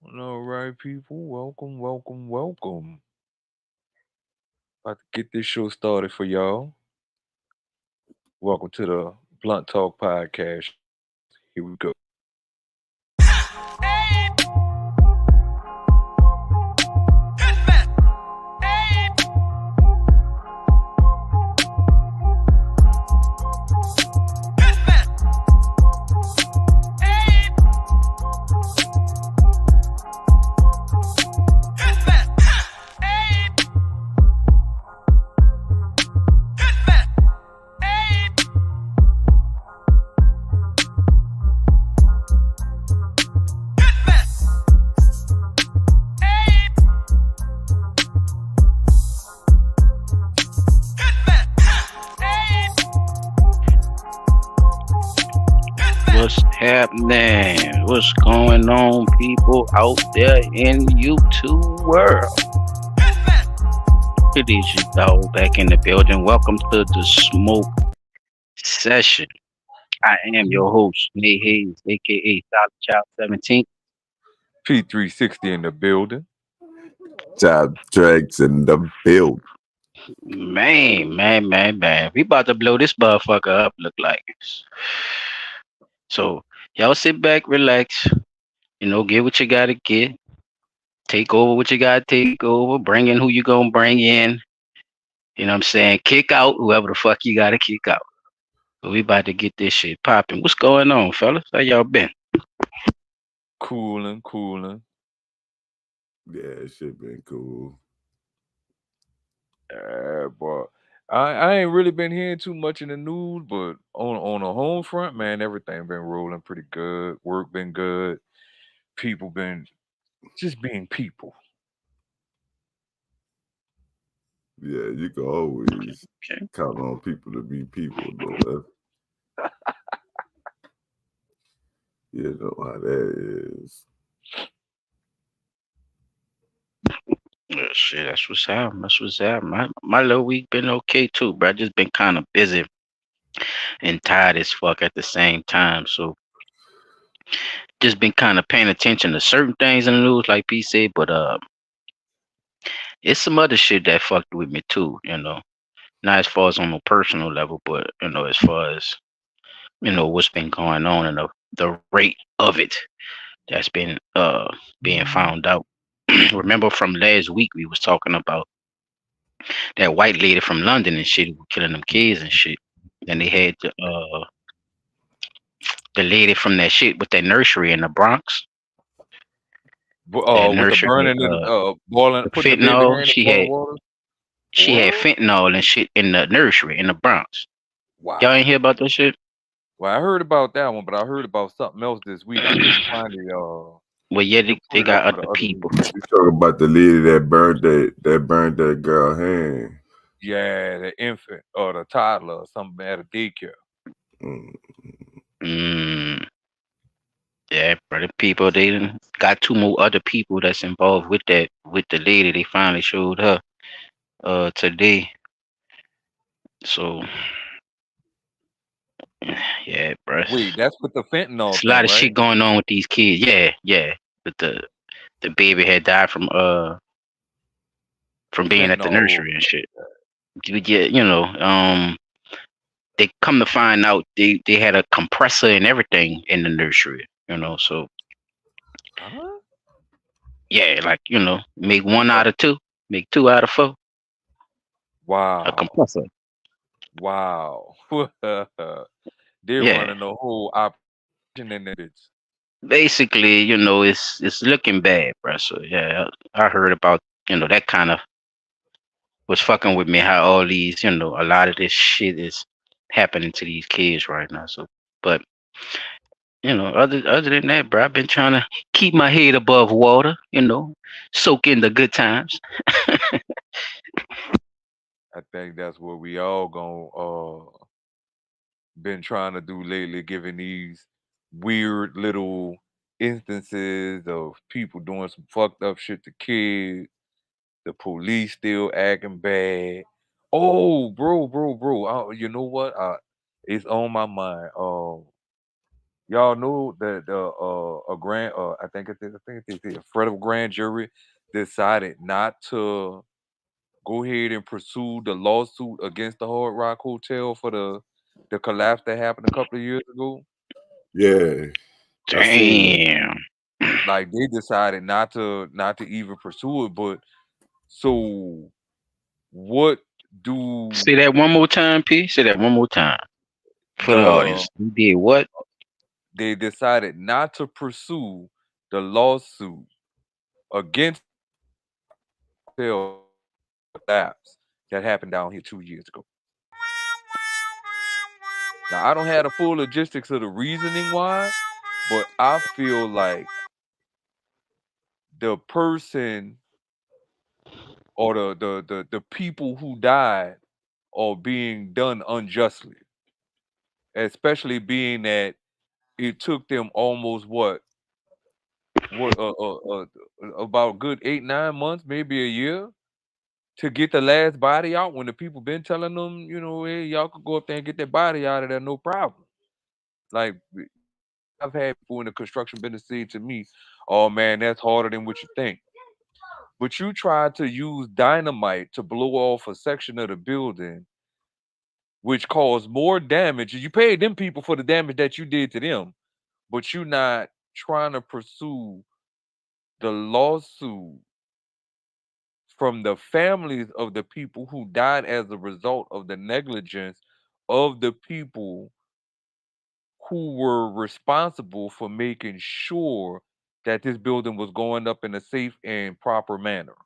All right, people. Welcome, welcome, welcome. About to get this show started for y'all. Welcome to the Blunt Talk Podcast. Here we go. What's happening? What's going on, people out there in YouTube world? It is your dog back in the building. Welcome to the smoke session. I am your host, Nate Hayes, aka Solid Child 17. P360 in the building. Top tracks in the build. Man. We about to blow this motherfucker up, look like. So y'all sit back, relax, get what you gotta get. Take over what you gotta take over. Bring in who you gonna bring in. You know what I'm saying? Kick out whoever the fuck you gotta kick out. But we about to get this shit popping. What's going on, fellas? How y'all been? Cooling. Yeah, shit been cool. But I ain't really been hearing too much in the news, but on the home front, man, everything been rolling pretty good. Work been good. People been just being people. Yeah, you can always Okay. count on people to be people, though. You know how that is. Shit, that's what's happening. That's what's happening. My little week been okay too, but I just been kind of busy and tired as fuck at the same time. So just been kind of paying attention to certain things in the news, like P said, but it's some other shit that fucked with me too. Not as far as on a personal level, but as far as what's been going on and the rate of it that's been being found out. Remember from last week we was talking about that white lady from London and shit who were killing them kids and shit. And they had the lady from that shit with that nursery in the Bronx. That With the nursery with burning and boiling, the putting the baby fentanyl. hair in the boiling water. She had What? fentanyl and shit in the nursery in the Bronx. Y'all ain't Wow. hear about that shit? Well, I heard about that one, but I heard about something else this week. I couldn't find it. Well, yeah, To they put it up got for the other other people. week. You talk about the lady that burned that girl hand. Yeah, the infant or the toddler or something at a daycare. Mm. Mm, yeah, brother, people they done got two more other people that's involved with that with the lady. They finally showed her today. So yeah, bruh. Wait, that's with the fentanyl It's a thing, lot of right? shit going on with these kids. Yeah. But the baby had died from The being at the fentanyl. nursery and shit. But yeah, they come to find out they had a compressor and everything in the nursery. So Huh? yeah, like, make one out of two, make two out of four. A Wow. compressor. Wow. They're Yeah. running the whole operation in that bitch. Basically, it's looking bad, bro. So yeah, I heard about, that kind of was fucking with me how all these, a lot of this shit is happening to these kids right now. So but other than that, bro, I've been trying to keep my head above water, soak in the good times. I think that's what we all gonna been trying to do lately, giving these weird little instances of people doing some fucked up shit to kids, the police still acting bad. Oh, bro. You know what? It's on my mind. Y'all know that a grand I think it's a federal grand jury decided not to go ahead and pursue the lawsuit against the Hard Rock Hotel for the collapse that happened a couple of years ago. Yeah, I seen that. Damn. Like they decided not to even pursue it. But so what do Say that one more time, P. Say that one more time for the the audience. You did what? they decided not to pursue the lawsuit against hotel collapse that happened down here 2 years ago. Now I don't have the full logistics of the reasoning why, but I feel like the person or the people who died are being done unjustly, especially being that it took them almost what about good 8 9 months, maybe a year, to get the last body out when the people been telling them, hey, y'all could go up there and get that body out of there, no problem. Like I've had people in the construction business say to me, "Oh man, that's harder than what you think." But you tried to use dynamite to blow off a section of the building, which caused more damage. You paid them people for the damage that you did to them, but you not trying to pursue the lawsuit from the families of the people who died as a result of the negligence of the people who were responsible for making sure that this building was going up in a safe and proper manner.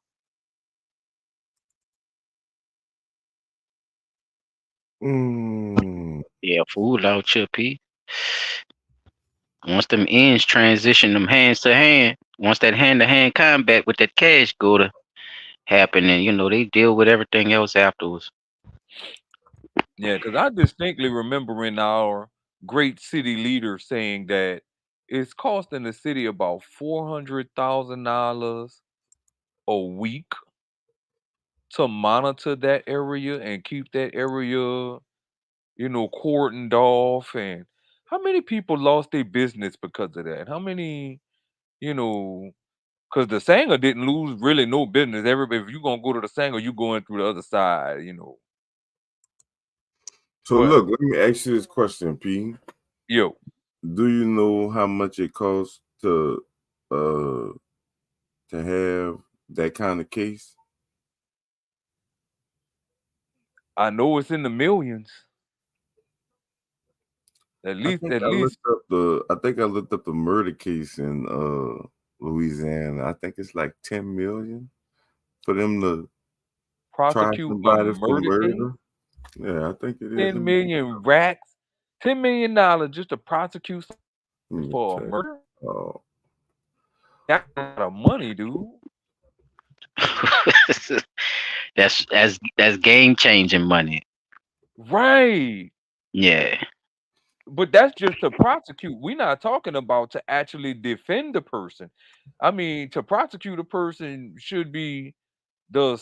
Mm. Yeah, food out here, P. Once them ends transition them hands to hand, once that hand to hand combat with that cash go to happen, and they deal with everything else afterwards. Yeah, because I distinctly remember in our great city leader saying that it's costing the city about $400,000 a week to monitor that area and keep that area, cordoned off. And how many people lost their business because of that? How many, you know, because the Sanger didn't lose really no business. Everybody, if you gonna go to the Sanger, you going through the other side. So But look, let me ask you this question, P. yo, Do you know how much it costs uh to have that kind of case? I know it's in the millions. At I least, think at I least looked up the I think I looked up the murder case in Louisiana. I think it's like 10 million for them to try prosecute a somebody for murder case, murder. Yeah, I think it is. 10 million racks, $10 million just to prosecute Let somebody me for a check. murder. Oh, That's a lot of money, dude. that's game changing money. Right. Yeah. But that's just to prosecute. We're not talking about to actually defend the person. I mean, to prosecute a person should be the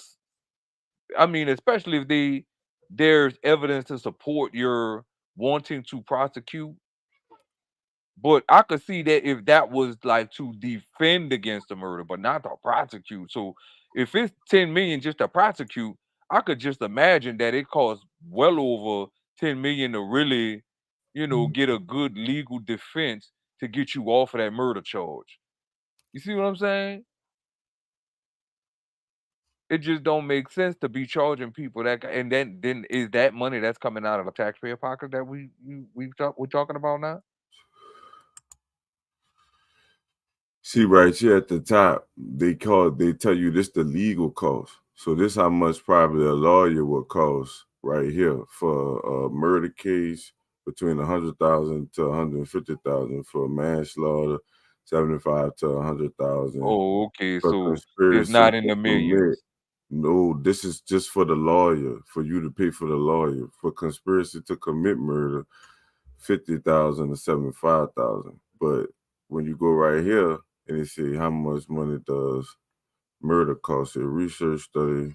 I mean, especially if there's evidence to support your wanting to prosecute. But I could see that if that was like to defend against the murder, but not to prosecute. So if it's 10 million just to prosecute, I could just imagine that it costs well over 10 million to really, get a good legal defense to get you off of that murder charge. You see what I'm saying? It just don't make sense to be charging people and then is that money that's coming out of the taxpayer pocket that we're talking about now? see right here at the top, they tell you this the legal cost. So this how much probably a lawyer will cost right here for a murder case between 100,000 to 150,000 for manslaughter, 75 to 100,000 Oh, okay. for So it's conspiracy not in to the commit. millions. No, this is just for the lawyer, for you to pay for the lawyer. For conspiracy to commit murder, 50,000 to 75,000. But when you go right here and you see how much money does murder cost, a research study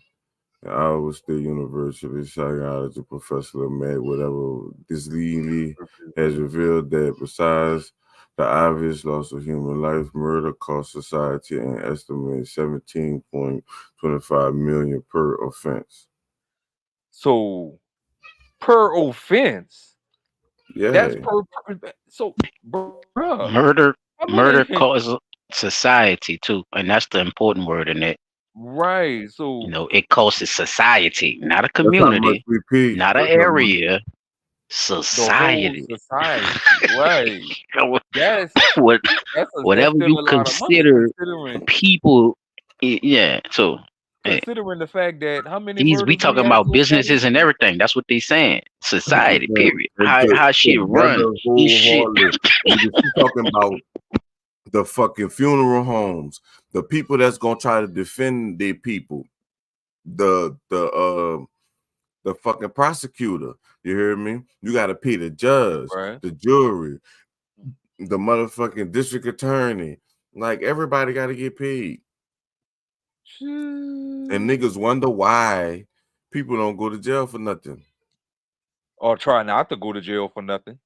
Iowa State University psychology professor Matt whatever Disley has revealed that besides the obvious loss of human life, murder costs society an estimated 17.25 million per offense. So per offense, that's Yeah, so bruh. Murder, How many murder causes society too, and that's the important word in it. right? So It causes society, not a that's how much community, we pay. not an That's how much. area, the whole society. society, right? That's what that's whatever still you a lot of money consider people, yeah. So, hey, considering the fact that how many these we murders we talking had about so far this businesses and year? everything. That's what they saying. Society, period. And How shit run. together This shit. wholeheartedly. Nigga, she talking about the fucking funeral homes, the people that's gonna try to defend their people, the fucking prosecutor. You hear me? You gotta pay the judge, Right. the jury, the motherfucking district attorney. Like everybody gotta get paid. And Shit. niggas wonder why people don't go to jail for nothing. Or try not to go to jail for nothing.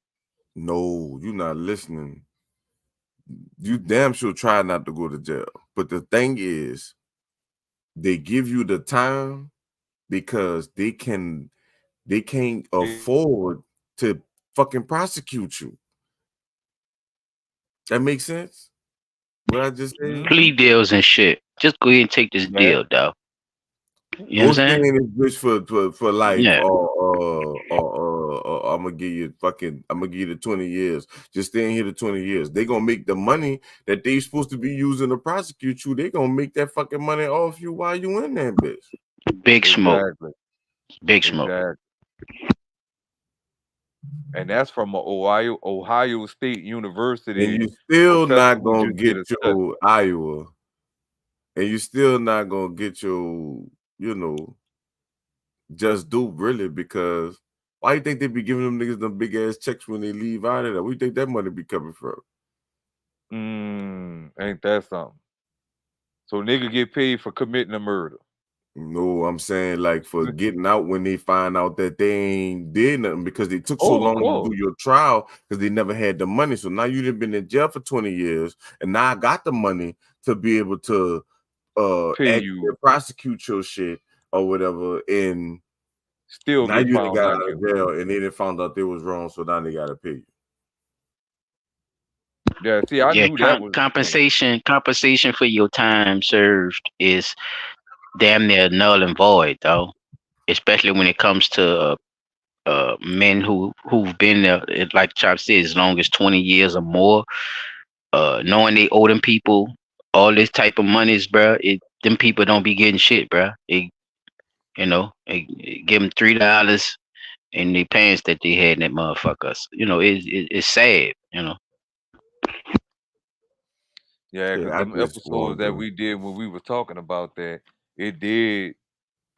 No, you not listening. You damn sure try not to go to jail. But the thing is, they give you the time because they can't afford to fucking prosecute you. That makes sense? What I just said? Mm-hmm. Plea deals and shit. Just go ahead and take this Yeah. deal, though. You know what Go I'm stay saying? in this bitch for life, Yeah. or I'm gonna give you the 20 years. Just stay in here to 20 years. They gonna make the money that they supposed to be using to prosecute you. They gonna make that fucking money off you while you in that bitch. Big smoke. Exactly. Big smoke. Exactly. And that's from a Ohio State And University you still professor not who gonna just did get a study. your Iowa, and you still not gonna get your, you know, just do really because why you think they be giving them niggas them big ass checks when they leave out of there? Where you think that money be coming from? Ain't that something? So nigga get paid for committing a murder. No, I'm saying like for getting out when they find out that they ain't did nothing because they took so Oh, of long to course. do your trial because they never had the money. So now you've been in jail for 20 years and now I got the money to be able to Pay actually you, prosecute your shit or whatever. And still now get you done found got not out of guilty. jail and they done found out they was wrong, so now they gotta pay you. Yeah, see, I Yeah, knew that was the thing. compensation for your time served is damn near null and void, though. Especially when it comes to men who've been there, like Chop said, as long as 20 years or more. Knowing they owe them people all this type of monies, bruh, them people don't be getting shit, bruh. They give them $3 in the pants that they had in that motherfuckers. It's sad. Yeah, because Yeah, I them just episodes want that to. we did when we were talking about that, it did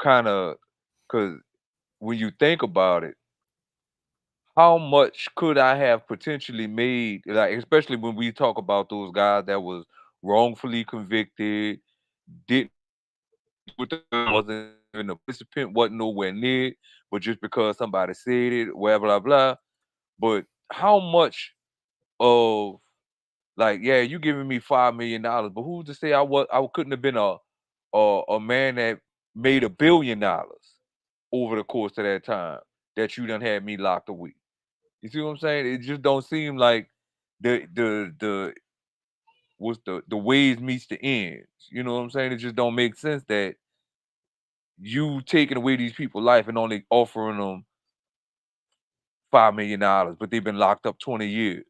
kind of, because when you think about it, how much could I have potentially made? Like, especially when we talk about those guys that was wrongfully convicted, didn't do anything with the gun, wasn't even a participant, wasn't nowhere near it, but just because somebody said it, blah blah blah. But how much of like, yeah, you giving me $5 million, but who's to say I couldn't have been a man that made $1 billion over the course of that time that you done had me locked away. You see what I'm saying? It just don't seem like the what's the ways meets the ends. You know what I'm saying? It just don't make sense that you taking away these people's life and only offering them $5 million, but they've been locked up 20 years.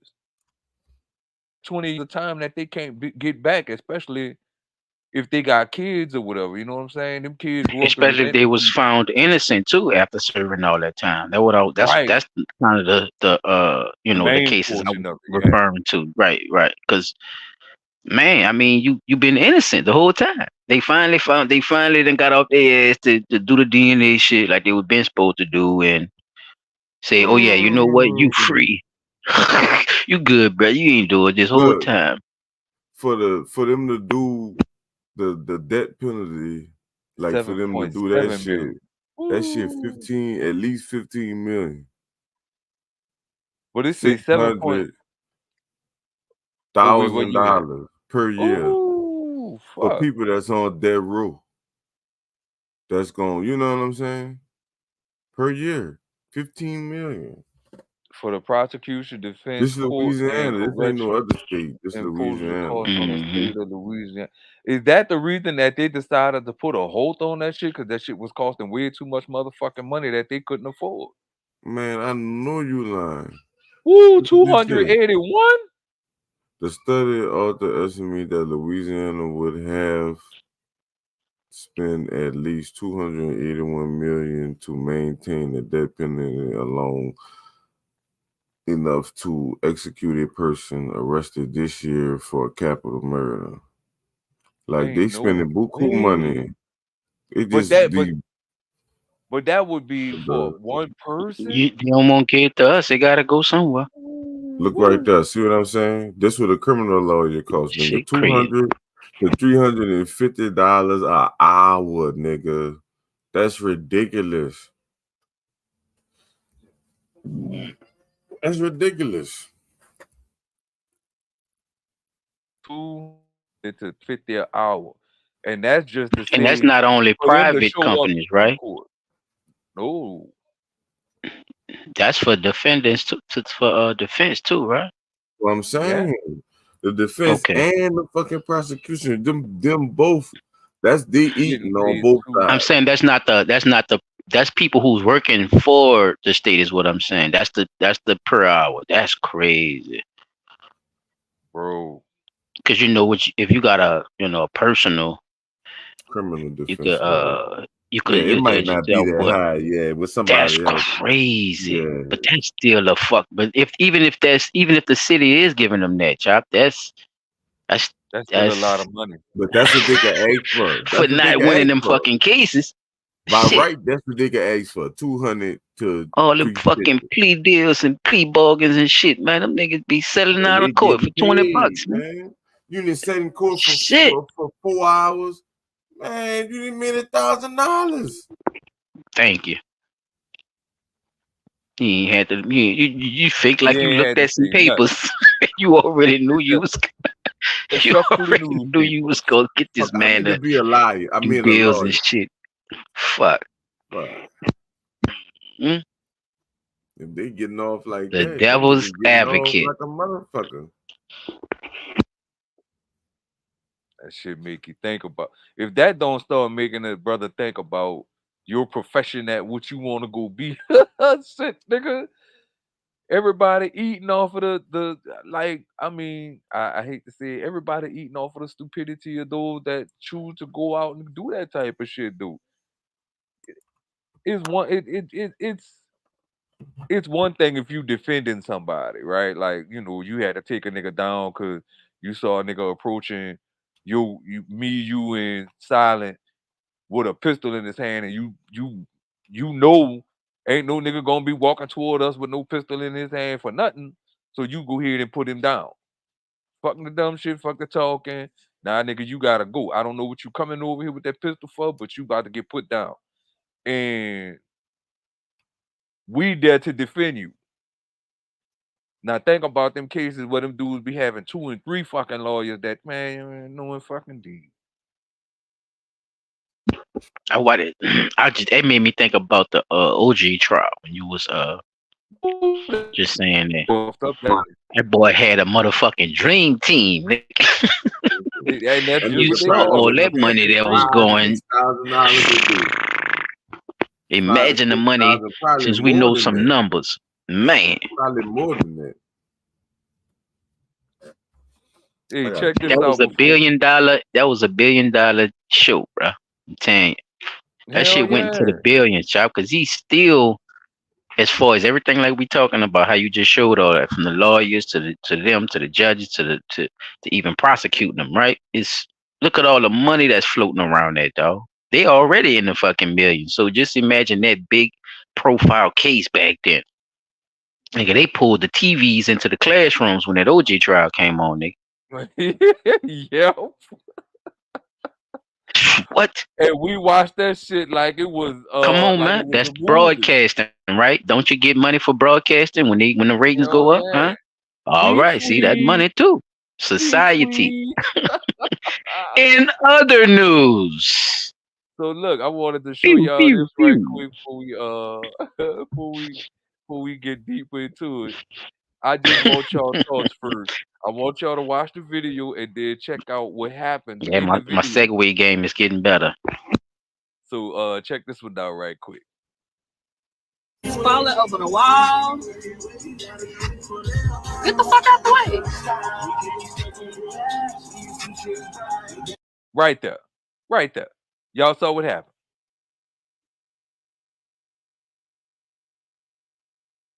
20 years of time that they can't get back, especially if they got kids or whatever. You know what I'm saying? Them kids grew up in Especially if they resentment was from found innocent too after serving all that time. right, That's kind of the the main cases I portion was of it. Yeah. referring to. Right, right. Because man, I mean, you been innocent the whole time. They finally then got off their ass to do the DNA shit like they were been supposed to do and say, oh yeah, you know what, you free. You good, bro. You ain't doing this whole Look, time. for them to do the death penalty Like for them to do that 7.7 million. shit, that shit Ooh. 15, at least 15 million, But it say six 7 point. hundred Oh wait, what thousand you at? dollars per year Oh for fuck. people that's on death row. That's going, you know what I'm saying? Per year, 15 million. For the prosecution, defense, This court, and Louisiana. This ain't no correction other state. This imposes a Louisiana. cost on the Hmm. state of Louisiana. Is that the reason that they decided to put a hold on that shit? Because that shit was costing way too much motherfucking money that they couldn't afford. Man, I know you lying. Woo, Look at this here. 281? The study author estimated that Louisiana would have spent at least 281 million to maintain the death penalty alone, enough to execute a person arrested this year for capital murder. Like they Ain't no spending buku way. money. It But just that but the but that would be for the one You, person? you don't want to get to us. It gotta go somewhere. look right Woo. there. See what I'm saying? This what a criminal lawyer costs, nigga. Shit crazy. $200 to $350 an hour, nigga. That's ridiculous. That's ridiculous. 250 an hour. And that's just to And that's say not only for them to private show up companies, to the right? court. No. That's for defendants for defense too, right? What I'm Yeah. saying, the defense Okay. and the fucking prosecution, them both. That's they Getting eating on paid both too. I'm sides. saying that's people who's working for the state is what I'm saying. That's the per hour. That's crazy. Bro. Cause if you got a personal, Criminal you could defense lawyer. you Yeah, could it you might could just not be tell that what high. Yeah, with that's somebody else. crazy. Yeah, But that's still a fuck. But even if the city is giving them that chop, that's That's still a lot that's of money. but that's what they can ask for. for That's what they not can winning ask them for. fucking cases. By Shit. right, that's what they can ask for. 200 to All them fucking 350, plea deals and plea bargains and shit, man. Them niggas be selling and out they of court for getting 20 paid, bucks, man. man. You didn't sit in court Shit. for 4 hours, man. You didn't made $1,000. Thank you. You ain't had to. You fake You like you ain't looked had to at some say nothing. papers. You already knew you Except was. You except through the already knew you was newspapers. gonna get Fuck, this I man need to to be a liar. I do mean a bills and lawyer. shit. Fuck. Fuck. Mm? If they getting off like The that, them devil's niggas getting off advocate. like a motherfucker. That shit make you think about if that don't start making a brother think about your profession at what you want to go be. Shit, nigga. Everybody eating off of the like I mean, I hate to say it, everybody eating off of the stupidity of those that choose to go out and do that type of shit, dude. It's one it's one thing if you defending somebody, right? Like, you had to take a nigga down because you saw a nigga approaching you and Silent with a pistol in his hand, and you know ain't no nigga gonna be walking toward us with no pistol in his hand for nothing. So you go ahead and put him down. Fucking the dumb shit, fuck the talking. Nah, nigga, you gotta go. I don't know what you coming over here with that pistol for, but you about to get put down. And we there to defend you. Now think about them cases where them dudes be having two and three fucking lawyers that man knowing fucking deed. I what it. I just it made me think about the OG trial when you was Ooh, that just saying that. buffed up that That boy had a motherfucking dream team. and that's And You just it's what a they saw problem call all with it, a that them money paying fucking that was dream five, team. going. $6,000 a day. Five to Imagine the six money thousand, probably since we more know than some that. numbers. Man, Probably more than that. I Hey, got check that this was out a before. $1 billion show, bro. I'm telling you. That Hell shit went into the yeah. billions, chop, because he still, as far as everything like we talking about, how you just showed all that from the lawyers to the judges to even prosecuting them, right? It's look at all the money that's floating around that dog. They already in the fucking millions. So just imagine that big profile case back then. Nigga, they pulled the TVs into the classrooms when that OJ trial came on, nigga. Yeah. What? and we watched that shit Come on, like it man. was That's a movie. broadcasting, right? Don't you get money for broadcasting when the ratings go Hell up, huh? yeah. All We right. See, that free. money too. We Society. free. In other news, So look, I wanted to show pew y'all pew this right pew. quick before we before we get deeper into it. I just want y'all thoughts first. I want y'all to watch the video and then check out what happens Yeah, in the my video. Segway game is getting better. So check this one out right quick. Falling over the wall. Get the fuck out the way. Right there. Right there. Y'all saw what happened.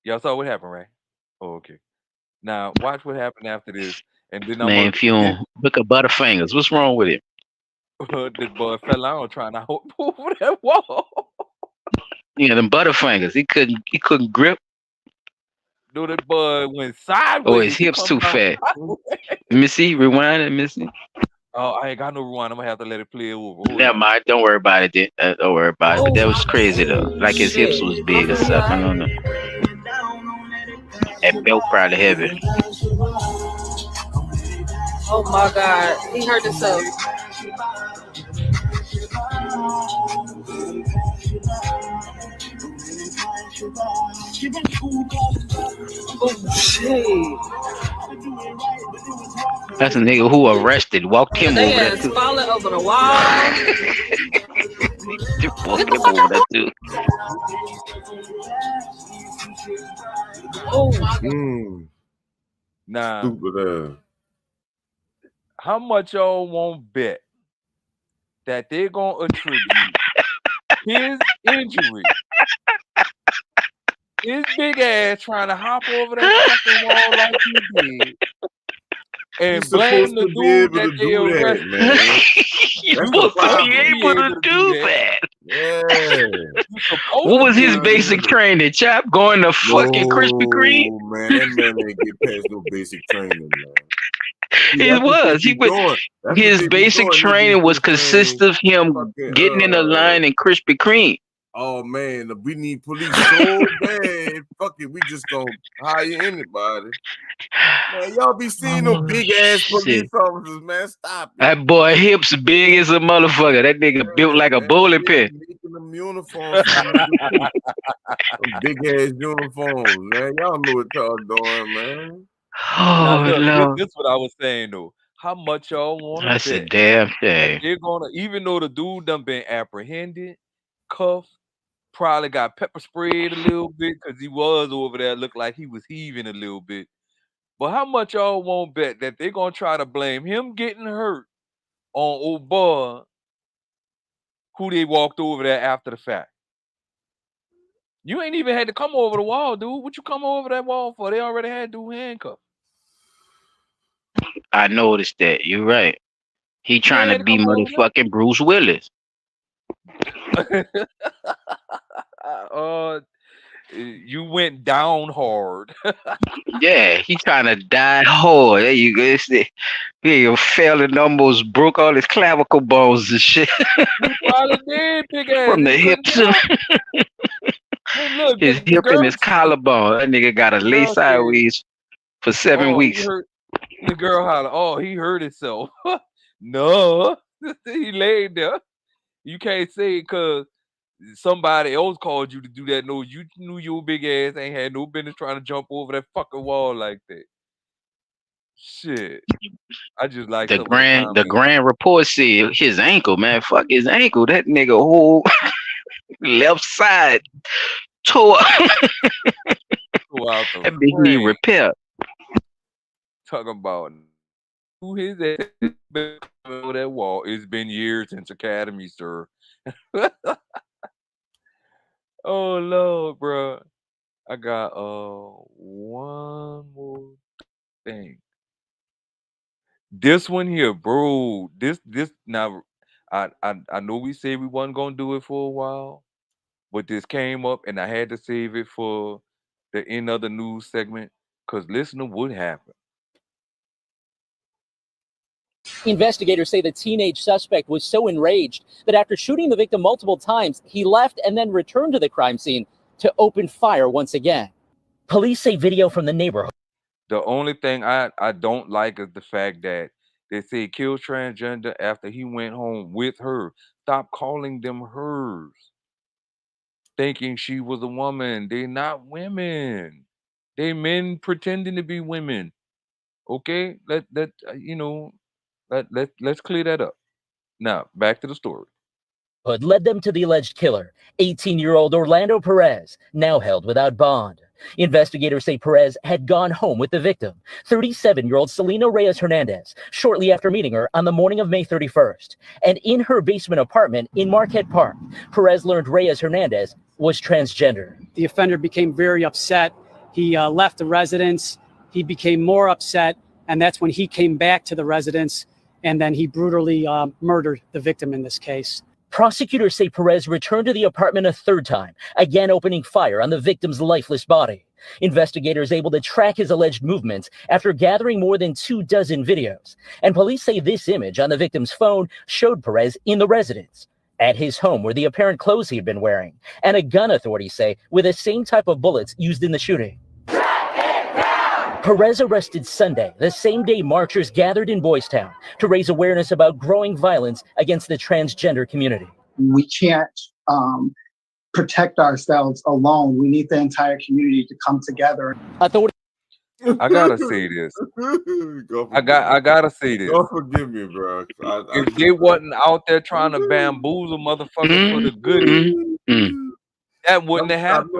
Y'all saw what happened, right? Oh, okay. Now watch what happened after this, and then I'm Man, gonna if you get don't look at Butterfingers, what's wrong with it? this boy fell out trying to hold over that wall. Yeah, them Butterfingers. He couldn't grip. No, that boy went Oh, his sideways. He hips come too down fat. sideways. Missy, rewind it, Missy. Oh, I ain't got no rewind. I'm gonna have to let it play over. Hold Never on. mind. Don't worry about it. Then. Don't worry about it. But that was crazy though. Oh Like his hips shit. was big or something. I don't know. That belt probably heavy. Oh my god. He hurt himself. Oh shit. That's a nigga who arrested. Walked him They over there ass too. falling over the wall. Just Get walked the him fuck over out there the too. Oh, Now, Stupid ass. how much y'all won't bet that they're gonna attribute his injury, his big ass trying to hop over that fucking wall like he did, You and blame supposed the to be dude able that to they do that, arrested? man. You're That's the You supposed to supposed be to problem. be able able to to do do that. that. Yeah. You supposed What to was be his able to basic do that. training, Chop? Going to fucking Krispy Kreme? No, man, that man ain't get past no basic training, man. See, It that's what they was. He be was. doing. That's what His they be basic doing. They be training was consist saying of him fucking getting in a line in Krispy Kreme. oh man, we need police so bad. Fuck it, we just gonna hire anybody. Man, y'all be seeing them Oh big ass shit! police officers, man. Stop it. That boy hips big as a motherfucker. That nigga built Yeah, like a man. bowling They be pin. making them uniforms for the niggas too. Them big ass uniforms, man. Y'all know what y'all doing, man. Now Oh look, no, this what I was saying though. How much y'all want to that's a bet damn that shame. they're gonna, even though the dude done been apprehended, cuffed, probably got pepper sprayed a little bit because he was over there, looked like he was heaving a little bit. But how much y'all won't bet that they're gonna try to blame him getting hurt on old boy who they walked over there after the fact? You ain't even had to come over the wall, dude. What you come over that wall for? They already had dude handcuffed. I noticed that. You're right. He You trying ain't to had to be come over motherfucking Bruce Willis. there. You went down hard. Yeah, he trying to die hard. There you go. He fell and almost broke all his clavicle bones and shit He probably did, big ass, from and the he couldn't hips, get up. Hey, look, his the hip and his collarbone. That nigga got to lay girl said, sideways for seven "Oh, he weeks. hurt." The girl hollered, "Oh, he hurt himself." No, he laid there. You can't say because somebody else called you to do that. No, you knew your big ass ain't had no business trying to jump over that fucking wall like that. Shit, I just like The some of the grand the comments. grand report said his ankle, man. Fuck his ankle. That nigga whole left side tore up. Go out the That bitch need frame repair. talking about who his ass been over that wall. It's been years since Academy, sir. Oh Lord, bro. I got one more thing. This one here, bro. This now I know we said we wasn't gonna do it for a while, but this came up and I had to save it for the end of the news segment. Cause listen to what happened. Investigators say the teenage suspect was so enraged that after shooting the victim multiple times, he left and then returned to the crime scene to open fire once again. Police say video from the neighborhood. The only thing I don't like is the fact that they say kill transgender after he went home with her. Stop calling them hers, thinking she was a woman. They not women. They men pretending to be women. Okay, let's clear that up. Now back to the story. Led them to the alleged killer, 18-year-old Orlando Perez, now held without bond. Investigators say Perez had gone home with the victim, 37-year-old Selena Reyes Hernandez, shortly after meeting her on the morning of May 31st. And in her basement apartment in Marquette Park, Perez learned Reyes Hernandez was transgender. The offender became very upset. He left the residence. He became more upset, and that's when he came back to the residence, and then he brutally murdered the victim in this case. Prosecutors say Perez returned to the apartment a third time, again opening fire on the victim's lifeless body. Investigators able to track his alleged movements after gathering more than 24 videos. And police say this image on the victim's phone showed Perez in the residence. At his home were the apparent clothes he had been wearing, and a gun, authorities say, with the same type of bullets used in the shooting. Perez arrested Sunday, the same day marchers gathered in Boys Town to raise awareness about growing violence against the transgender community. We can't protect ourselves alone. We need the entire community to come together. I gotta say this. I gotta say this. Don't forgive me, bro. If they wasn't out there trying to bamboozle motherfuckers for the goodies, that wouldn't have happened.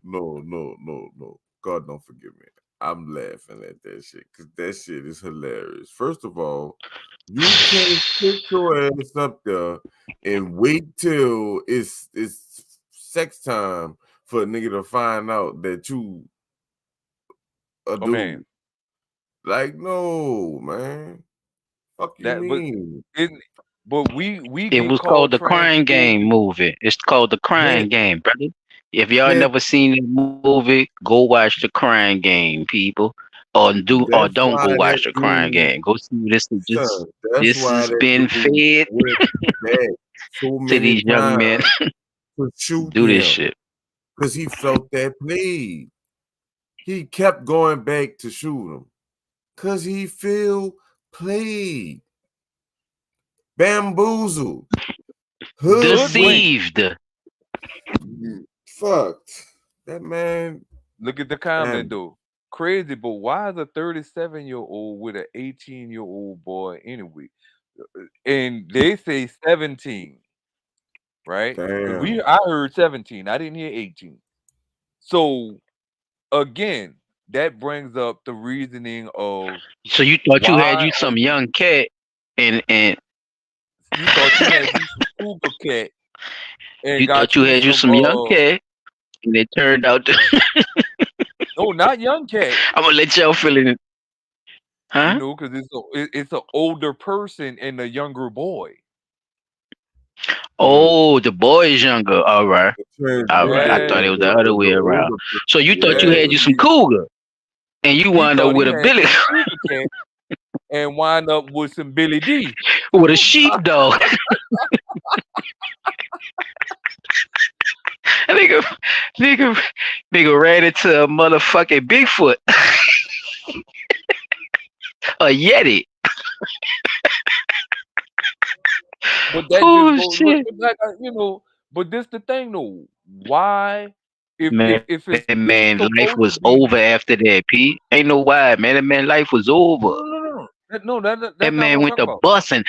No. God, don't forgive me. I'm laughing at that shit because that shit is hilarious. First of all, you can't put your ass up there and wait till it's sex time for a nigga to find out that you a dude. Man. Like, no, man. Fuck you mean? But we it was called the Crying Game movie. It's called the Crying Game, brother. If y'all never seen that movie, go watch the Crying Game, people. Or don't go watch the Crying Game. Go see this. This has been fed so to these young men to shoot do this shit because he felt that need. He kept going back to shoot him because he feel played, bamboozled, deceived. Fucked. That man. Look at the comment though. Crazy, but why is a 37-year-old with an 18-year-old boy anyway? And they say 17, right? I heard 17. I didn't hear 18. So again, that brings up the reasoning of. So you thought you had you some young cat, and you thought you had you some cougar cat. And you thought you had you some young cat, and it turned out to. No, not young cat. I'm gonna let y'all fill in. Huh? You know, because it's an older person and a younger boy. Oh, the boy is younger. All right. I thought it was the other way around. So you thought you had you some cougar, and you wound up with a Billy. And wind up with some Billy D. With a sheepdog. Nigga ran into a motherfucking Bigfoot. A Yeti. But that shit. But this the thing though. Why? If it's man, life was over after that, Pete. Ain't no why, man. That man life was over. No. That man went to bussing.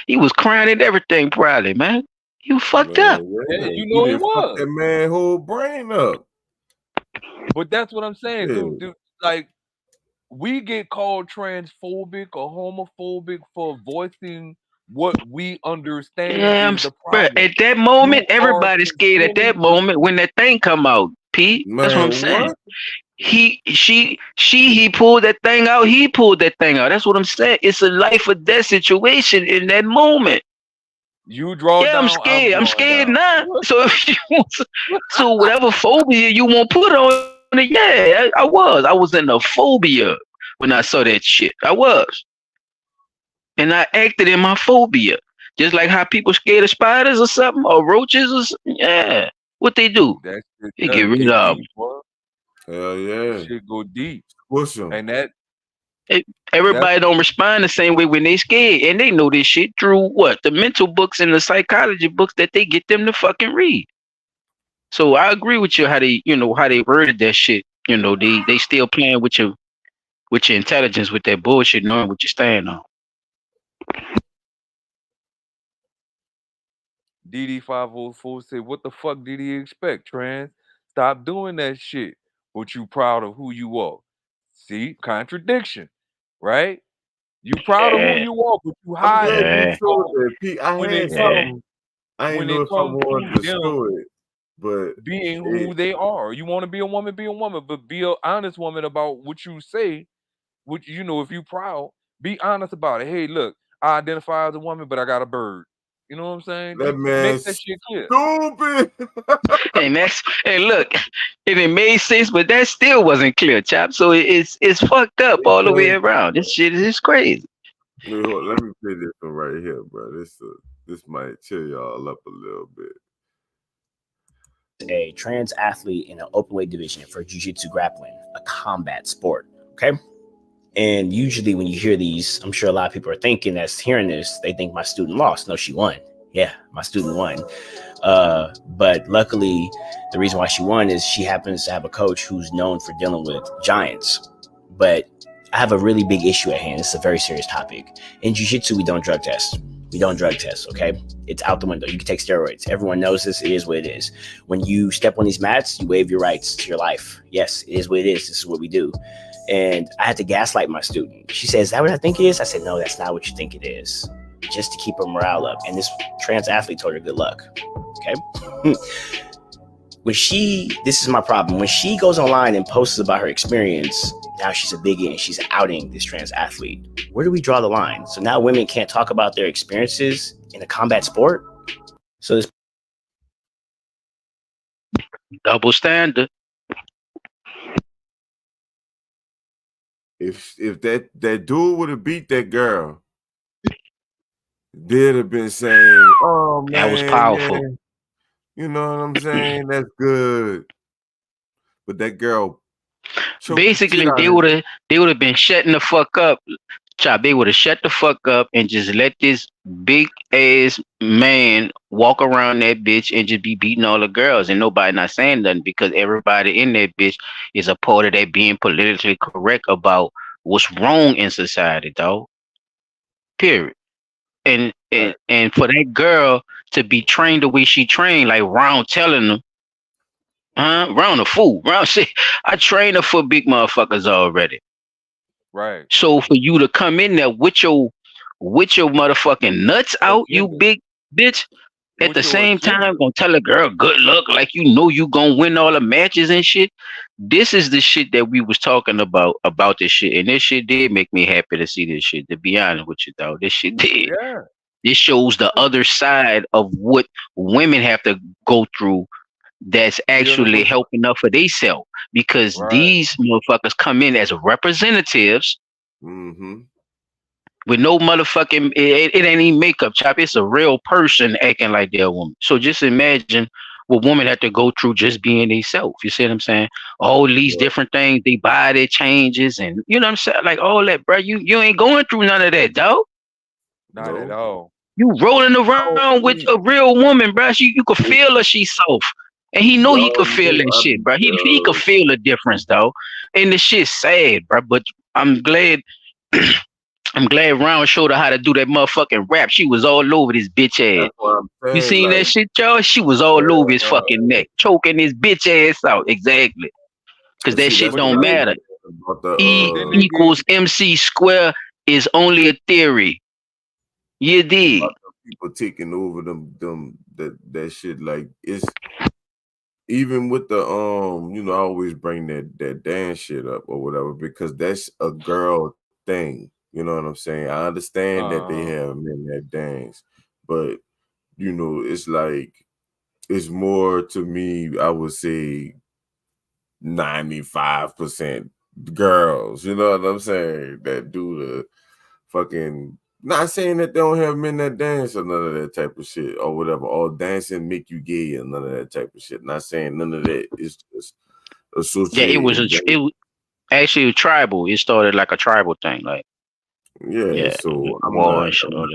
He was crying and everything, probably, man. You fucked up. Yeah, you know he was. That man whole brain up. But that's what I'm saying, dude. Like, we get called transphobic or homophobic for voicing what we understand is the problem. At that moment, everybody's scared. At that moment, when that thing come out, Pete. Man, that's what I'm saying. What? He pulled that thing out. He pulled that thing out. That's what I'm saying. It's a life or death situation in that moment. You draw down. I'm scared. I'm scared now. So if you want so whatever phobia you want to put on Yeah, I was. I was in a phobia when I saw that shit. I was. And I acted in my phobia. Just like how people scared of spiders or something or roaches yeah. What they do? That shit They get does rid get of deep, them. boy. Hell That yeah. shit go deep. Push them. And that that's Everybody don't respond the same way when they scared. And they know this shit through what? The mental books and the psychology books that they get them to fucking read. So I agree with you how how they worded that shit. They still playing with your intelligence with that bullshit, knowing what you're staying on. DD504 said, what the fuck did he expect, trans? Stop doing that shit. But you proud of who you are. See, contradiction, right? You proud of who Yeah, you are, but you I'm glad hiding you who yeah, you showed are that. I when it had comes yeah. something. I didn't when know it if I comes wanted to to them show it, but being it who they are. You want to be a woman, but be an honest woman about what you say. Which if you proud, be honest about it. Hey, look, I identify as a woman, but I got a bird. You know what I'm saying? that You make that man's shit clear. stupid. And look, it made sense, but that still wasn't clear, chap. So it's fucked up all the way Man, around. This shit is crazy. wait, let me play this one right here, bro. This might cheer y'all up a little bit. A trans athlete in an open weight division for jiu-jitsu grappling, a combat sport. Okay. And usually when you hear these, I'm sure a lot of people are thinking that's hearing this, they think my student lost. No, she won. Yeah, my student won. But luckily, the reason why she won is she happens to have a coach who's known for dealing with giants. But I have a really big issue at hand. It's a very serious topic. In jiu-jitsu, we don't drug test. We don't drug test, okay? It's out the window. You can take steroids. Everyone knows this. It is what it is. When you step on these mats, you waive your rights to your life. Yes, it is what it is. This is what we do. And I had to gaslight my student. She said, is that what I think it is? I said, no, that's not what you think it is. Just to keep her morale up. And this trans athlete told her good luck. Okay. This is my problem. When she goes online and posts about her experience, now she's a biggie and she's outing this trans athlete. Where do we draw the line? So now women can't talk about their experiences in a combat sport. So this Double standard. If that dude would have beat that girl, they'd have been saying, "Oh That was powerful. man, you know what I'm saying? That's good." But that girl choked the shit Basically, out they of would have been shutting the fuck up. Chop, they would have shut the fuck up and just let this big ass man walk around that bitch and just be beating all the girls and nobody not saying nothing because everybody in that bitch is a part of that being politically correct about what's wrong in society, dog. Period. And right. and and for that girl to be trained the way she trained, like Round telling them, Round a fool. Round shit. I trained her for big motherfuckers already. Right. So for you to come in there with your motherfucking nuts out, you Agenda. big bitch, at With the your same agenda. time gonna tell a girl good luck like you know you gonna win all the matches and shit. This is the shit that we was talking about this shit. And this shit did make me happy to see this shit, to be honest with you, dog. This shit did. Yeah. This shows the other side of what women have to go through that's Dealing actually with helping up for themselves because right. these motherfuckers come in as representatives Mm-hmm. with no motherfucking it ain't even makeup chop. It's a real person acting like they're a woman. So just imagine what women have to go through just being themselves. You see what I'm saying? All these Right. different things, they body changes and you know what I'm saying? Like all that, bro. You ain't going through none of that, dog. Not at No. all. You rolling Oh, around with a real woman, bro. You could if feel her, she's soft. And he know he could y'all feel know that I shit, be bro. He could feel the difference, though. And the shit's sad, bro. But I'm glad I'm glad Round showed her how to do that motherfucking rap. She was all over this bitch ass. that's what I'm You saying. seen that Like, shit, y'all? She was all over his fucking neck, choking his bitch ass out. Exactly. Cause that see, shit that's But what don't I then matter. like about the E then they get equals MC square is only a theory. You dig? about the people taking over them that shit. Like it's even with the I always bring that dance shit up or whatever because that's a girl thing. You know what I'm saying? I understand that they uh have men that dance, but it's like it's more to me. I would say 95% girls. You know what I'm saying? That do the fucking. Not saying that they don't have men that dance or none of that type of shit or whatever. All dancing make you gay and none of that type of shit. Not saying none of that. It's just Yeah, it was associating. it was actually tribal. It started like a tribal thing, like Yeah, yeah, so war and I'm all not that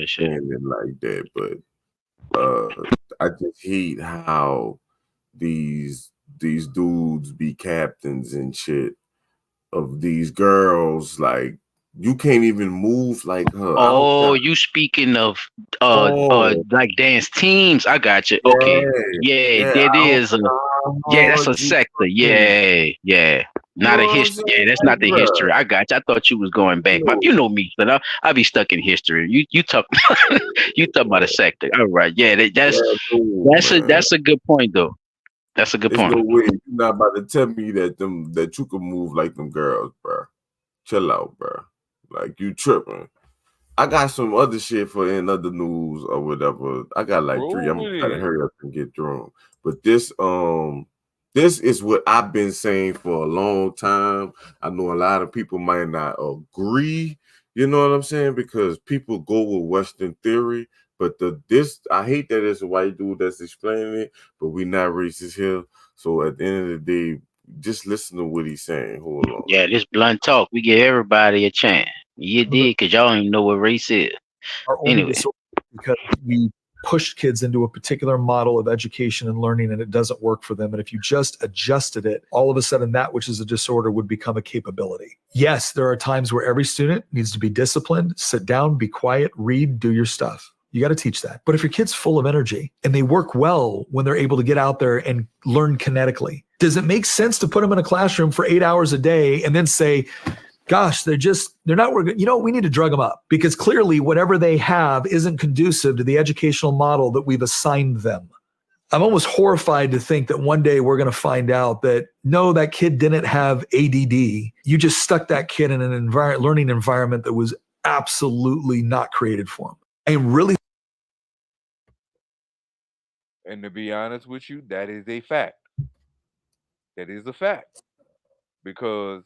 shit. saying it like that, but I just hate how these these dudes be captains and shit of these girls. Like you can't even move like her. I don't care. Oh, you speaking of Oh, like dance teams? I got you. Okay, yeah, yeah, yeah. that I don't is a care how yeah, that's a hard you sector. fucking. Yeah, yeah. You Not know a what I'm history. saying? Yeah, that's Like, not the bruh, history. I got you. I thought you was going back, but no, you know me, but I be stuck in history. You talk you talk about a man. sector. All right, yeah, Yeah, no, man. that's a good point though. That's a good There's no point. way you're not about to tell me that you can move like them girls, bro. Chill out, bro. Like you tripping. I got some other shit for in other news or whatever. I got like three. Roll I'm with trying to it. hurry up and get through 'em. But this is what I've been saying for a long time. I know a lot of people might not agree. You know what I'm saying? Because people go with Western theory, but I hate that it's a white dude that's explaining it, but we not racist here. So at the end of the day, just listen to what he's saying. Hold on. Yeah, this blunt talk. We give everybody a chance. You Some of them did, cause y'all don't even know what race is. are only Anyway. disordered because we pushed kids into a particular model of education and learning and it doesn't work for them. And if you just adjusted it, all of a sudden that which is a disorder would become a capability. Yes, there are times where every student needs to be disciplined, sit down, be quiet, read, do your stuff. You got to teach that. But if your kid's full of energy and they work well when they're able to get out there and learn kinetically, does it make sense to put them in a classroom for 8 hours a day and then say, gosh, they're not working. We need to drug them up because clearly whatever they have isn't conducive to the educational model that we've assigned them. I'm almost horrified to think that one day we're going to find out that no, that kid didn't have ADD. You just stuck that kid in an learning environment that was absolutely not created for him. I am really. And to be honest with you, that is a fact. That is a fact. Because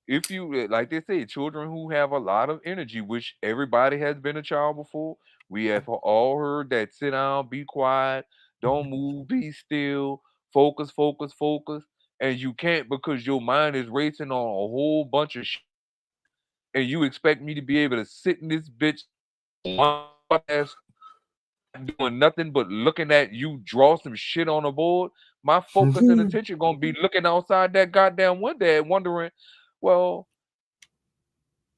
if you like they say, children who have a lot of energy, which everybody has been a child before, we have all heard that sit down, be quiet, don't move, be still, focus, focus, focus. And you can't because your mind is racing on a whole bunch of shit. And you expect me to be able to sit in this bitch one ass not doing nothing but looking at you draw some shit on the board. My focus and attention gonna be looking outside that goddamn window and wondering, well,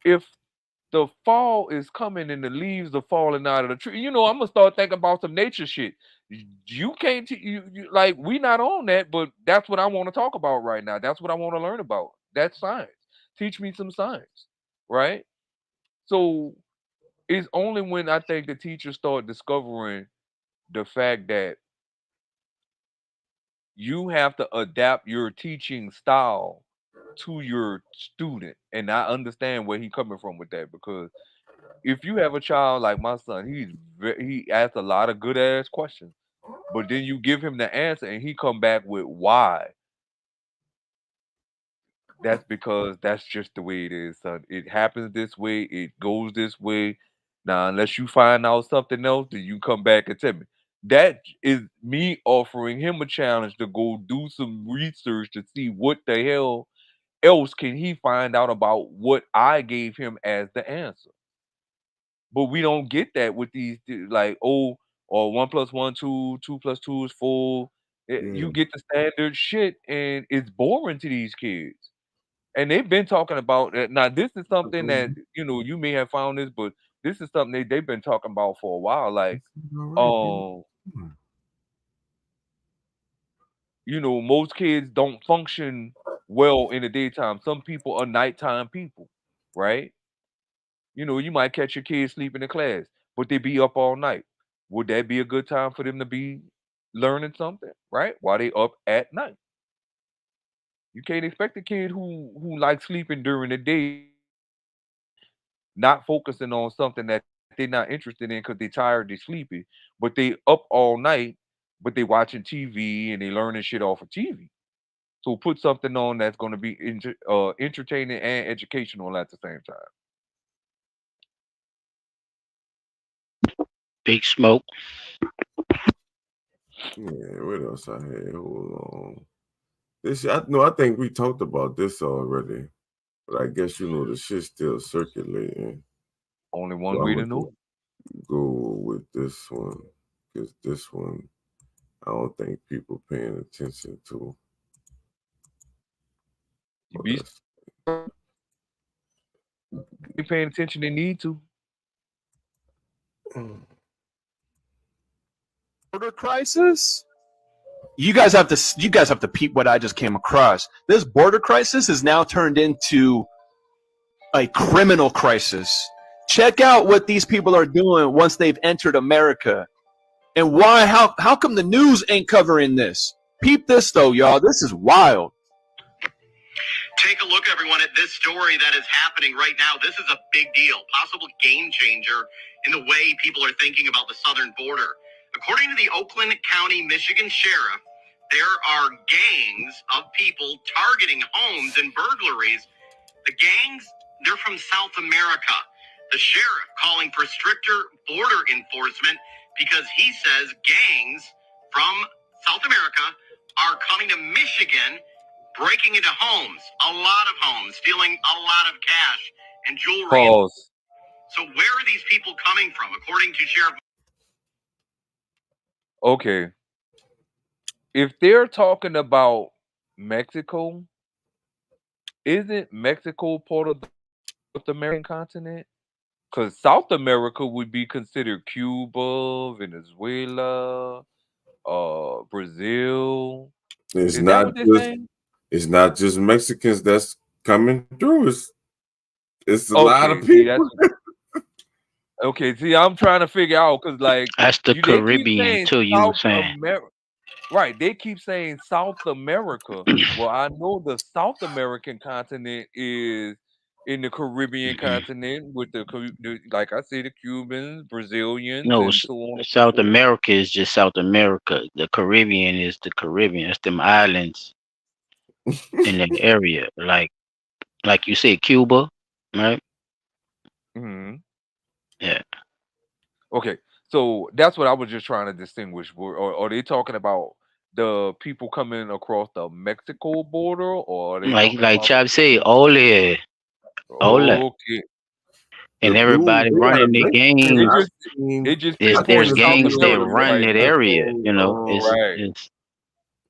if the fall is coming and the leaves are falling out of the tree. I'm gonna start thinking about some nature shit. You can't, like we not on that, but that's what I want to talk about right now. That's what I want to learn about. That's science. Teach me some science, right? So it's only when I think the teachers start discovering the fact that you have to adapt your teaching style to your student, and I understand where he coming from with that because if you have a child like my son, he asks a lot of good ass questions, but then you give him the answer and he come back with why. That's because that's just the way it is, son. It happens this way. It goes this way. Now, unless you find out something else, then you come back and tell me. That is me offering him a challenge to go do some research to see what the hell else can he find out about what I gave him as the answer. But we don't get that with these like or 1 plus 1 2, 2 plus 2 is 4. Yeah, You get the standard shit, and it's boring to these kids. And they've been talking about it. Now, this is something that you may have found this, but this is something they've been talking about for a while. Like, all right, baby. um, most kids don't function well in the daytime. Some people are nighttime people, right? You might catch your kids sleeping in class, but they be up all night. Would that be a good time for them to be learning something, right? While they up at night. You can't expect a kid who likes sleeping during the day, not focusing on something that they're not interested in because they're tired, they're sleepy, but they up all night, but they watching TV and they learning shit off of TV. So put something on that's going to be entertaining and educational at the same time. Big Smoke. Yeah, what else I had? Hold on. This I no, I think we talked about this already, but I guess the shit's still circulating. Only So one I'm way gonna to know. go with this one because this one I don't think people paying attention to. You But be paying attention, they need to. Border crisis. You guys have to peep what I just came across. This border crisis is now turned into a criminal crisis. Check out what these people are doing once they've entered America. And why how come the news ain't covering this? Peep this though, y'all. This is wild. Take a look, everyone, at this story that is happening right now. This is a big deal, possible game changer in the way people are thinking about the southern border. According to the Oakland County, Michigan sheriff, there are gangs of people targeting homes and burglaries. The gangs, they're from South America. The sheriff calling for stricter border enforcement because he says gangs from South America are coming to Michigan, breaking into homes, a lot of homes, stealing a lot of cash and jewelry. Pause. So where are these people coming from? According to Sheriff. Okay. If they're talking about Mexico, isn't Mexico part of the North American continent? Because South America would be considered Cuba, Venezuela, Brazil. it's Is that not what they're just saying? it's not just Mexicans that's coming through. It's a lot of Okay, see people. that's okay. See, I'm trying to figure out because like That's the they keep Caribbean saying too. You were South saying. America. Right, they keep saying South America. Well, I know the South American continent is in the Caribbean continent with like I say, the Cubans, Brazilians, No, and so on and so South forth. America is just South America. The Caribbean is the Caribbean. It's them islands in that area, like you said, Cuba, right? Hmm. Yeah. Okay, so that's what I was just trying to distinguish. Are they talking about the people coming across the Mexico border, or are they talking Like about the Chab said, people? all that, Okay, The and dude, everybody they got a running their Mexican they I gangs. just seen. they just There's I pinpoint can't there's even South think gangs of that the America name run right of that now. this area. whole You know, Right.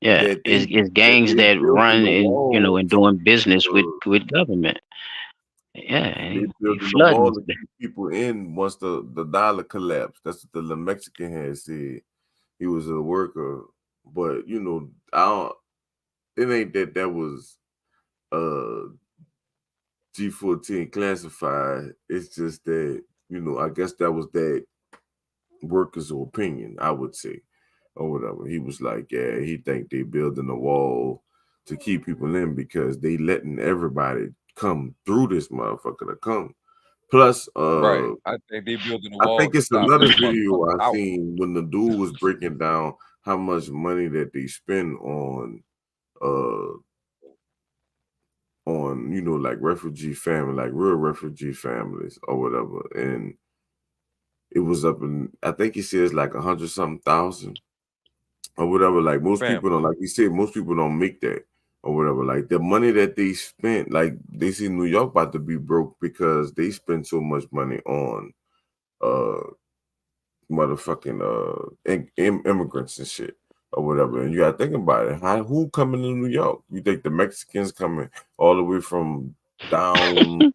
yeah, that it's that gangs they that building run the and wall and doing business to with government. Yeah, they they building the flooding. wall to keep people in once the dollar collapsed. That's what the Mexican had said. He was a worker, but I don't. It ain't that was uh G14 classified. It's just that I guess that was that worker's opinion. I would say, or whatever. He was like, yeah, he think they building a wall to keep people in because they letting everybody come through this motherfucker to come. Plus, Right. I think they building a I wall think to it's stop another everybody video coming I out. seen when the dude was breaking down how much money that they spend uh on like refugee family, like real refugee families or whatever, and it was up in I think he says like 100-something thousand or whatever. Like most people Family. don't, like he said, most people don't make that or whatever. Like the money that they spent, like they see New York about to be broke because they spend so much money on uh motherfucking immigrants and shit or whatever. And you gotta think about it. Who coming to New York? You think the Mexicans coming all the way from down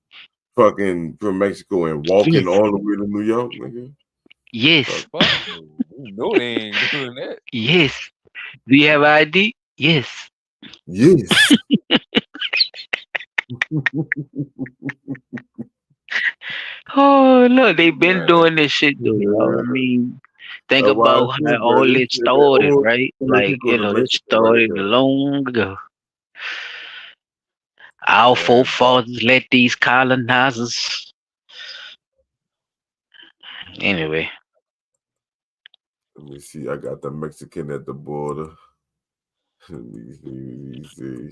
fucking from Mexico and walking Yes, all the way to New York, nigga? Fuck. yes, Fuck no. You know they ain't doing that. yes. Do you have ID? Yes. Yes. Oh look, they've been Right. doing this shit though, y'all. I mean, think Why I about said, how bro, all they it said that started, oh, right? so many Like, people in it Mexico right started there. long ago. Our Yeah, bro. forefathers let these colonizers. Anyway, Let me see. I got the Mexican at the border. Let me see.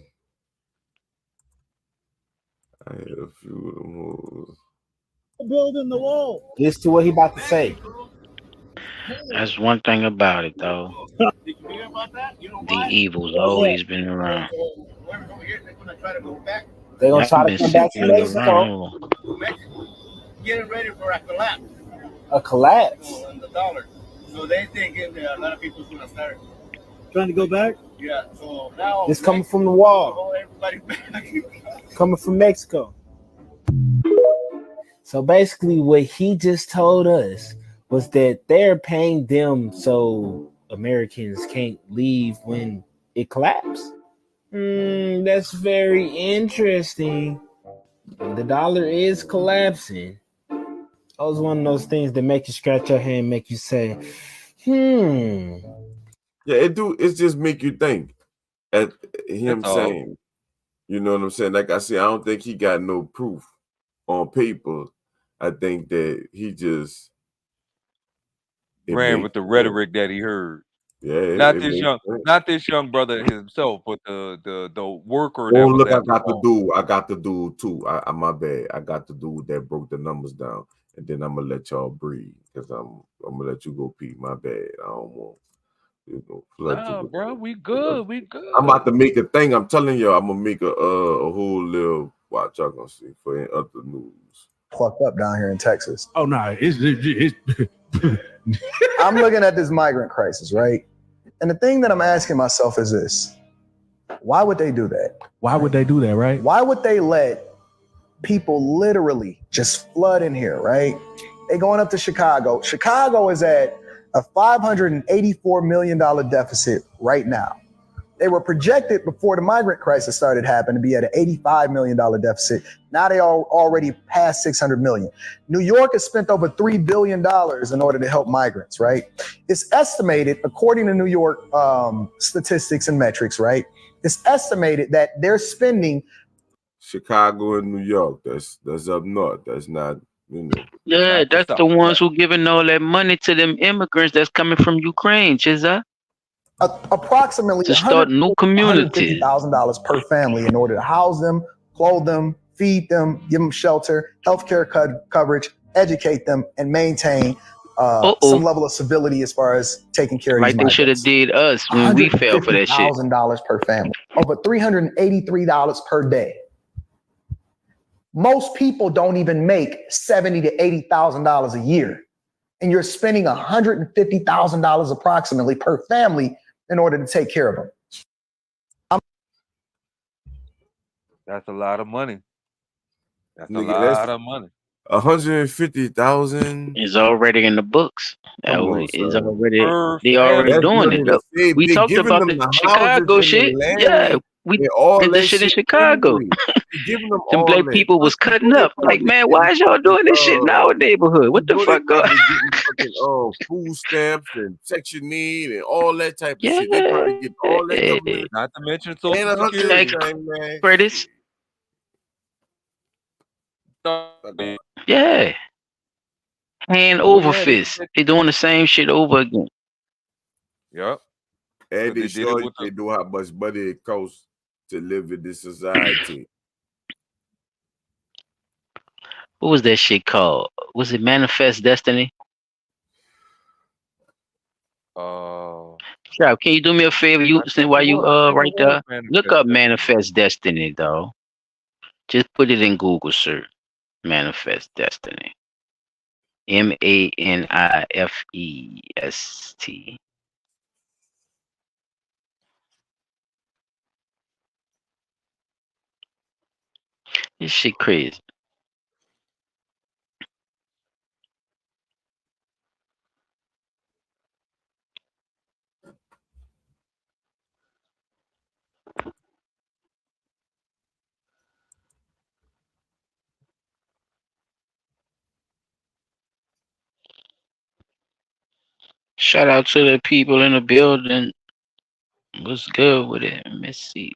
I had a few of them hoes. Building the wall. Listen to what he about to say. That's one thing about it, though. Did you hear about that? You know The why? evil's What's that? always been around. So whoever's over here, they're gonna try to go back. They're gonna Y'all try to been come back to sitting around. Mexico. Hold on. Mexico. Getting ready for a collapse. A collapse? On the dollar. So they thinking that a lot of people's gonna start trying to go back? Yeah. So now it's coming from the wall. Everybody back. Coming from Mexico. So basically what he just told us was that they're paying them so Americans can't leave when it collapses. That's very interesting. The dollar is collapsing. That was one of those things that make you scratch your head and make you say, Yeah, it do. It's just make you think. At him That's all. saying, you know what I'm saying? Like I said, I don't think he got no proof on paper. I think that he just it Ran makes with the sense. rhetoric that he heard. Yeah, it makes sense. Not this young brother himself, but the worker Oh, that was look, I at the got the phone. dude. I got the dude too. My bad. I got the dude that broke the numbers down, and then I'm gonna let y'all breathe because I'm gonna let you go pee. My bad. I don't want flood you Nah, with bro, that. we 'Cause good. We I'm good. about to make a thing. I'm telling you, I'm gonna make a whole little watch. Y'all gonna see for in other news. Plucked up down here in Texas. Oh no, it's I'm looking at this migrant crisis, right? And the thing that I'm asking myself is this: why would they do that? why would they do that, right? Why would they let people literally just flood in here, right? They going up to Chicago. Chicago is at a $584 million deficit right now. They were projected before the migrant crisis started happening to be at an $85 million deficit. Now they are already past 600 million. New York has spent over $3 billion in order to help migrants, right? It's estimated, according to New York statistics and metrics, right? It's estimated that they're spending Chicago and New York. That's up north. That's not, you know. Yeah, Not the that's the South. ones who giving all that money to them immigrants that's coming from Ukraine, Chizza, approximately to start new communities. $150,000 per family in order to house them, clothe them, feed them, give them shelter, healthcare coverage, educate them, and maintain some level of civility as far as taking care of these Like they should have migrants. did us when we fell for that shit. $150,000 per family, over $383 per day. Most people don't even make $70,000 to $80,000 a year, and you're spending $150,000 approximately per family in order to take care of them. That's a lot of money. That's a Nigga, that's lot of money. 150,000. It's already in the books. Come on, It's son. already Per they already That's family. doing money it. to Look, save. we They talked giving about them the the houses Chicago and the shit. Yeah, land we and all did the that shit in shit Chicago. anyway. They giving them Them all black that. people Plus was they cutting know they up. Like, probably man, getting why is y'all fucking doing this shit in our neighborhood? you What the know they fuck up? probably getting fucking food stamps and Section 8 and all that type of Yeah, shit. They probably getting all that government Not to mention and Social a hundred like Security. everything, man. credits. Shit. Yeah, hand Oh over yeah, they fist. They doing the same shit over again. yep. And Because they they did it sure with the they know how much money it costs to live in this society. What was that shit called? Was it Manifest Destiny? Shop, can you do me a favor? You while you I think it right was there, look Manifest up Destiny. Manifest Destiny, though. Just put it in Google search. Manifest Destiny. Manifest. This shit crazy. Shout out to the people in the building. What's good with it? Let me see.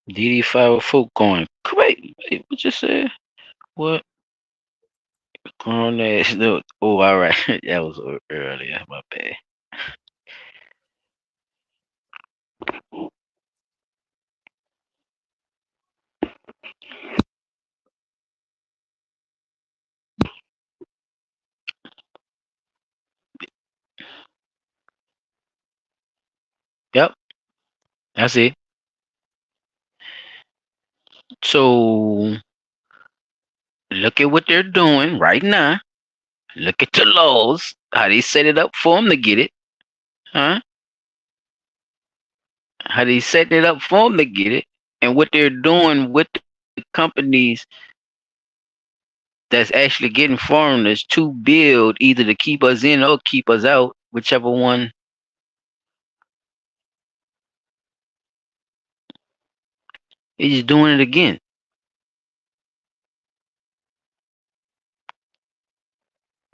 DD504 going. Wait, what you said? What? Grown ass. No. Oh, all right. That was earlier. My bad. Yep, that's it. So look at what they're doing right now. Look at the laws, how they set it up for them to get it, huh? How they set it up for them to get it, and what they're doing with the companies that's actually getting foreigners to build either to keep us in or keep us out, whichever one. They're just doing it again.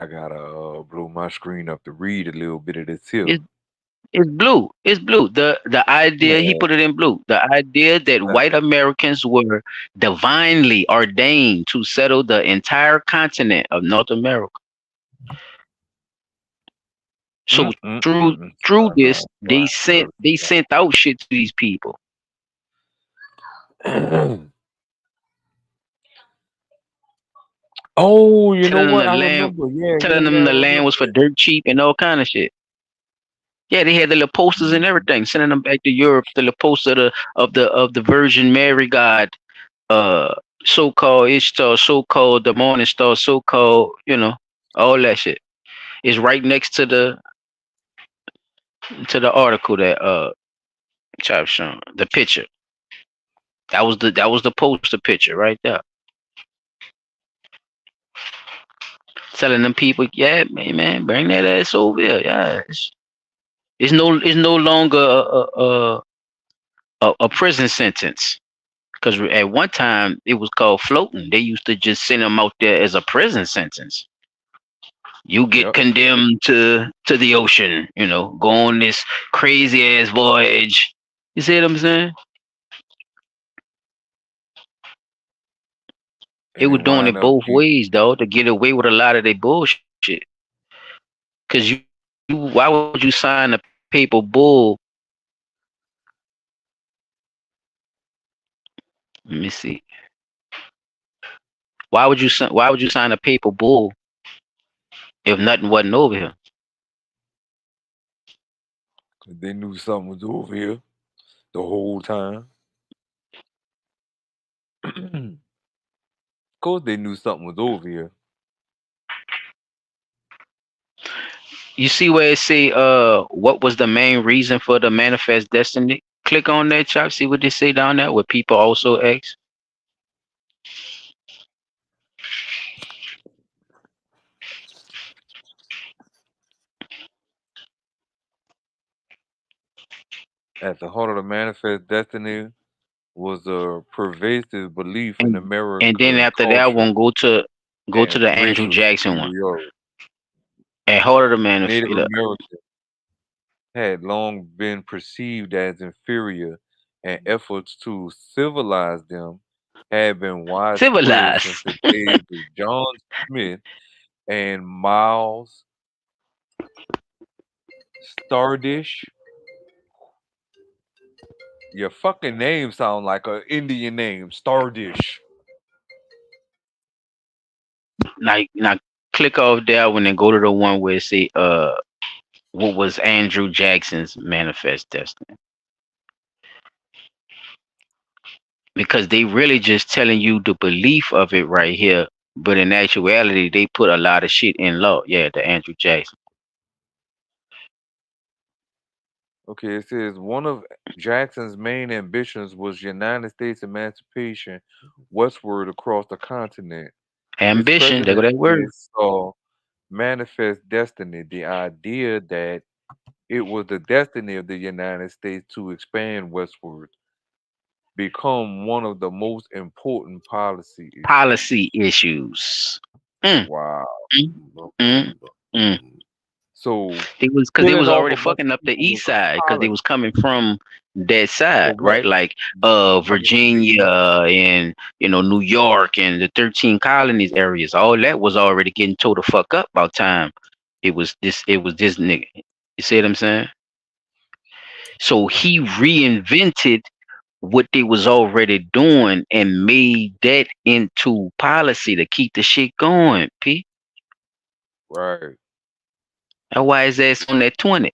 I gotta blow my screen up to read a little bit of this here. It's blue. It's blue. The idea he Yeah. put it in blue. The idea that That's white Americans were divinely ordained to settle the entire continent of North America. So through this, they sent out shit to these people, Oh, you know telling them what? the I land, remember. Yeah, yeah, telling yeah. them I the land remember was for that. dirt cheap and all kind of shit. Yeah, they had the little posters and everything, sending them back to Europe. The little poster of the Virgin Mary God, uh, so called Ishtar, so called the Morning Star, so called all that shit. Is right next to the article that Chop shown the picture. That was the poster picture right there, telling them people, yeah, man, bring that ass over here. Yeah, it's no longer a prison sentence. Because at one time it was called floating. They used to just send them out there as a prison sentence. You get Yep. condemned to the ocean, go on this crazy ass voyage. You see what I'm saying? They And were they doing wind it up both ways, though, to get away with a lot of their bullshit. Because why would you sign a paper bull? Let me see. Why would you sign a paper bull if nothing wasn't over here? they knew something was over here the whole time. Of course, they knew something was over here. You see where it say what was the main reason for the manifest destiny? Click on that, chop. See what they say down there. What people also ask. At the heart of the manifest destiny was a pervasive belief in And then American after that culture one, go to and the Andrew racial Jackson one. superiority. At heart of the manifest. Native Americans had long been perceived as inferior, and efforts to civilize them had been widespread since Civilized. the days of John Smith and Miles Stardish. Your fucking name sound like an Indian name, Stardish. Now click off that one and go to the one where it say what was Andrew Jackson's manifest destiny. Because they really just telling you the belief of it right here. But in actuality, they put a lot of shit in law. Yeah, the Andrew Jackson. Okay, it says one of Jackson's main ambitions was United States emancipation westward across the continent. His Ambition, there go that presidency word. saw manifest destiny, the idea that it was the destiny of the United States to expand westward, become one of the most important policy issues. Policy issues. Mm, Wow. mm, mm, mm. So Because they killing was off already a bunch fucking of up the people was east a side because they policy. was coming from that side, Correct. right? Like I mean, Virginia and New York and the 13 colonies areas. All that was already getting towed the fuck up about time. It was this nigga. You see what I'm saying? So he reinvented what they was already doing and made that into policy to keep the shit going, P. Right. That's why his ass on that 20.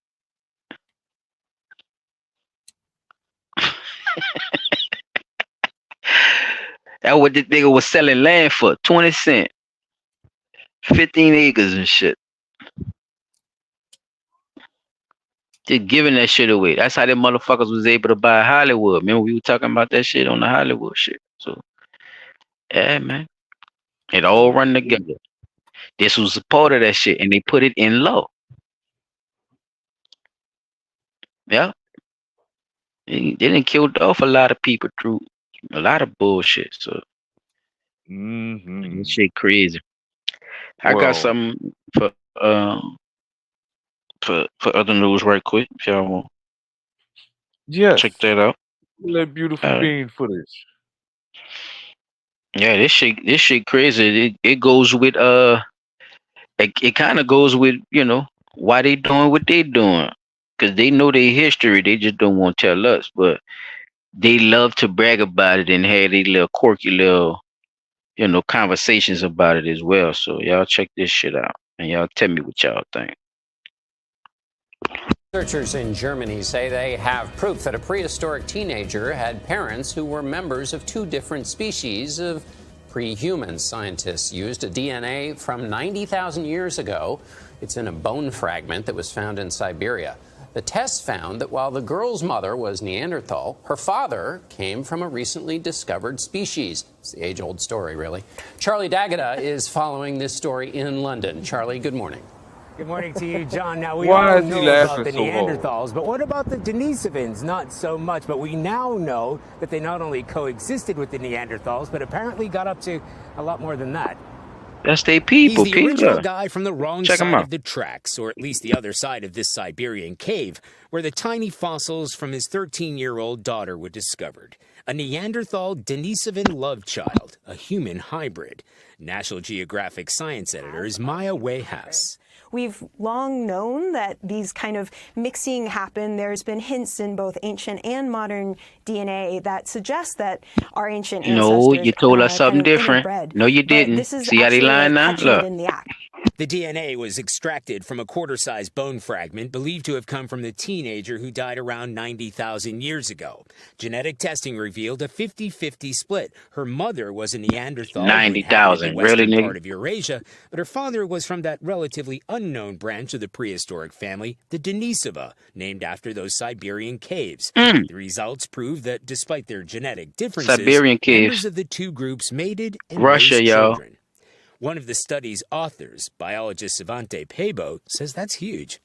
That's what this nigga was selling land for. 20 cents. 15 acres and shit. Just giving that shit away. That's how them motherfuckers was able to buy Hollywood. Remember we were talking about that shit on the Hollywood shit. So yeah, man. It all run together. This was a part of that shit, and they put it in law. Yeah. They didn't killed off a lot of people through a lot of bullshit. So this shit crazy. I got Well, something for other news right quick if y'all want yes. check that out. That beautiful bean footage. Yeah, this shit crazy. It goes with it kind of goes with, you know, why they doing what they doing. Cause they know their history, they just don't want to tell us. But they love to brag about it and have these little quirky little, you know, conversations about it as well. So y'all check this shit out and y'all tell me what y'all think. Researchers in Germany say they have proof that a prehistoric teenager had parents who were members of two different species of pre-humans. Scientists used a DNA from 90,000 years ago. It's in a bone fragment that was found in Siberia. The tests found that while the girl's mother was Neanderthal, her father came from a recently discovered species. It's the age-old story, really. Charlie D'Agata is following this story in London. Charlie, good morning. Good morning to you, John. Now, we Why all is he know laughing about the so hard? Neanderthals, but what about the Denisovans? Not so much, but we now know that they not only coexisted with the Neanderthals, but apparently got up to a lot more than that. That's their people, He's the original people. guy from the wrong Check 'em side out. of the tracks, or at least the other side of this Siberian cave, where the tiny fossils from his 13-year-old daughter were discovered. A Neanderthal Denisovan love child, a human hybrid. National Geographic science editor is Maya Wayhouse. We've long known that these kind of mixing happen. There's been hints in both ancient and modern DNA that suggest that our ancient No, ancestors you told us something kind of different. interbred. No, you But didn't. this is See how they actually lying now? catching it Look. in the act. The DNA was extracted from a quarter-sized bone fragment believed to have come from the teenager who died around 90,000 years ago. Genetic testing revealed a 50-50 split. Her mother was a Neanderthal who inhabited the 90,000. Really, western nigga? part of Eurasia, but her father was from that relatively unknown branch of the prehistoric family, the Denisova, named after those Siberian caves. The results prove that despite their genetic differences, Siberian caves. members of the two groups mated and Russia, raised y'all. children. One of the study's authors, biologist Svante Pabo, says that's huge.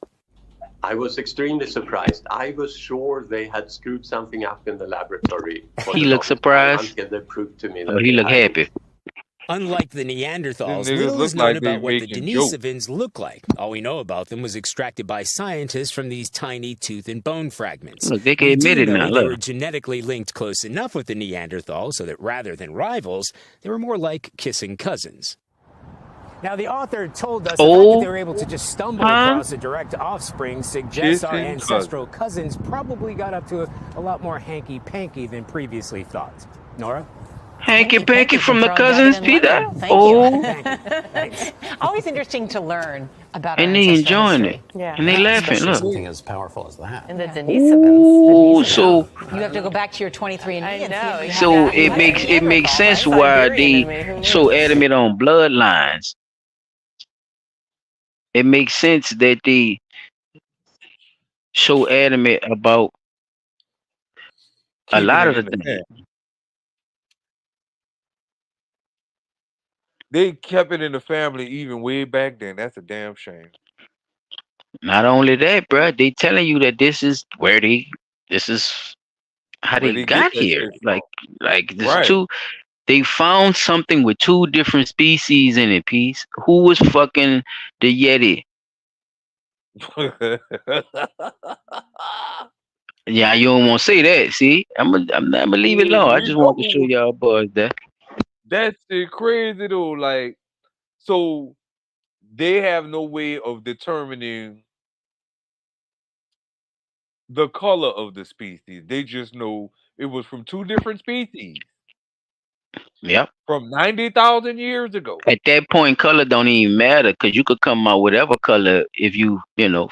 I was extremely surprised. I was sure they had screwed something up in the laboratory. He looked surprised. Until they proved to me Oh, that he they looked hadn't. happy. Unlike the Neanderthals, Them niggas little look is known like they about what the making jokes. Denisovans look like. All we know about them was extracted by scientists from these tiny tooth and bone fragments. Look, they can We admit do it know now, they look. were genetically linked close enough with the Neanderthals so that rather than rivals, they were more like kissing cousins. Now, the author told us the fact that they were able to just stumble Huh? across a direct offspring suggests our Kissing ancestral cousins probably got up to a lot more hanky-panky than previously thought. Nora? Hanky-panky from the Charlie cousins, D'Agata in Peter. London. Thank Oh, you. Always interesting to learn about our and they ancestral enjoying history. it. Yeah. And they laughing, Especially look. something as powerful as that. And the Denisovans. Ooh, so You have to go back to your 23andMe and see if you so have that. it makes sense why they so adamant on bloodlines. It makes sense that they so adamant about a Keeping lot it of in the the things. family. They kept it in the family even way back then. That's a damn shame. Not only that, bruh, they telling you that this is how Where they they get got that here. shit from. Like this Right. two, they found something with two different species in it. Piece. Who was fucking the Yeti? Yeah, you don't want to say that. See, I'm not gonna leave it alone. I just want to show y'all boys that. That shit crazy though. Like, so they have no way of determining the color of the species. They just know it was from two different species Yep. from 90,000 years ago. At that point, color don't even matter because you could come out whatever color if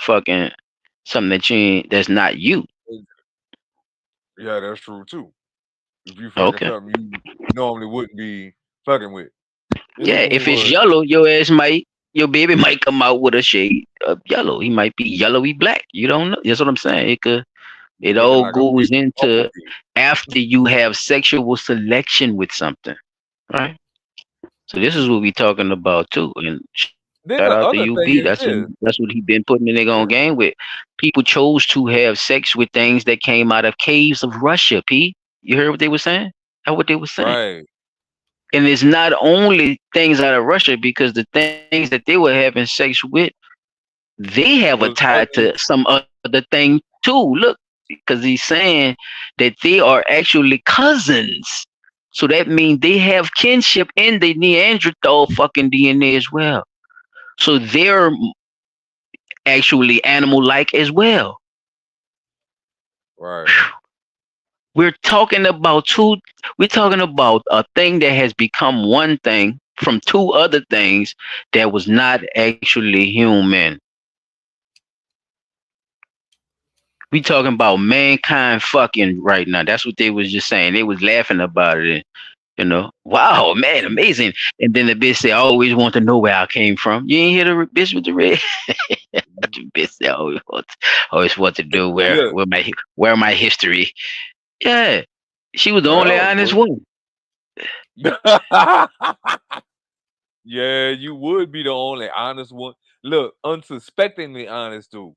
fucking something that you ain't, that's not you. Yeah, that's true too. If you fucking Okay. something you normally wouldn't be fucking with. And this Yeah, one if it's was yellow, your baby might come out with a shade of yellow. He might be yellowy black. You don't know. That's what I'm saying. It looking all like a goes big into bumblebee. after you have sexual selection with something, right? So this is what we talking about too. And Then shout the out to other thing UB. is this. That's what he been putting the nigga on Yeah. game with. People chose to have sex with things that came out of caves of Russia. P. You heard what they were saying? That's what they were saying. Right. And it's not only things out of Russia because the things that they were having sex with, they have a Was tie other to some other thing too. Look, because he's saying that they are actually cousins. So that means they have kinship in the Neanderthal fucking DNA as well. So they're actually animal like as well. right. We're talking about we're talking about a thing that has become one thing from two other things that was not actually human. We talking about mankind fucking right now. That's what they was just saying. They was laughing about it. Wow, man, amazing. And then the bitch said, I always want to know where I came from. You ain't hear the bitch with the red? The bitch said, I always want to know Yeah. where my history. Yeah, she was the only Well, honest one. yeah, you would be the only honest one. Look, unsuspectingly honest too.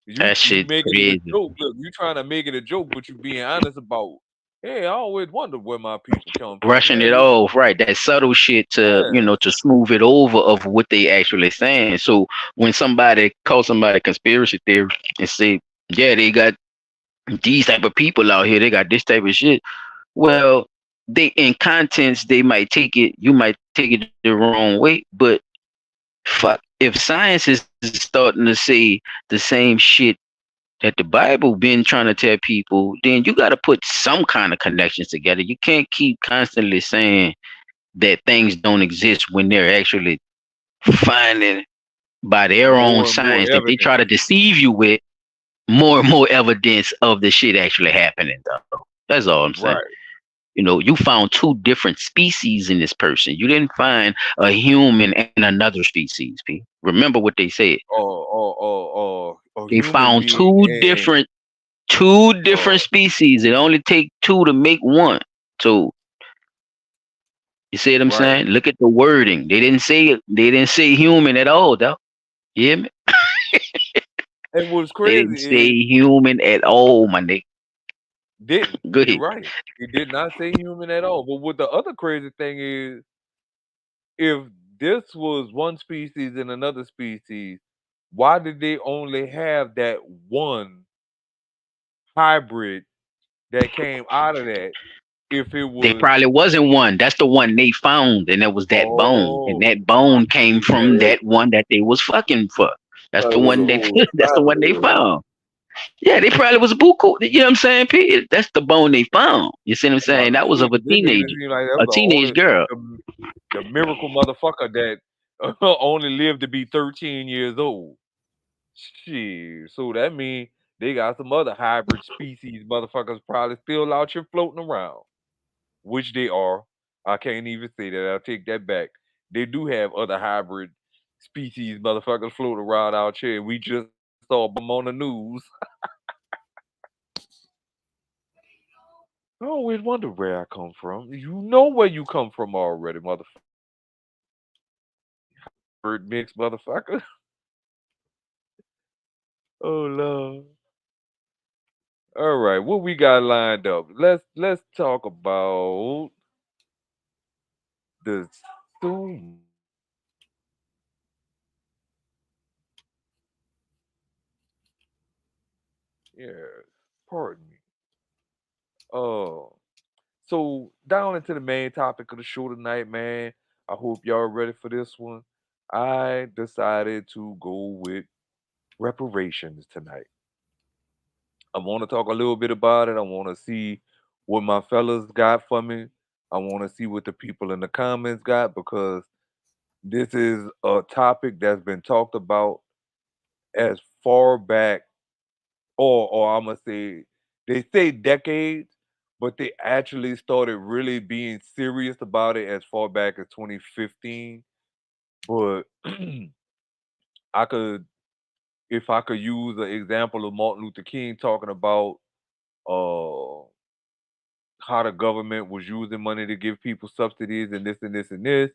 You That you shit making it a crazy. joke. Look, you trying to make it a joke, but you being honest about. Hey, I always wondered where my people come from. Brushing Yeah, it off, right? That subtle shit to yeah, to smooth it over of what they actually saying. So when somebody calls somebody conspiracy theory and say, yeah, they got these type of people out here, they got this type of shit. Well, they in contents they might take it, you might take it the wrong way, but fuck, if science is starting to say the same shit that the Bible been trying to tell people, then you got to put some kind of connections together. You can't keep constantly saying that things don't exist when they're actually finding by their own more and more science that they try to evidence. deceive you with more and more evidence of the shit actually happening though. That's all I'm saying. Right. You found two different species in this person. You didn't find a human and another species, P. Remember what they said. A They human found being and two different uh species. It only take two to make one. So you see what I'm right. saying? Look at the wording. They didn't say human at all, though. You hear me? And what's They didn't crazy say is human at all, my nigga. didn't. Go You're ahead. right. He did not say human at all. But what the other crazy thing is, if this was one species and another species, why did they only have that one hybrid that came out of that? If it They was probably wasn't one. That's the one they found, and it was that bone. And oh, that bone came from Yeah, that one that they was fucking for. That's the probably was a one they whole that's the one they family. found. Yeah, they probably was a buku. You know what I'm saying, P? That's the bone they found. You see what I'm I'm about saying? to That say, was look, of a 'cause this nigga teenager, seemed like that a was the teenage only girl. the miracle motherfucker that only lived to be 13 years old. Shit. So that means they got some other hybrid species motherfuckers probably still out here floating around. Which they are. I can't even say that. I'll take that back. They do have other hybrid species motherfuckers floating around out here. We just saw them on the news. I always wonder where I come from. You know where you come from already, motherfucker. Bird mix motherfucker. Oh Lord. All right, what we got lined up? Let's talk about the so yeah. Pardon me. Oh. So down into the main topic of the show tonight, man. I hope y'all ready for this one. I decided to go with reparations tonight. I want to talk a little bit about it. I want to see what my fellas got for me. I want to see what the people in the comments got because this is a topic that's been talked about as far back, or I'm gonna say they say decades, but they actually started really being serious about it as far back as 2015. But I could, if I could use an example of Martin Luther King talking about uh how the government was using money to give people subsidies and this and this and this.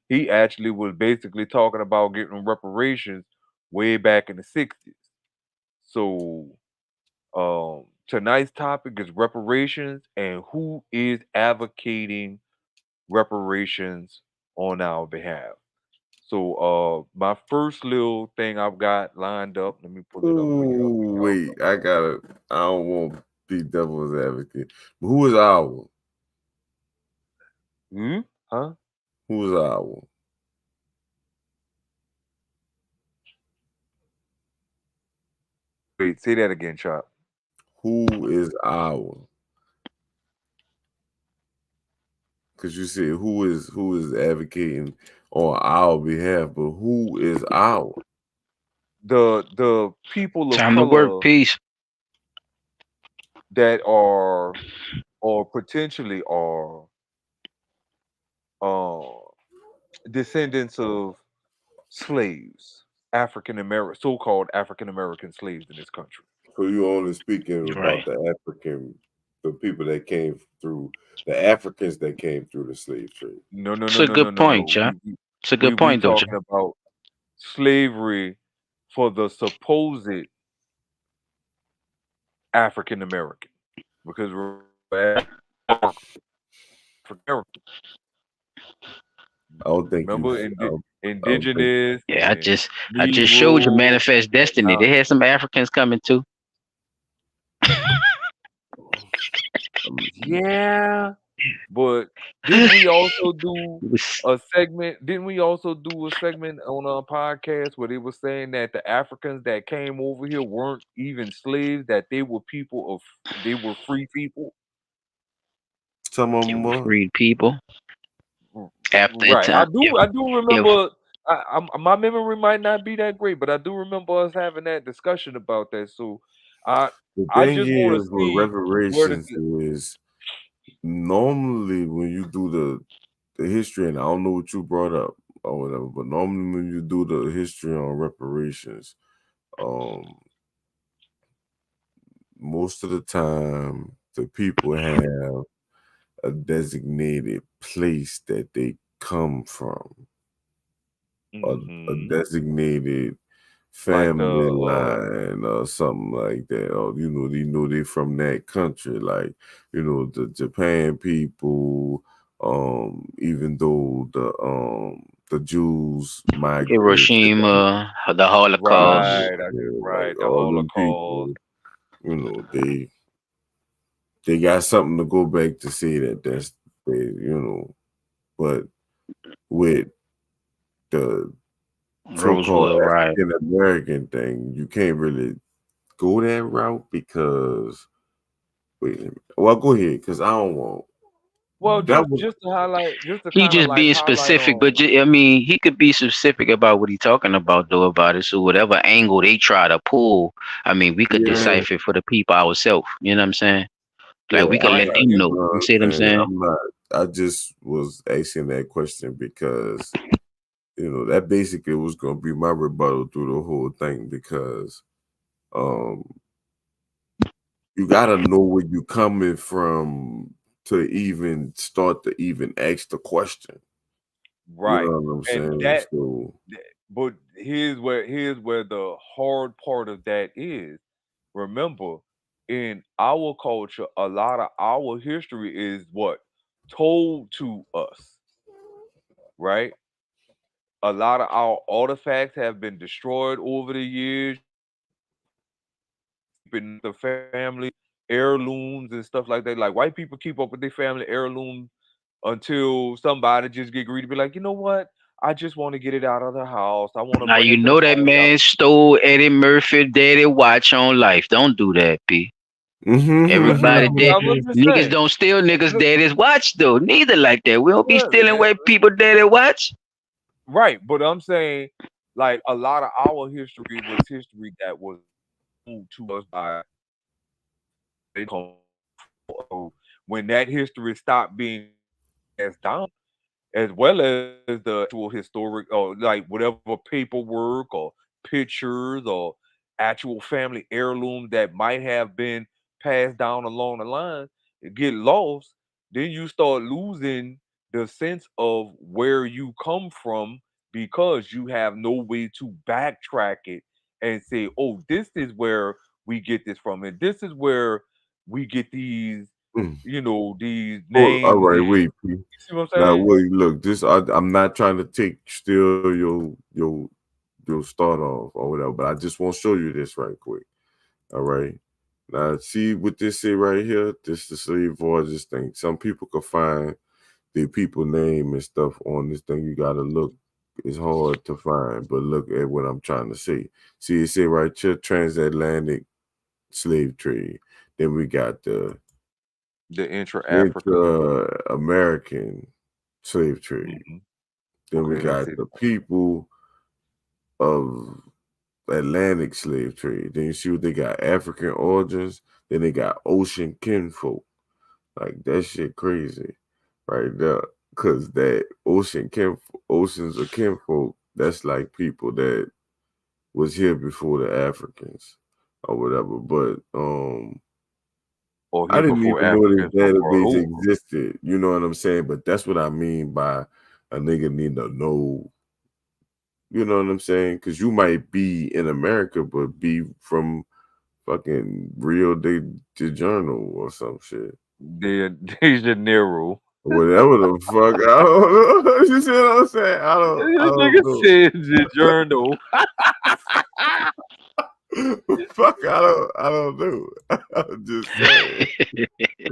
He actually was basically talking about getting reparations way back in the 60s. So tonight's topic is reparations and who is advocating reparations on our behalf. So my first little thing I've got lined up, let me pull it up for you. Ooh, wait, I gotta. I don't want to be devil's advocate. But who is our? Hmm? Huh? Who is our? Wait, say that again, Chop. Who is our? Because you said who is advocating on our behalf, but who is our? The people of Time to work. color Peace. that are or potentially are uh descendants of slaves, African American, so-called African American slaves in this country. So you only speaking Right. about the people that came through, the Africans that came through the slave trade. No, no, It's no, a no, no, good no, point, no. Chop. It's a good We point, though, talking Chop. about slavery for the supposed African American because I don't think you. remember I don't think. indigenous Yeah, and I just showed you Negro Manifest and Destiny. They had some Africans coming too. yeah, but didn't we also do It was a segment? Didn't we also do a segment on our podcast where they were saying that the Africans that came over here weren't even slaves, that they were people of they were free people? Some of they them were were. freed people after that Right. time. I do Yeah, remember my memory might not be that great, but I do remember us having that discussion about that. So I The I thing just want to is with see where the reparations is normally when you do the history, and I don't know what you brought up or whatever, but normally when you do the history on reparations, um, most of the time the people have a designated place that they come from, a hmm designated like the family line or something like that, or they from that country, like the Japan people. Even though the Jews migrated to them, Hiroshima, the Holocaust. like right the all them Holocaust. people, they got something to go back to say that's but with the so-called Roswell, right? African American thing, you can't really go that route because wait a minute. Well, go ahead because I don't want Well, that was just to He kind of just like being highlight specific, but on. I mean, he could be specific about what he's talking about, though, about it. So whatever angle they try to pull, I mean, we could yeah, decipher for the people ourselves. You know what I'm saying? yeah. Like we could I'm let Right. not. them And know. You know what You I'm see what I'm saying? saying? I'm not. I just was asking that question because that basically was going to be my rebuttal through the whole thing because um you got to know where you coming from to even start to even ask the question. You right. know what I'm And saying? that So but here's where the hard part of that is. Remember, in our culture, a lot of our history is what told to us, right? A lot of our artifacts have been destroyed over the years. Keeping the family heirlooms and stuff like that. Like white people keep up with their family heirlooms until somebody just get greedy, be like, you know what? I just want to get it out of the house. I want to Now bring you it to the know that home. man stole Eddie Murphy daddy watch on life. Don't do that, P. Everybody But Mm-hmm. dead. I was just Niggas saying. don't steal niggas' Look, daddy's watch though. Neither like that. We don't be yeah, stealing away people daddy watch. right. But I'm saying, like, a lot of our history was history that was told to us by they come when that history stopped being passed down, as well as the actual historic or like whatever paperwork or pictures or actual family heirlooms that might have been passed down along the line get lost, then you start losing the sense of where you come from because you have no way to backtrack it and say, oh, this is where we get this from, and this is where we get these, Mm. these Oh, all names. right, And wait, P. you see what I'm Now, saying? wait, look, I'm not trying to steal your start off or whatever, but I just want to show you this right quick. All right. Now, see what this say right here? This the slave voyages thing. Some people can find the people name and stuff on this thing. You gotta look. It's hard to find, but look at what I'm trying to say. See, it say right here, transatlantic slave trade. Then we got the The intra-African. intra-American slave trade. Mhm. Then we Okay, let's got see. the people of Atlantic slave trade. Then you see what they got, African origins. Then they got ocean kinfolk. Like that shit crazy right there. Cause that oceans of kinfolk, that's like people that was here before the Africans or whatever. But Or I here didn't before even know this Africans were brought database over. existed. You know what I'm saying? But that's what I mean by a nigga need to know. You know what I'm saying? Because you might be in America, but be from fucking Rio de Janeiro or some shit. De Janeiro. Whatever the fuck. I don't know. You see what I'm saying? I This don't nigga know. said the journal. Fuck, I don't know. I'm just saying.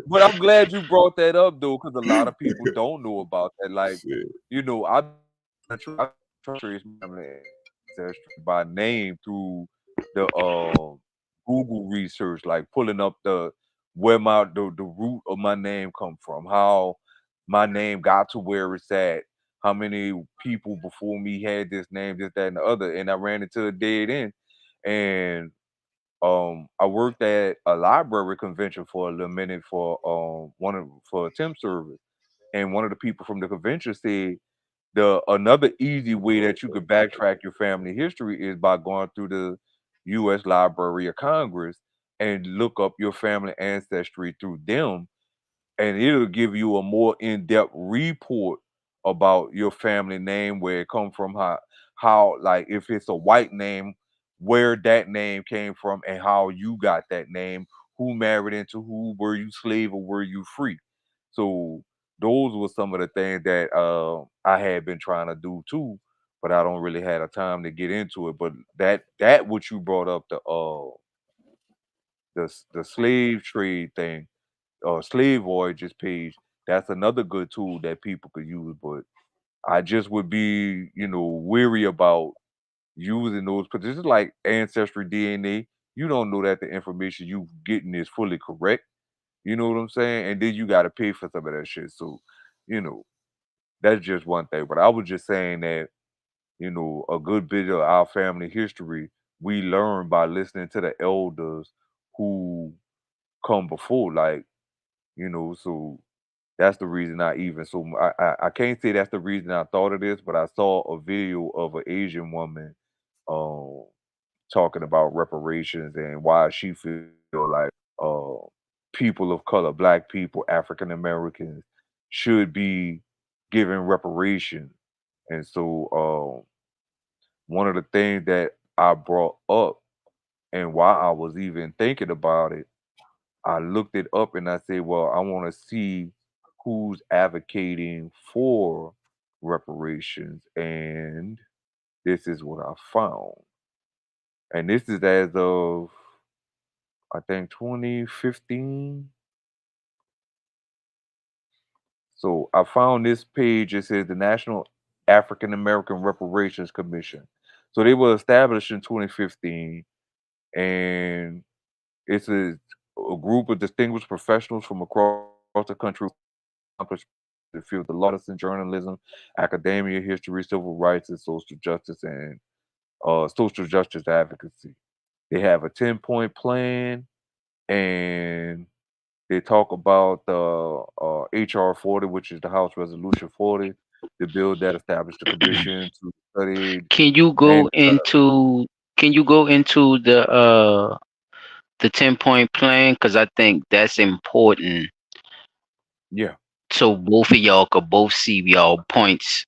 But I'm glad you brought that up though, because a lot of people don't know about that. Like, Shit. I trace my family ancestry by name through the Google research, like pulling up where the root of my name come from, how my name got to where it's at, how many people before me had this name, this, that, and the other, and I ran into a dead end. And I worked at a library convention for a little minute for for a temp service, and one of the people from the convention said the another easy way that you could backtrack your family history is by going through the U.S. Library of Congress and look up your family ancestry through them, and it'll give you a more in-depth report about your family name, where it come from, how like if it's a white name, where that name came from and how you got that name, who married into who, were you slave or were you free. So those were some of the things that I had been trying to do too, but I don't really had a time to get into it. But that what you brought up, the slave trade thing, slave voyages page, that's another good tool that people could use. But I just would be, weary about using those, because this is like ancestry DNA. You don't know that the information you getting is fully correct. You know what I'm saying? And then you got to pay for some of that shit. So, you know, that's just one thing. But I was just saying that, a good bit of our family history we learn by listening to the elders who come before, like, so that's the reason I even so I can't say that's the reason I thought of this, but I saw a video of an Asian woman um talking about reparations and why she feel like uh people of color, black people, African Americans should be given reparations. And so one of the things that I brought up and why I was even thinking about it, I looked it up and I said, well, I want to see who's advocating for reparations. And this is what I found. And this is as of, I think, 2015. So I found this page. It says the National African American Reparations Commission. So they were established in 2015. And it's a A group of distinguished professionals from across the country accomplished the field of law, medicine, journalism, academia, history, civil rights, and social justice advocacy. They have a 10-point plan, and they talk about the HR 40, which is the House Resolution 40, the bill that established the commission to study Can you and go into the 10-point plan? Because I think that's important. yeah. So both of y'all could both see y'all points,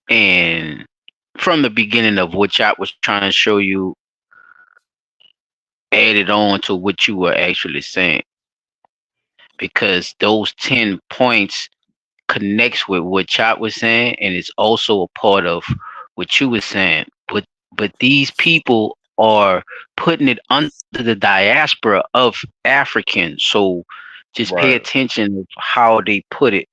and from the beginning of what I was trying to show you, added on to what you were actually saying, because those 10 points connects with what Chop was saying, and it's also a part of what you were saying. But these people are putting it under the diaspora of Africans. So just pay Right. attention of how they put it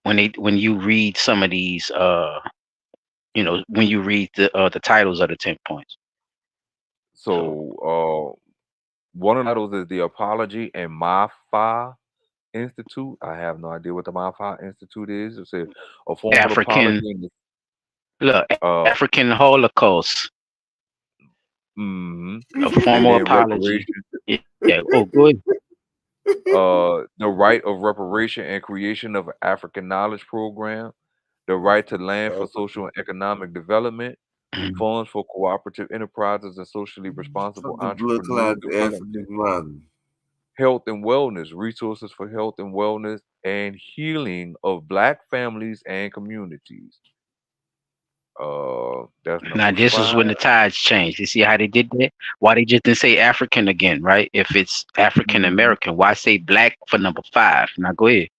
when you read some of these when you read the titles of the 10 points. So one of the titles is the Apology and MAFA Institute. I have no idea what the MAFA Institute is. It's a form of African apology in the look, African Holocaust, mhm. a And formal then apology. reparations. Yeah. Oh, good. The right of reparation and creation of an African knowledge program, the right to land for social and economic development, funds for cooperative enterprises and socially responsible Fuck the blood entrepreneurial clot African development, man. health and wellness, resources for health and wellness, and healing of Black families and communities. That's Now number this is when 5. the tides change. You see how they did that? Why they just didn't say African again, right? If it's African Mhm. American, why say black for number 5? Now go ahead.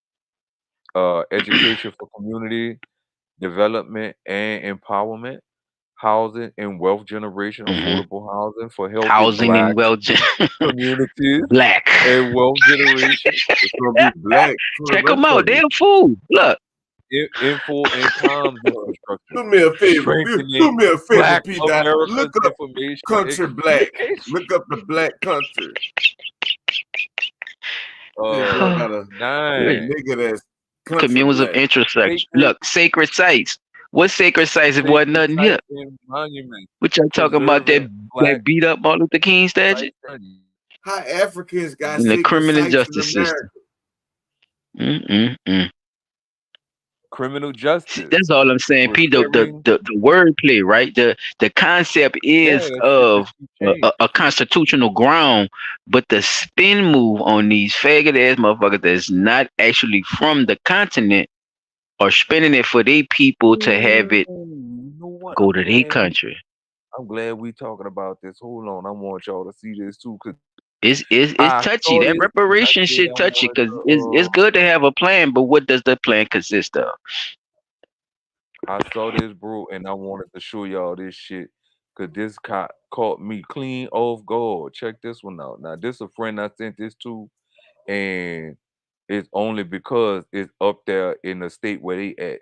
Education for community development and empowerment, housing and wealth generation, hmm affordable housing for healthy Housing Black and well communities, black. and wealth generation, It's gonna be black for the Check them rest out. of They're us. food. Look. info and comms infrastructure, Do me a favor. Do strengthening me a favor, Black P. Dot. America's Look up information and country black. communication. Look up the black country. Yeah, boy, I got a 9. nigga that's country Communes of black. intersection. Sacred, Look, sacred sites. What sacred sites? It wasn't sacred nothing here. sites and monuments, What y'all talking about? preserving Black That beat up Martin Luther King statue sites and How Africans got in the sacred criminal sites in justice system. America? criminal See, justice, that's all I'm saying. P, repairing. the wordplay, right? The concept Yeah, is that shit of just keep changing. a constitutional ground, but the spin move on these faggot ass motherfuckers that's not actually from the continent are spinning it for their people to have it Ooh, you know what? go to their country. I'm glad we talking about this. Hold on, I want y'all to see this too, cause It's I touchy. saw That this and I reparation said shit I touchy wanted because it's to. good to have a plan, but what does the plan consist of? I saw this, bro, and I wanted to show y'all this shit, cause this caught me clean off guard. Check this one out. Now, this a friend I sent this to, and it's only because it's up there in the state where they at.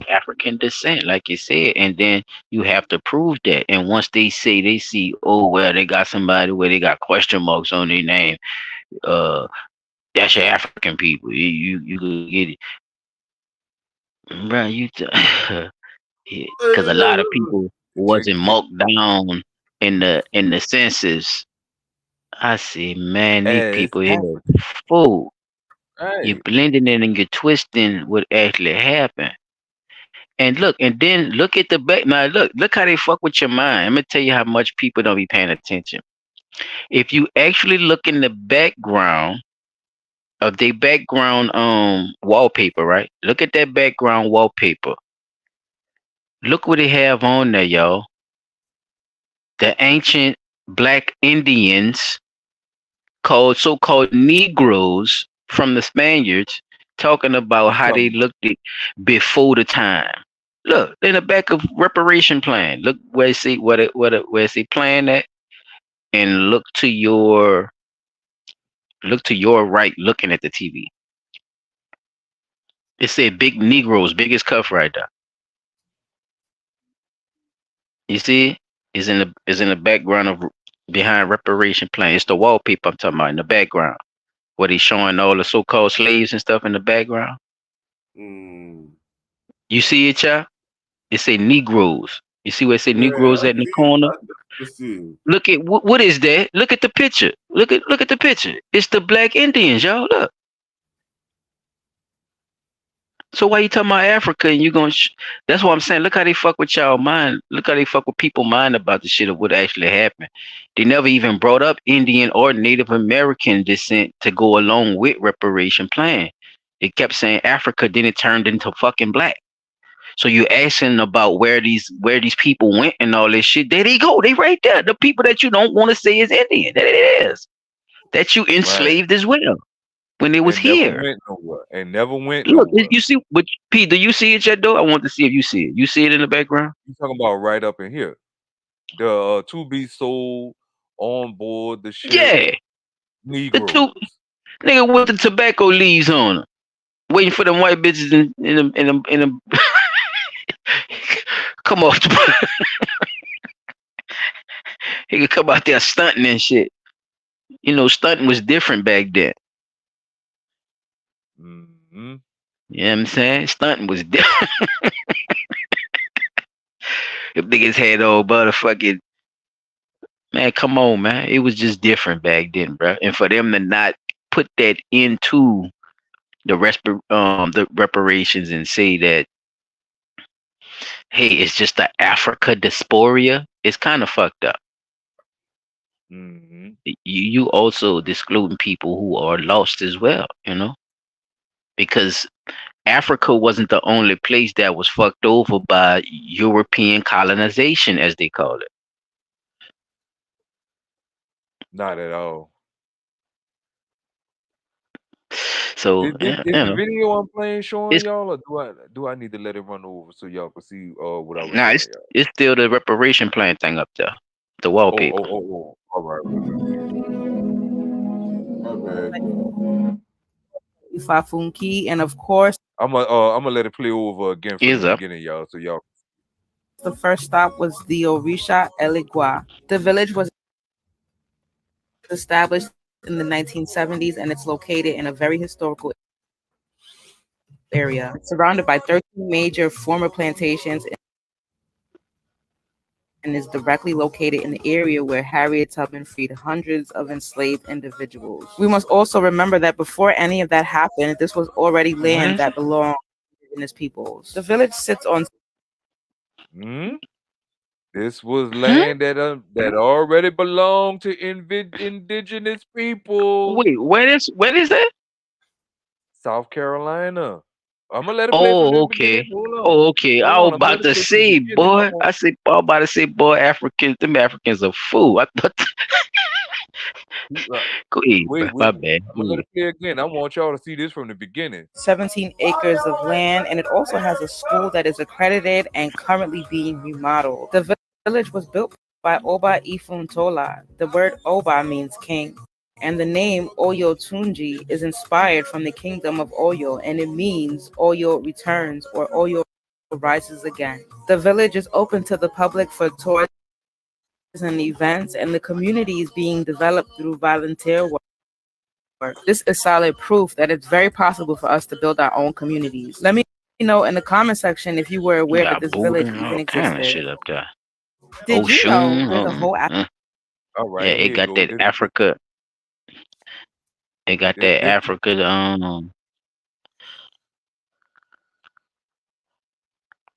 African descent, like you said, and then you have to prove that. And once they say they see, oh well, they got somebody where they got question marks on their name, uh, that's your African people. You could get it, bro. Because a lot of people Check wasn't it. marked down in the census. I see, man, these As people here, African, fool. You're right? blending in and you're twisting what actually happened. And look, and then look at the back. Now, look how they fuck with your mind. I'm gonna tell you how much people don't be paying attention. If you actually look in the background of their background wallpaper, right? Look at that background wallpaper. Look what they have on there, y'all. The ancient black Indians called so-called Negroes from the Spaniards talking about You how they talking about looked it before the time. Look in the back of reparation plan. Look where it see where it say plan at, and look to your right, looking at the TV. It said big Negroes, biggest cuff right there. You see it? Is in the background of behind reparation plan. It's the wallpaper I'm talking about in the background. Where they showing all the so-called slaves and stuff in the background. Mm. You see it, y'all? It say Negroes. You see where it say Yeah, Negroes I at in the see. corner? Let's see. Look at what is that? Look at the picture. Look at the picture. It's the black Indians, y'all. Look. So why you talking about Africa and you gonna? That's what I'm saying. Look how they fuck with y'all mind. Look how they fuck with people mind about the shit of what actually happened. They never even brought up Indian or Native American descent to go along with reparation plan. They kept saying Africa, then it turned into fucking black. So you asking about where these people went and all this shit. There they go. They right there. The people that you don't want to say is Indian. That it is. That you Right. enslaved as well when they was And never here. went nowhere. And never went Look, nowhere. you see, but Pete, do you see it yet, though? I want to see if you see it. You see it in the background? You talking about right up in here. The to be sold on board the ship Yeah, the two Negroes. nigga with the tobacco leaves on them, waiting for them white bitches in them. Come on, he could come out there stunting and shit. You know, stunting was different back then. Mm-hmm. You know what I'm saying? Stunting was different. If niggas had all motherfucking man, come on, man. It was just different back then, bro. And for them to not put that into the reparations and say that, hey, it's just the Africa dysphoria, it's kind of fucked up. Mm-hmm. You also excluding people who are lost as well, you know, because Africa wasn't the only place that was fucked over by European colonization, as they call it. Not at all. So, Is you the know, video I'm playing showing it's y'all, or do I need to let it run over so y'all can see what I was nah, showing y'all? it's still the reparation plan thing up there, the Oh, wallpaper. oh, oh, oh. All right. My bad. Ifafunki, and of course, I'm gonna let it play over again from the Is up. beginning, y'all, so y'all. the first stop was the Orisha Eligua. The village was established in the 1970s and it's located in a very historical area, surrounded by 13 major former plantations and is directly located in the area where Harriet Tubman freed hundreds of enslaved individuals. We must also remember that before any of that happened, this was already What land is that it? belonged to indigenous peoples. The village sits on Hmm? This was Hmm? land that already belonged to indigenous peoples. Wait, where is that? South Carolina. I'm gonna let it play from the Oh, beginning. okay. Oh, okay. I was I'm gonna about let it to play from the say, beginning. boy. I was about to say, boy, them Africans are fool. I thought. Uh, Go ahead, wait, bro. wait. My bad. I'm Go gonna let ahead. it play again. I want y'all to see this from the beginning. 17 acres of land, and it also has a school that is accredited and currently being remodeled. The village was built by Oba Ifuntola. The word Oba means king, and the name Oyo Tunji is inspired from the kingdom of Oyo, and it means Oyo returns or Oyo rises again. The village is open to the public for tours and events, and the community is being developed through volunteer work. This is solid proof that it's very possible for us to build our own communities. Let me know in the comment section if you were You aware that got this Buddha village and even all kind of existed. shit up there. Did you know Oshun. there's a whole All Yeah, right, it here you got go. that This, Africa. It got this, that this, Africa.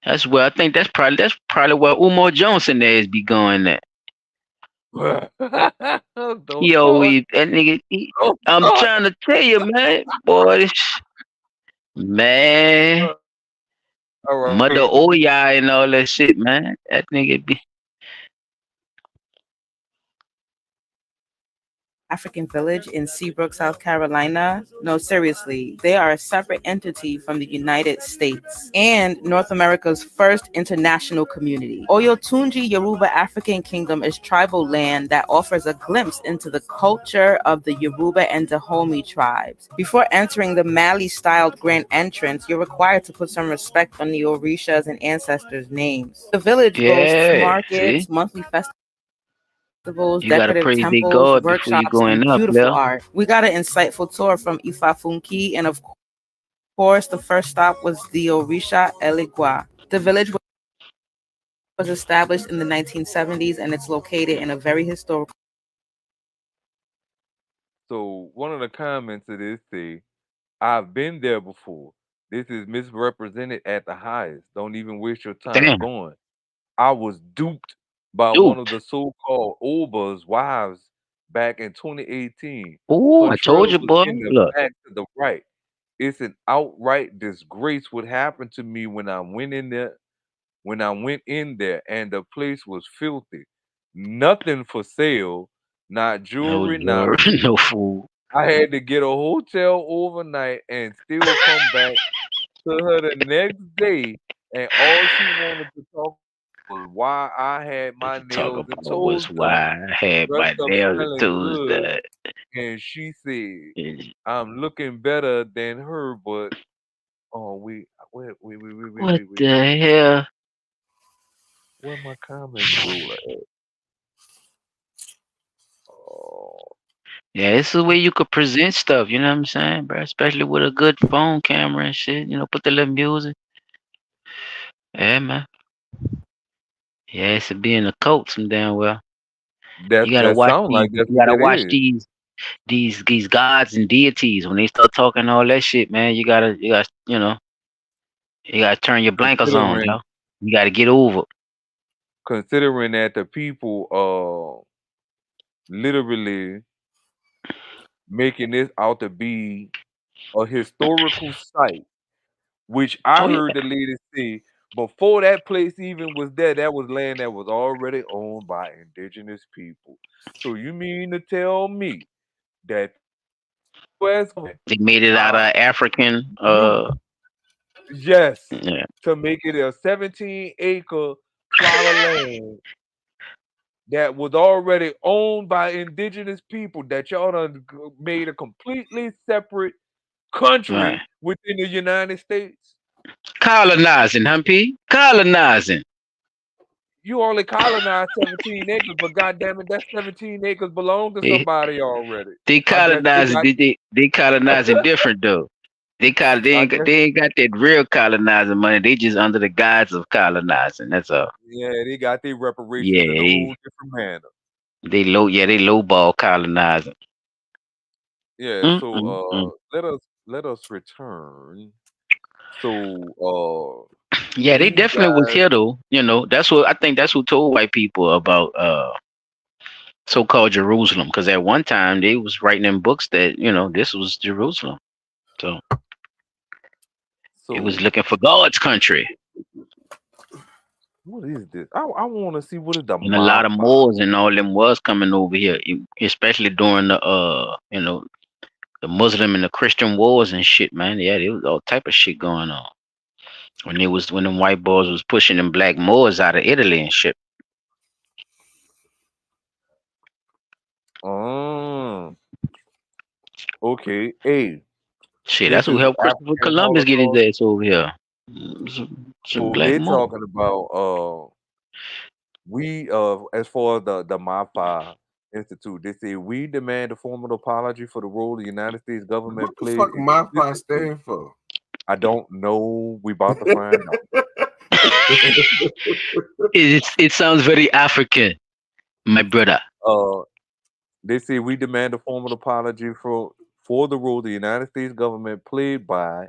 That's where I think that's probably where Umar Johnson is be going at. Don't He start. always that nigga. Don't I'm start. trying to tell you, man, boy, man, All Mother right. Oya and all that shit, man. That nigga be. African village in Seabrook, South Carolina. No, seriously, they are a separate entity from the United States and North America's first international community. Oyotunji Yoruba African Kingdom is tribal land that offers a glimpse into the culture of the Yoruba and Dahomey tribes. Before entering the Mali-styled grand entrance, you're required to put some respect on the Orishas and ancestors' names. The village boasts Yeah, see, markets, monthly festivals, you gotta decorative praise their temples, God before you workshops, go and in up, beautiful yeah. art. We got an insightful tour from Ifafunki, and of course, the first stop was the Orisha Eligua. The village was established in the 1970s, and it's located in a very historical. So one of the comments of this say, I've been there before. This is misrepresented at the highest. Don't even waste your time Damn, going. I was duped by one of duped. the so-called Oba's wives back in 2018. Oh, Her I told trailer you, was boy. in the Look, back to the right. It's an outright disgrace what happened to me when I went in there. When I went in there and the place was filthy. Nothing for sale, not no jewelry, not jewelry, food. no food. I had to get a hotel overnight and still come back to her the next day, and all she wanted to talk was why I had my Talk nails and about was toes done, why I had dressed my up nails and smelling toes good, done. and she said, And "I'm looking better than her," but oh, what wait. the hell? Where my comment scroller at? Oh, Yeah, it's the way you could present stuff, you know what I'm saying, bro? Especially with a good phone camera and shit, put the little music. Yeah, man. Yeah, it's to be in a cult some damn well. You gotta that watch sound these. like that's You what gotta that watch is. these gods and deities when they start talking all that shit, man. You gotta turn your blankers on, Considering yo. You gotta get over. considering that the people literally making this out to be a historical site, which I Oh yeah, heard the lady say before that place even was there, that was land that was already owned by indigenous people. So you mean to tell me that US they made it out uh, of African. you yes, Yeah, to make it a 17-acre plot of land that was already owned by indigenous people that y'all done made a completely separate right. country within the United States. Colonizing, Humpy. Colonizing. You only colonized 17 acres, but goddamn it, that 17 acres belong to They somebody already. they I guess they colonizing. got They colonizing different though. I guess They ain't got that real colonizing money. They just under the guise of colonizing. That's all. yeah, they got their Yeah, reparations in a whole different manner. they lowball colonizing. Yeah, Mm, so mm, mm. let us return. So Yeah, they these definitely was guys here though. That's what I think. That's who told white people about so-called Jerusalem. Because at one time they was writing in books that this was Jerusalem. So it was so looking for God's country. what is this? I wanna see what is the And a lot of Mafa. Moors and all them was coming over here, especially during the Muslim and the Christian wars and shit, man. Yeah, there was all type of shit going on. When them white boys was pushing them black Moors out of Italy and shit. Um okay. Hey, Shit, that's this who is helped Christopher African Columbus get his Holocaust. ass over here. Some So black they Moor. talking about we as far as the MAFA Institute, they say we demand a formal apology for the role the United States What government the played fuck MiFi explicitly. stand for? I don't know. We about to find out. It sounds very African, my brother. uh, they say we demand a formal apology for the role the United States government played by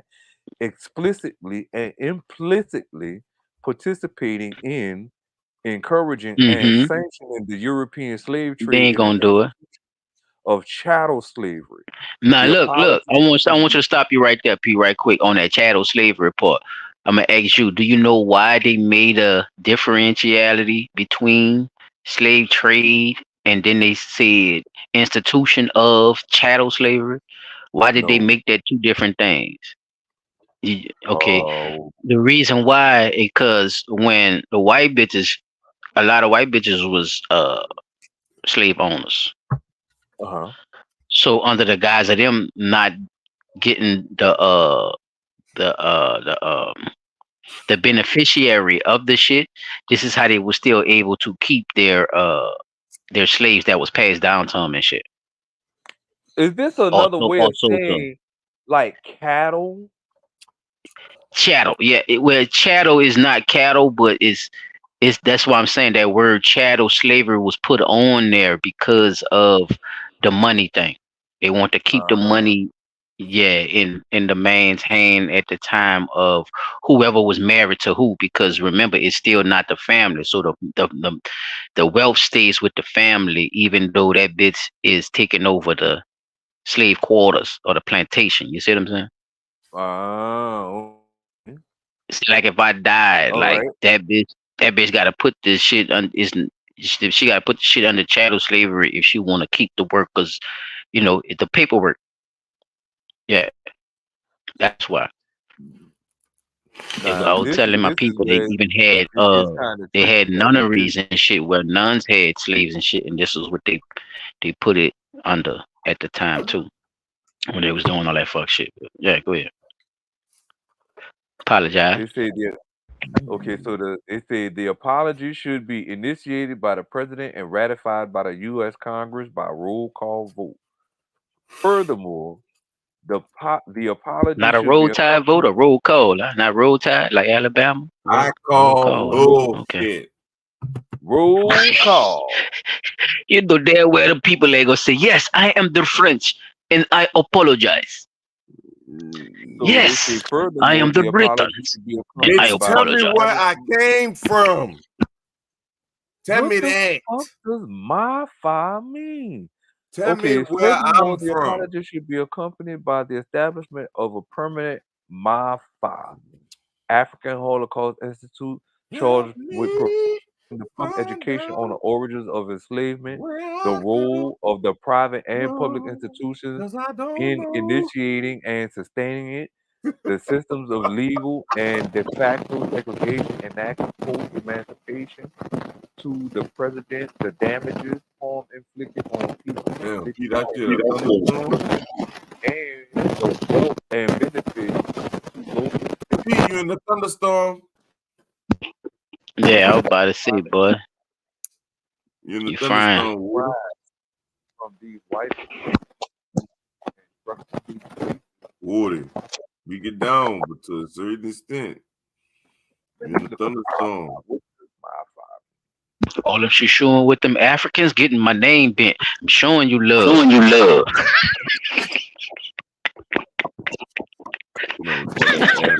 explicitly and implicitly participating in, encouraging, and Mm-hmm. sanctioning the European slave They trade ain't in the gonna do it. institution of chattel slavery. Now The look. apology I want is you to stop you right there, P. Right quick on that chattel slavery report. I'm gonna ask you: do you know why they made a differentiality between slave trade and then they said institution of chattel slavery? Why did they No. make that two different things? Okay, Oh. the reason why is because when the white bitches, a lot of white bitches was slave owners. Uh-huh. So under the guise of them not getting the beneficiary of the shit, this is how they were still able to keep their slaves that was passed down to them and shit. Is this another way of saying like cattle? Chattel, yeah. Well, chattel is not cattle, but it's that's why I'm saying that word chattel slavery was put on there because of the money thing. They want to keep the money, yeah, in the man's hand at the time of whoever was married to who. Because remember, it's still not the family, so the wealth stays with the family, even though that bitch is taking over the slave quarters or the plantation. You see what I'm saying? Oh. It's like if I died, All like right. that bitch got to put this shit on. She got to put the shit under chattel slavery if she want to keep the workers, the paperwork. Yeah, that's why. If I Nah, was telling my this is people, they where even had it's kind of they had tricky at. nunneries and shit where nuns had slaves and shit, and this is what they put it under at the time too when they was doing all that fuck shit. But yeah, go ahead. Apologize. It said the okay, so it said the apology should be initiated by the president and ratified by the U.S. Congress by roll call vote. Furthermore, the apology Not a should be roll tide vote, accompanied. a roll call, huh? Not roll tide like Alabama. I Roll call call. Okay. bullshit. Roll call. You know damn well the people ain't gonna say, yes, I am the French and I apologize. So it Yes, said I furthermore, am the the apology Britons should be and I Bitch, accompanied by tell me apologize. where I establishment. came from. Tell What me the that. fuck does my fi mean? Tell me Okay, where furthermore, I'm the from. apology should be accompanied by the establishment of a permanent MAFA, African Holocaust Institute, Help charged with providing me the public find education on the out origins of enslavement, where the I come role of the private and public from. institutions 'Cause I don't in know. initiating and sustaining it, the systems of legal and de facto segregation enacted post-emancipation, to the president, the damages, harm inflicted on people, Damn, Pete, indigenous I and get a thunderstorm. the wealth and benefits to local Pete, you in the thunderstorm? Yeah, I was about to say, boy, You in the you fine. thunderstorm, Woody? from these white Woody, we get down, but to a certain extent, you in the thunderstorm. All of you showing with them Africans getting my name bent. I'm showing you love. Showing you love. No, it's funny, man.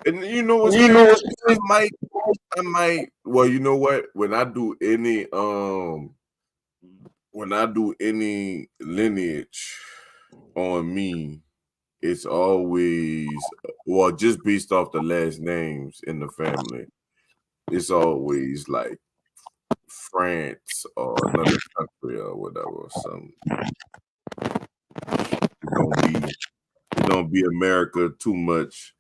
And you know what's crazy? I might. Well, you know what? When I do any lineage on me, it's always just based off the last names in the family. It's always like France or another country or whatever. It don't be America too much.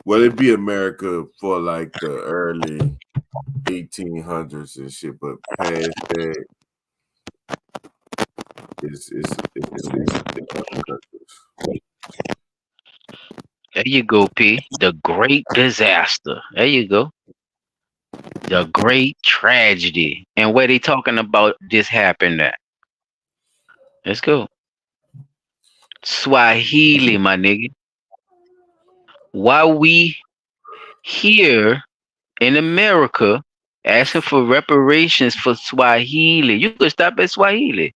Well, it'd be America for like the early 1800s and shit, but past that, it's other countries. There you go, P. The great disaster. There you go. The great tragedy. And where they talking about this happened at? Let's go. Swahili, my nigga. Why we here in America asking for reparations for Swahili? You could stop at Swahili.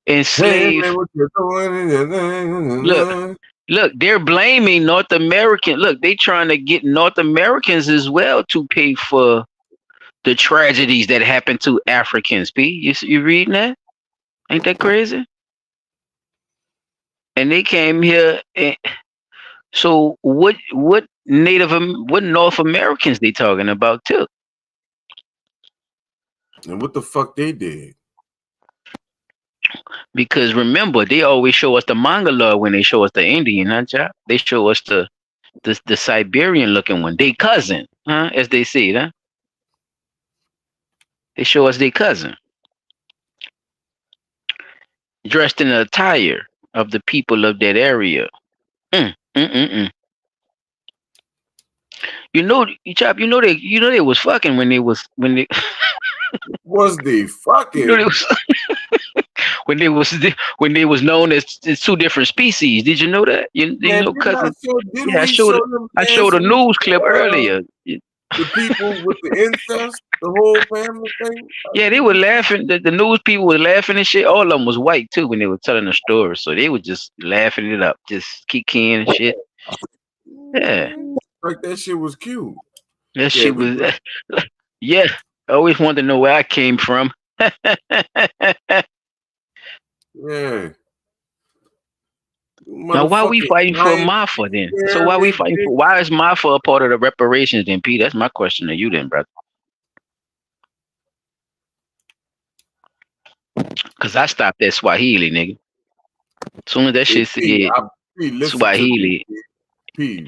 Enslaved. Hey, man, what you doing? Look, they're blaming North American. Look, they trying to get North Americans as well to pay for the tragedies that happened to Africans. P, you reading that? Ain't that crazy? And they came here. So what North Americans they talking about too? And what the fuck they did? Because remember, they always show us the Mongoloid when they show us the Indian, huh, Chop? They show us the Siberian looking one. They cousin, huh? As they say, huh? They show us their cousin. Dressed in the attire of the people of that area. Mm, mm, mm, mm. You know, Chop. You know they was fucking when they was when they. Was they You know they fucking? was when they was known as two different species. Did you know that? You Man, know, cousin. didn't Yeah, we show them I showed a dancing with news clip earlier. the people with the incest, the whole family thing? Yeah, they were laughing. The news people were laughing and shit. All of them was white too when they were telling the story, so they were just laughing it up, just kicking and shit. Yeah, Like that shit was cute. that Yeah, shit was. Yeah, I always wanted to know where I came from. Yeah. Now, why we Motherfucking fighting for giant Marfa then? So why we pyramid fighting dick. for? Why is Marfa a part of the reparations then, P? That's my question to you then, brother. Cause I stopped at Swahili, nigga. Soon as that Hey, shit said listen to me, Swahili, P.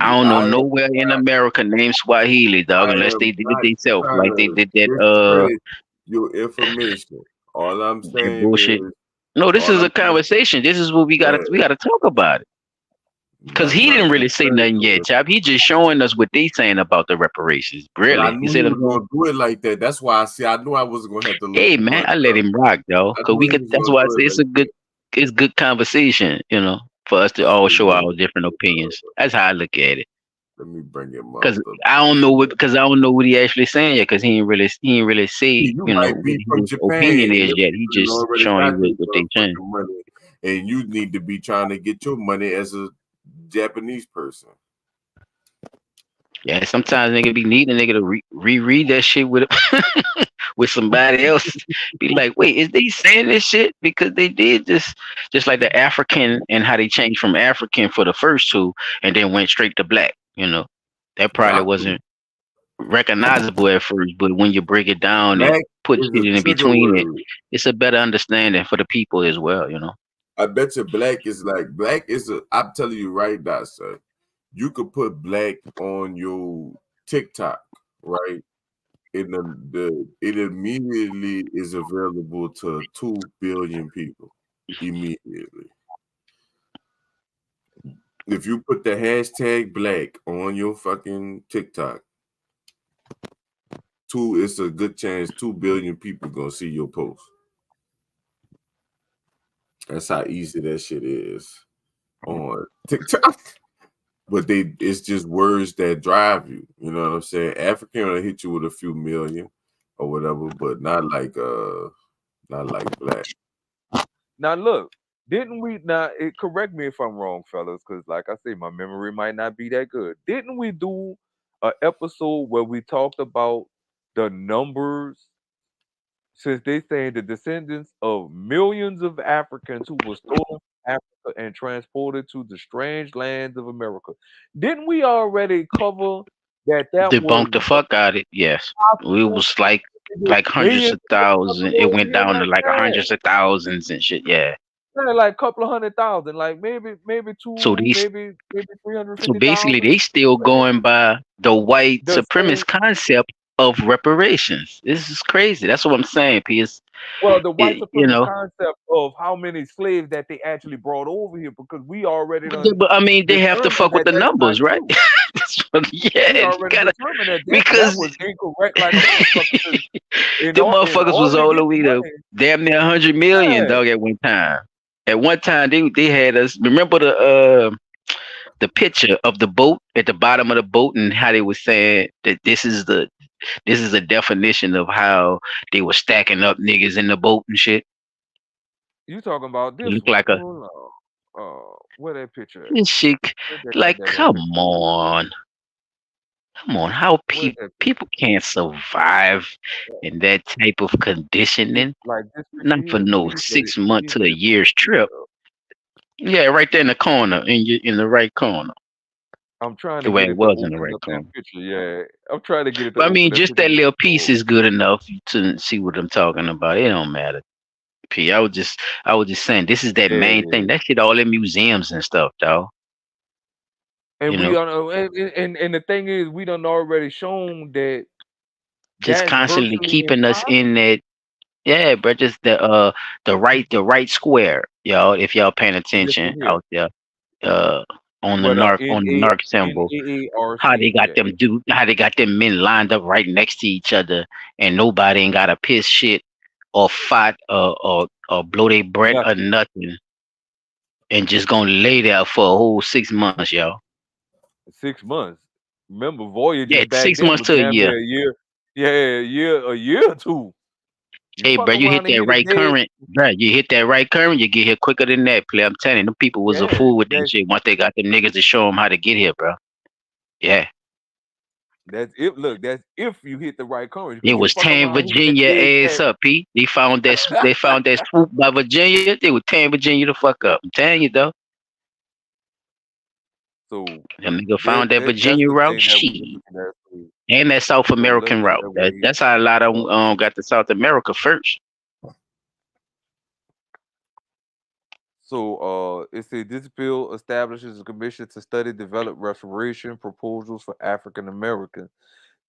I don't know I nowhere in America named Swahili, dog, unless am they did it not themselves, trying like they to did that discredit your information. All I'm that saying bullshit. is, No, this all is I'm a saying, conversation. This is what yeah, we gotta talk about it. Cause I'm he not didn't gonna really say credit nothing your. yet, Chop. He just showing us what they saying about the reparations. But I Really. You knew see he what I'm was saying? gonna do it like that. That's why I knew I wasn't gonna have to look Hey too man, much I let up. him rock, though. I Cause knew we he could was that's gonna why I do say it like that. it's good conversation, for us to all show our different opinions. That's how I look at it. Let me bring him up. Cause I don't know what he actually saying yet. Cause he ain't really say You might what be from his Japan opinion and is your yet. He people done just already showing got you their what they saying. motherfucking money, and you need to be trying to get your money as a Japanese person. Yeah, sometimes nigga be needing a nigga to reread that shit with with somebody else. Be like, wait, is they saying this shit? Because they did this, just like the African and how they changed from African for the first two, and then went straight to black. That probably Exactly. wasn't recognizable at first, but when you break it down and Black put is shit a in trigger between it, word. it's a better understanding for the people as well. I bet you black is I'm telling you right now, sir. You could put black on your TikTok, right? And it immediately is available to 2 billion people. Immediately. If you put the hashtag black on your fucking TikTok, it's a good chance 2 billion people gonna see your post. That's how easy that shit is on TikTok. But it's just words that drive you. You know what I'm saying? African will hit you with a few million or whatever, but not like black. Now look, didn't we now correct me if I'm wrong, fellas, because like I say, my memory might not be that good. Didn't we do an episode where we talked about the numbers, since they saying the descendants of millions of Africans who were stolen from Africa and transported to the strange lands of America? Didn't we already cover that was Debunk the fuck out of it. Yes, we possible? was like hundreds Millions of of coming thousands. It over went here down to like like that. hundreds of thousands and shit. Yeah. Yeah, like a couple of 100,000, like maybe So two, these maybe So basically, 350,000. they still going by the white The supremacist same, concept of reparations. This is crazy. That's what I'm saying, Piers. well, the white It, you supremacist know, concept of how many slaves that they actually brought over here, because we already but, done but I mean, they have to determined fuck with that the that's not numbers, right? true. Yeah, We you already gotta determined that because was incorrect like a motherfucker. 'Cause them in motherfuckers was order to all the get the way to money, damn near 100 million, yeah, dog. At one time. At one time, they had us. Remember the picture of the boat at the bottom of the boat and how they were saying that this is a definition of how they were stacking up niggas in the boat and shit. you talking about It this looked one? like a Hold on. Where that picture at? this shit. Where's that Like, goddamn picture at? come on, how Where's that people can't survive in that type of conditioning? Like this picture Not for here? no Let me 6 month to a get this year's picture trip. up. Yeah, right there in the corner, in the right corner. I'm trying to Well, get it it to was in the open right up the corner. picture. Yeah, I'm trying to get it to But I mean, open. That just picture that looks little so. piece is good enough to see what I'm talking about. It don't matter. P. I was just saying, this is that main thing. Yeah, That shit all in museums and stuff, dog. and You we know, don't know, and the thing is, we done already shown that just that's constantly virtually keeping us in impossible. that. Yeah, bro. Just the right square, y'all. If y'all paying Listen attention here, out there, uh, what on the N narc symbol, A R how they C? got Yeah, how they got them men lined up right next to each other, and nobody ain't got to piss shit or fight or blow their breath or nothing. nothing, and just gonna lay there for a whole 6 months, y'all. 6 months. Remember, Yeah, voyages back six then months was to a damn year. near a year. Yeah, a year or two. You Hey, fuck bro, you hit around and that hit a right dead. current, bro. You hit that right current, you get here quicker than that, play. I'm telling you, them people was a Yeah, fool with that that's shit once they got them niggas to show them how to get here, bro. Yeah. that's it. Look, that's if you hit the right coverage, It because you was fuck tearing around hitting the Virginia dead ass cat. up, Pete. They found that swoop by Virginia. They were tearing Virginia the fuck up. I'm telling you though. So Them nigga that found that that's Virginia the route, thing that we shit. looking at. And that South So let's American look route. at what he. That's how a lot of them got to South America first. So it said this bill establishes a commission to study, develop reparation proposals for African Americans.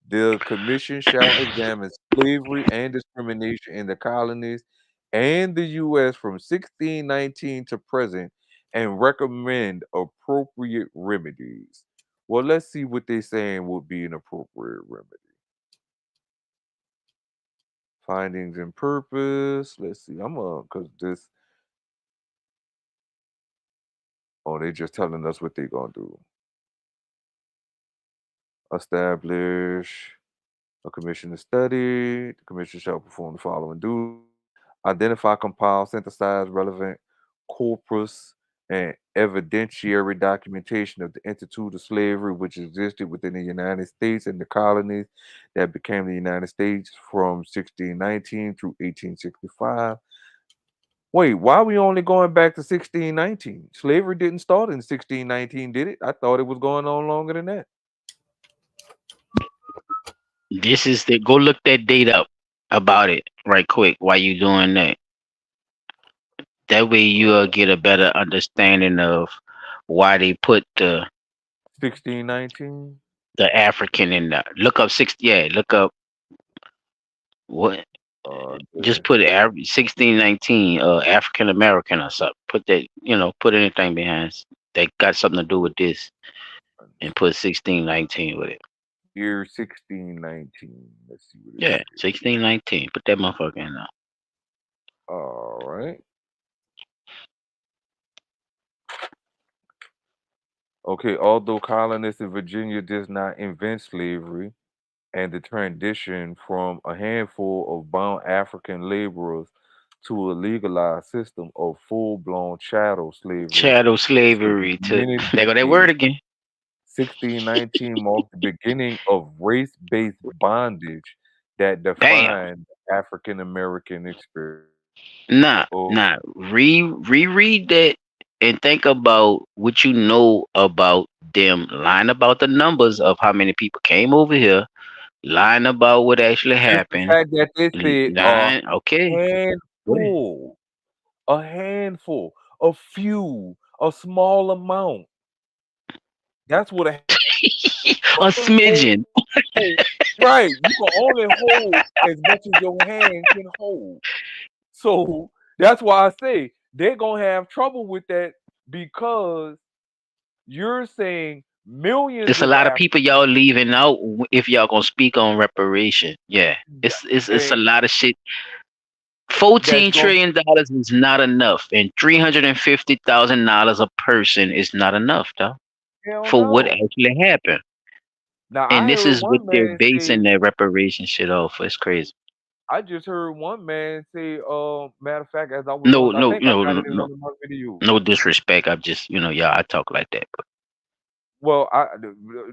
The commission shall examine slavery and discrimination in the colonies and the U.S. from 1619 to present and recommend appropriate remedies. Well, let's see what they're saying would be an appropriate remedy. Findings and purpose. Let's see. Because this, oh, they just telling us what they're going to do. Establish a commission to study. The commission shall perform the following duties: identify, compile, synthesize relevant corpus and evidentiary documentation of the institute of slavery which existed within the United States and the colonies that became the United States from 1619 through 1865. Wait, why are we only going back to 1619? Slavery didn't start in 1619, did it? I thought it was going on longer than that. This is the go look that date up about it right quick while you doing that. That way you'll get a better understanding of why they put 1619? the African in the look up 60. Yeah, look up what just Yeah. put 1619 African American or something. Put that, put anything behind that got something to do with this and put 1619 with it. Year 1619. Let's see what it Yeah, says. 1619. Put that motherfucker in there. All right. Okay, although colonists in Virginia did not invent slavery and the transition from a handful of bound African laborers to a legalized system of full-blown chattel slavery Chattel took slavery to many there go that word decades. again. 1619 marked the beginning of race-based bondage that Damn. defined the African American experience. Nah, Oh, nah. Reread that and think about what you know about them. Line about the numbers of how many people came over here. Line about what actually just the happened. fact that they said Line, okay. Go ahead. handful, a handful, a few, a small amount. That's what a A hold. smidgen. Right. You can only hold as much as your hand can hold. So that's why I say they're gonna have trouble with that because you're saying millions It's a of lot of people y'all Africans. leaving out if y'all gonna speak on reparation. Yeah, it's a And lot of shit. that's 14 going trillion dollars is not enough, and $350,000 a person is not enough, though, hell for what no. actually happened. Now And I this heard is what one they're man say. basing their reparation shit off. It's crazy. I just heard one man say. Matter of fact, as I was No, on, I no, think I no, got no, it in no, one of my videos. no disrespect. I'm just, yeah, I talk like that. But Well,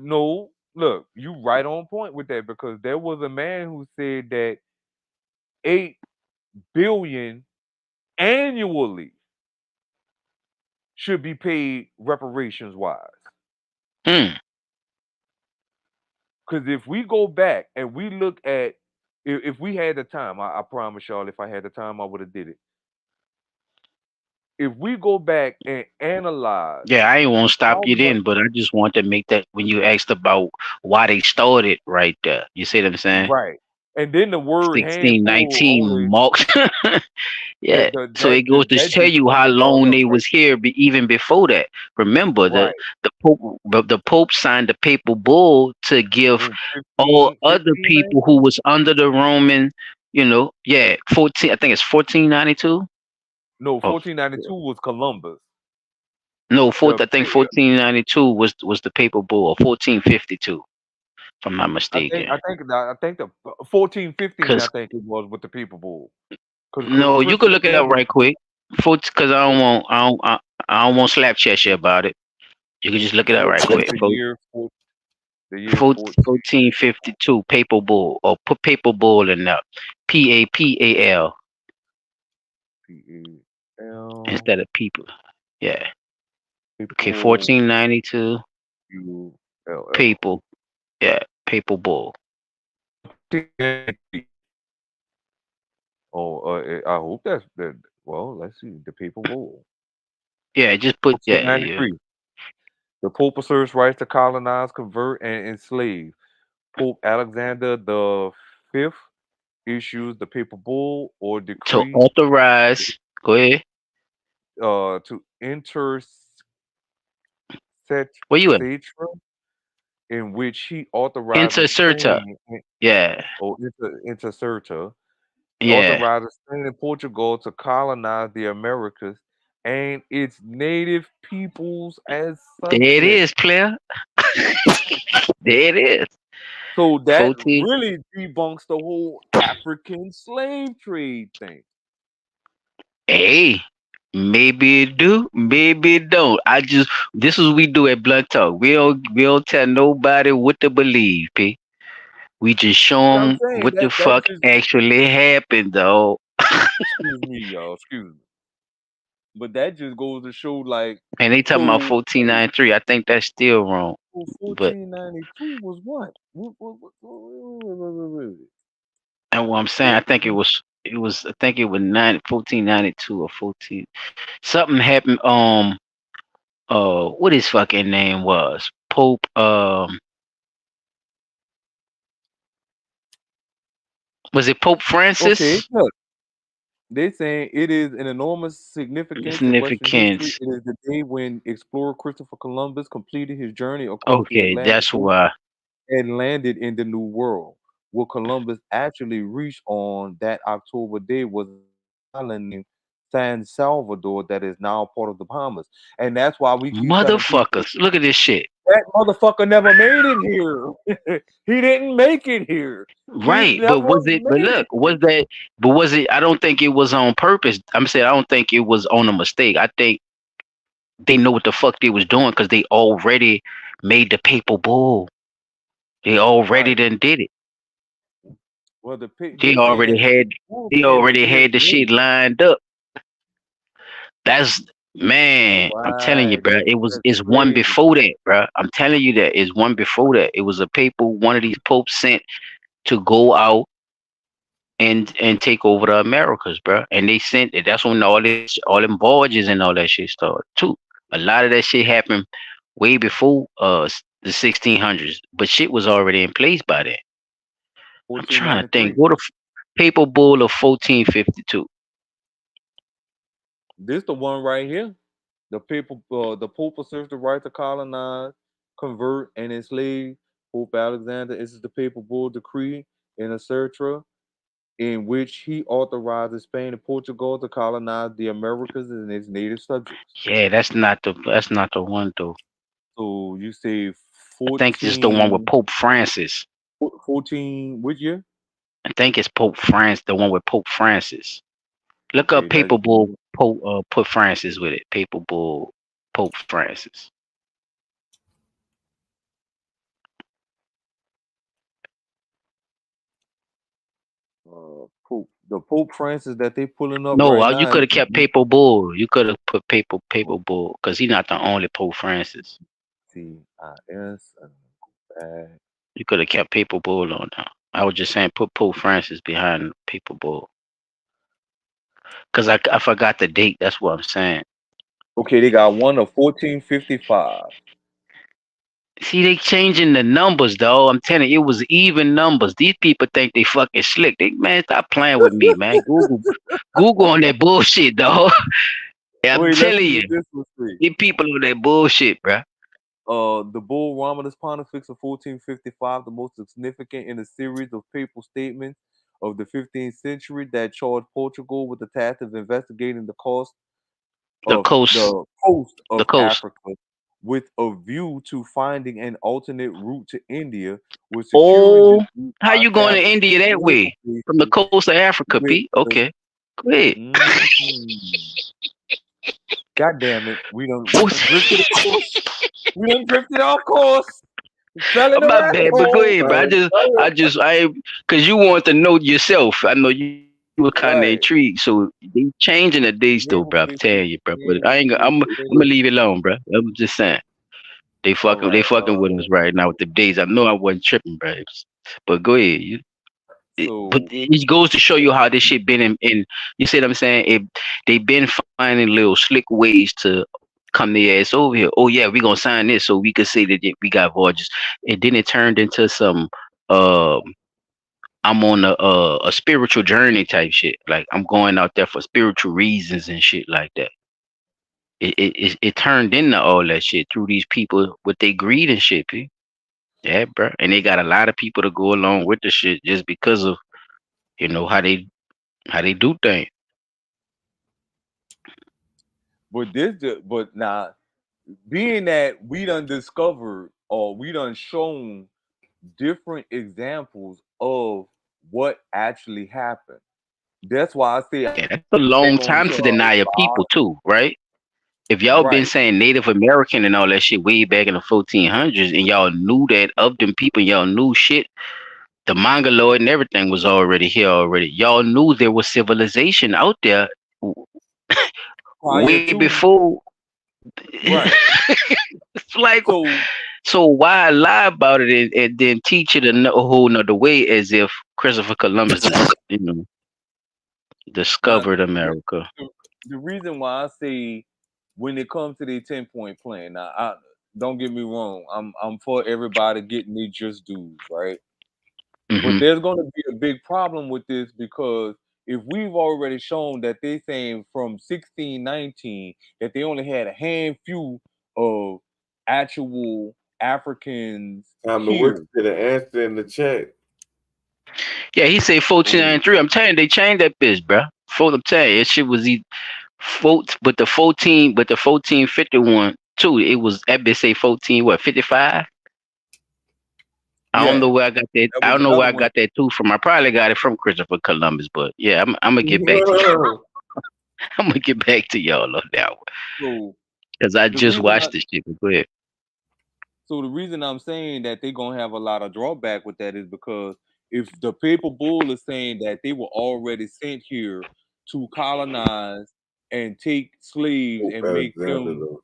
no. Look, you right on point with that because there was a man who said that 8 billion annually should be paid reparations wise. hmm. Because if we go back and we look at, if we had the time, I promise y'all, if I had the time, I would have did it. If we go back and analyze Yeah, I ain't want to stop how you much, then, but I just want to make that when you asked about why they started right there. You see what I'm saying? right, and then the word 16, handful 19 only marks. Yeah. So it goes to that tell just you sums how it all long up, they right? was here, even before that. Remember, Right. the Pope signed the papal bull to give In all 15, other people who 1592? was under the Roman, yeah, 14. I think it's 1492. No, Oh, 1492 was Columbus. no, The I think 1492 was the papal bull, or 1452, if I'm not mistaken. I think the 1415, I Cause think it was with the people bull. Because no, you could Christopher look it up Columbus. right quick. Because I don't want slap chat shit about it. You can just look it up right It's quick. the year 1452 papal bull, or put papal bull in there. PAPAL 14PAL instead of people. Yeah. Okay, people 1492 ULL. papal. Yeah, papal bull. Oh, I hope that's that. Well, let's see. The papal bull. Yeah, just put yeah. 1493. The Pope asserts rights to colonize, convert, and enslave. Pope Alexander the Fifth issues the papal bull or To decree authorize. Go ahead. to intercet Where you at? cetera, in which he authorizes Intercerta. Spain Yeah. or intercerta. He Yeah. authorizes Spain and Portugal to colonize the Americas and its native peoples as There it subjects. is, player. There it is. So that 14. really debunks the whole African slave trade thing. Hey, maybe it do, maybe it don't. This is what we do at Blunt Talk. We don't tell nobody what to believe, P. We just show But I'm them saying what the that fuck just, actually happened, though. excuse me, y'all, excuse me. But that just goes to show, like, And they talking about so 1493. I think that's still wrong. But 1492 was what? Wait. and what I'm saying, I think it was 1492 or 14. Something happened. What his fucking name was? Pope. Was it Pope Okay, Francis? look. They saying it is an enormous significance in Western history. Significance. It is the day when explorer Christopher Columbus completed his journey across the Okay, Atlantic that's Ocean why. and landed in the New World. What Columbus actually reached on that October day was an island named San Salvador that is now part of the Bahamas. And that's why we keep telling people Motherfuckers, look at this shit. that motherfucker never made it here. He didn't make it here. He Right, but never was it? But made look, it here. was it? I don't think it was on purpose. I'm saying I don't think it was on a mistake. I think they know what the fuck they was doing because they already made the papal bull. They already Right. done did it. Well, They they saying already that had. bull They came already 2 years had the shit later. lined up. That's man. I'm telling you, Right. bro. That's It's one crazy. before that, bro. I'm telling you that it's one before that. It was a papal. One of these popes sent to go out and take over the Americas, bro. And they sent it. That's when all them voyages and all that shit started too. A lot of that shit happened way before the 1600s, but shit was already in place by then. I'm trying to think. 1493. What a papal bull of 1452. This the one right here. The Pope asserts the right to colonize, convert, and enslave. Pope Alexander. This is the papal bull decree in etc. in which he authorizes Spain and Portugal to colonize the Americas and its native subjects. Yeah, that's not the one though. So you say I think this is the one with 14, Pope Francis. 14, which year? I think it's Pope France, the one with Pope Francis. Look up Okay, let's Papal Bull see. Pope put Francis with it. Papal Bull Pope Francis. The Pope Francis that they pulling up No, right you now could is have kept Papal Bull. You could have put Papal Bull because he's not the only Pope Francis. CIS. Back. You could have kept Papal Bull on now. I was just saying put Pope Francis behind Papal Bull. Cause I forgot the date. That's what I'm saying. Okay, they got one of 1455. See, they changing the numbers though. I'm telling you, it was even numbers. These people think they fucking slick. They man, stop playing with me, man. Google on that bullshit, dog. I'm Wait, let's telling see you, what this one say. these people on that bullshit, bruh. The bull Romulus Pontifex of 1455, the most significant in a series of papal statements of the 15th century that charged Portugal with the task of investigating the coast The of coast, the coast the of coast. Africa with a view to finding an alternate route to India, with securing Oh, this route how by you going to establishing India that naval way from the bases coast of Africa, with Pete? Okay, go ahead. God damn it, we done drifted off course. We done drifted off course. Fell in Oh, the my rabbit bad, but go hole. ahead, bro. Cause you want to know yourself. I know you were kind of Right. intrigued, so they changing the dates though, Naval bro. I'm bases, telling you, bro. But I naval ain't. bases, I'm gonna leave it alone, bro. I'm just saying they All fucking. They right. fucking with us right now with the dates. I know I wasn't tripping, bro. But go ahead. But So it goes to show you how this shit been in you see what I'm saying? They been finding little slick ways to come their ass over here. Oh yeah, we gonna sign this so we could say that we got voyages. And then it turned into some um I'm on a spiritual journey type shit. Like I'm going out there for spiritual reasons and shit like that. It turned into all that shit through these people with their greed and shit, P. Yeah, bro. And they got a lot of people to go along with the shit just because of how they do things. but now, being that we done discovered or we done shown different examples of what actually happened. That's why I say Yeah, that's a long on time to to deny a a people lot. too, right? If y'all been Right. saying Native American and all that shit way back in the 1400s, and y'all knew that of them people, y'all knew shit, the Mongoloid and everything was already here already. Y'all knew there was civilization out there Prior way to before. right. It's like, So so why lie about it and then teach it a whole nother way as if Christopher Columbus now discovered America? the reason why I say when it comes to the 10-point plan, now I don't get me wrong, I'm for everybody getting their just dues, right? But Hmm. there's going to be a big problem with this because if we've already shown that they saying from 1619 that they only had a handful of actual Africans Time to work here. to the answer in the chat. Yeah, he said Oh, 1493. I'm telling you, they changed that bitch, bro. I'm telling you, that shit was but the 1451 too. It was that bitch say 14 what 55. I don't yeah, know where I got that. that I was don't know where another I one. got that too from. I probably got it from Christopher Columbus, but yeah, I'm gonna get back to you. I'm gonna get back to y'all on that one So because I the just reason watched this shit. Go ahead. so the reason I'm saying that they're gonna have a lot of drawback with that is because if the paper bull is saying that they were already sent here to colonize and take slaves Pope and make Alexander them, though.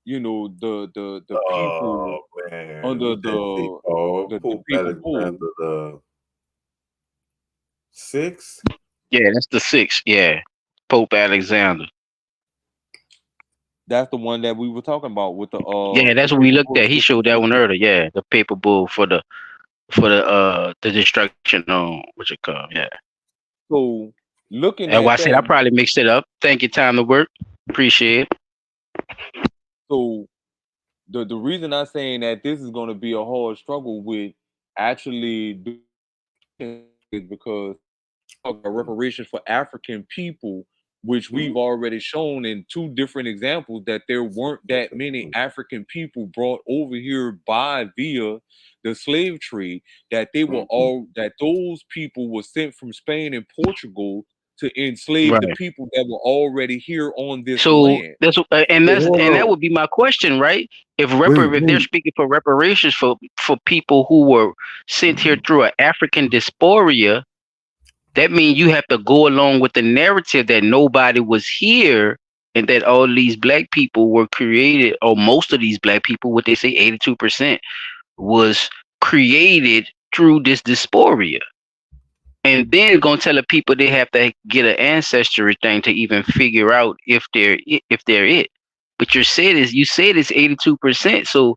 the people Oh man, under what that say, Paul? the Pope paper bull, Alexander the sixth? Yeah, that's the sixth. Yeah, Pope Alexander. that's the one that we were talking about with Yeah, the that's what we paper looked bull at. He sticking showed to that the one people. earlier. Yeah, the paper bull for the destruction on what you call yeah. So looking And what I at said, I that, probably mixed it up. Thank you, time to work. Appreciate it. so the reason I'm saying that this is gonna be a hard struggle with actually doing is because talk about reparations for African people, which we've already shown in two different examples that there weren't that many African people brought over here by via the slave trade, that they were all that those people were sent from Spain and Portugal to enslave the Right. people that were already here on this So land. Hey, hold and that on. would be my question, right? Wait, If they're wait. speaking for reparations for people who were sent here through an African diaspora, that means you have to go along with the narrative that nobody was here and that all these black people were created, or most of these black people, what they say 82% was created through this dysphoria. And then gonna tell the people they have to get an ancestry thing to even figure out if they're it. But you said it's 82%. So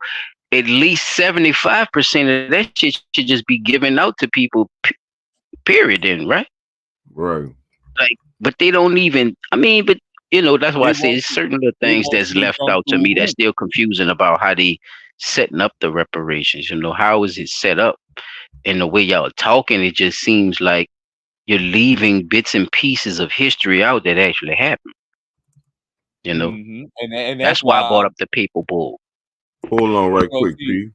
at least 75% of that shit should just be given out to people. Period. Then, right? Right. Like, but they don't even. I mean, but that's why I They say want it's certain little they things want that's you to left jump out to through me that's hoops. still confusing about how they setting up the reparations. How is it set up? And the way y'all talking, it just seems like you're leaving bits and pieces of history out that actually happened. And That's that's why I brought why up the paper bull. Hold on right quick, see. P.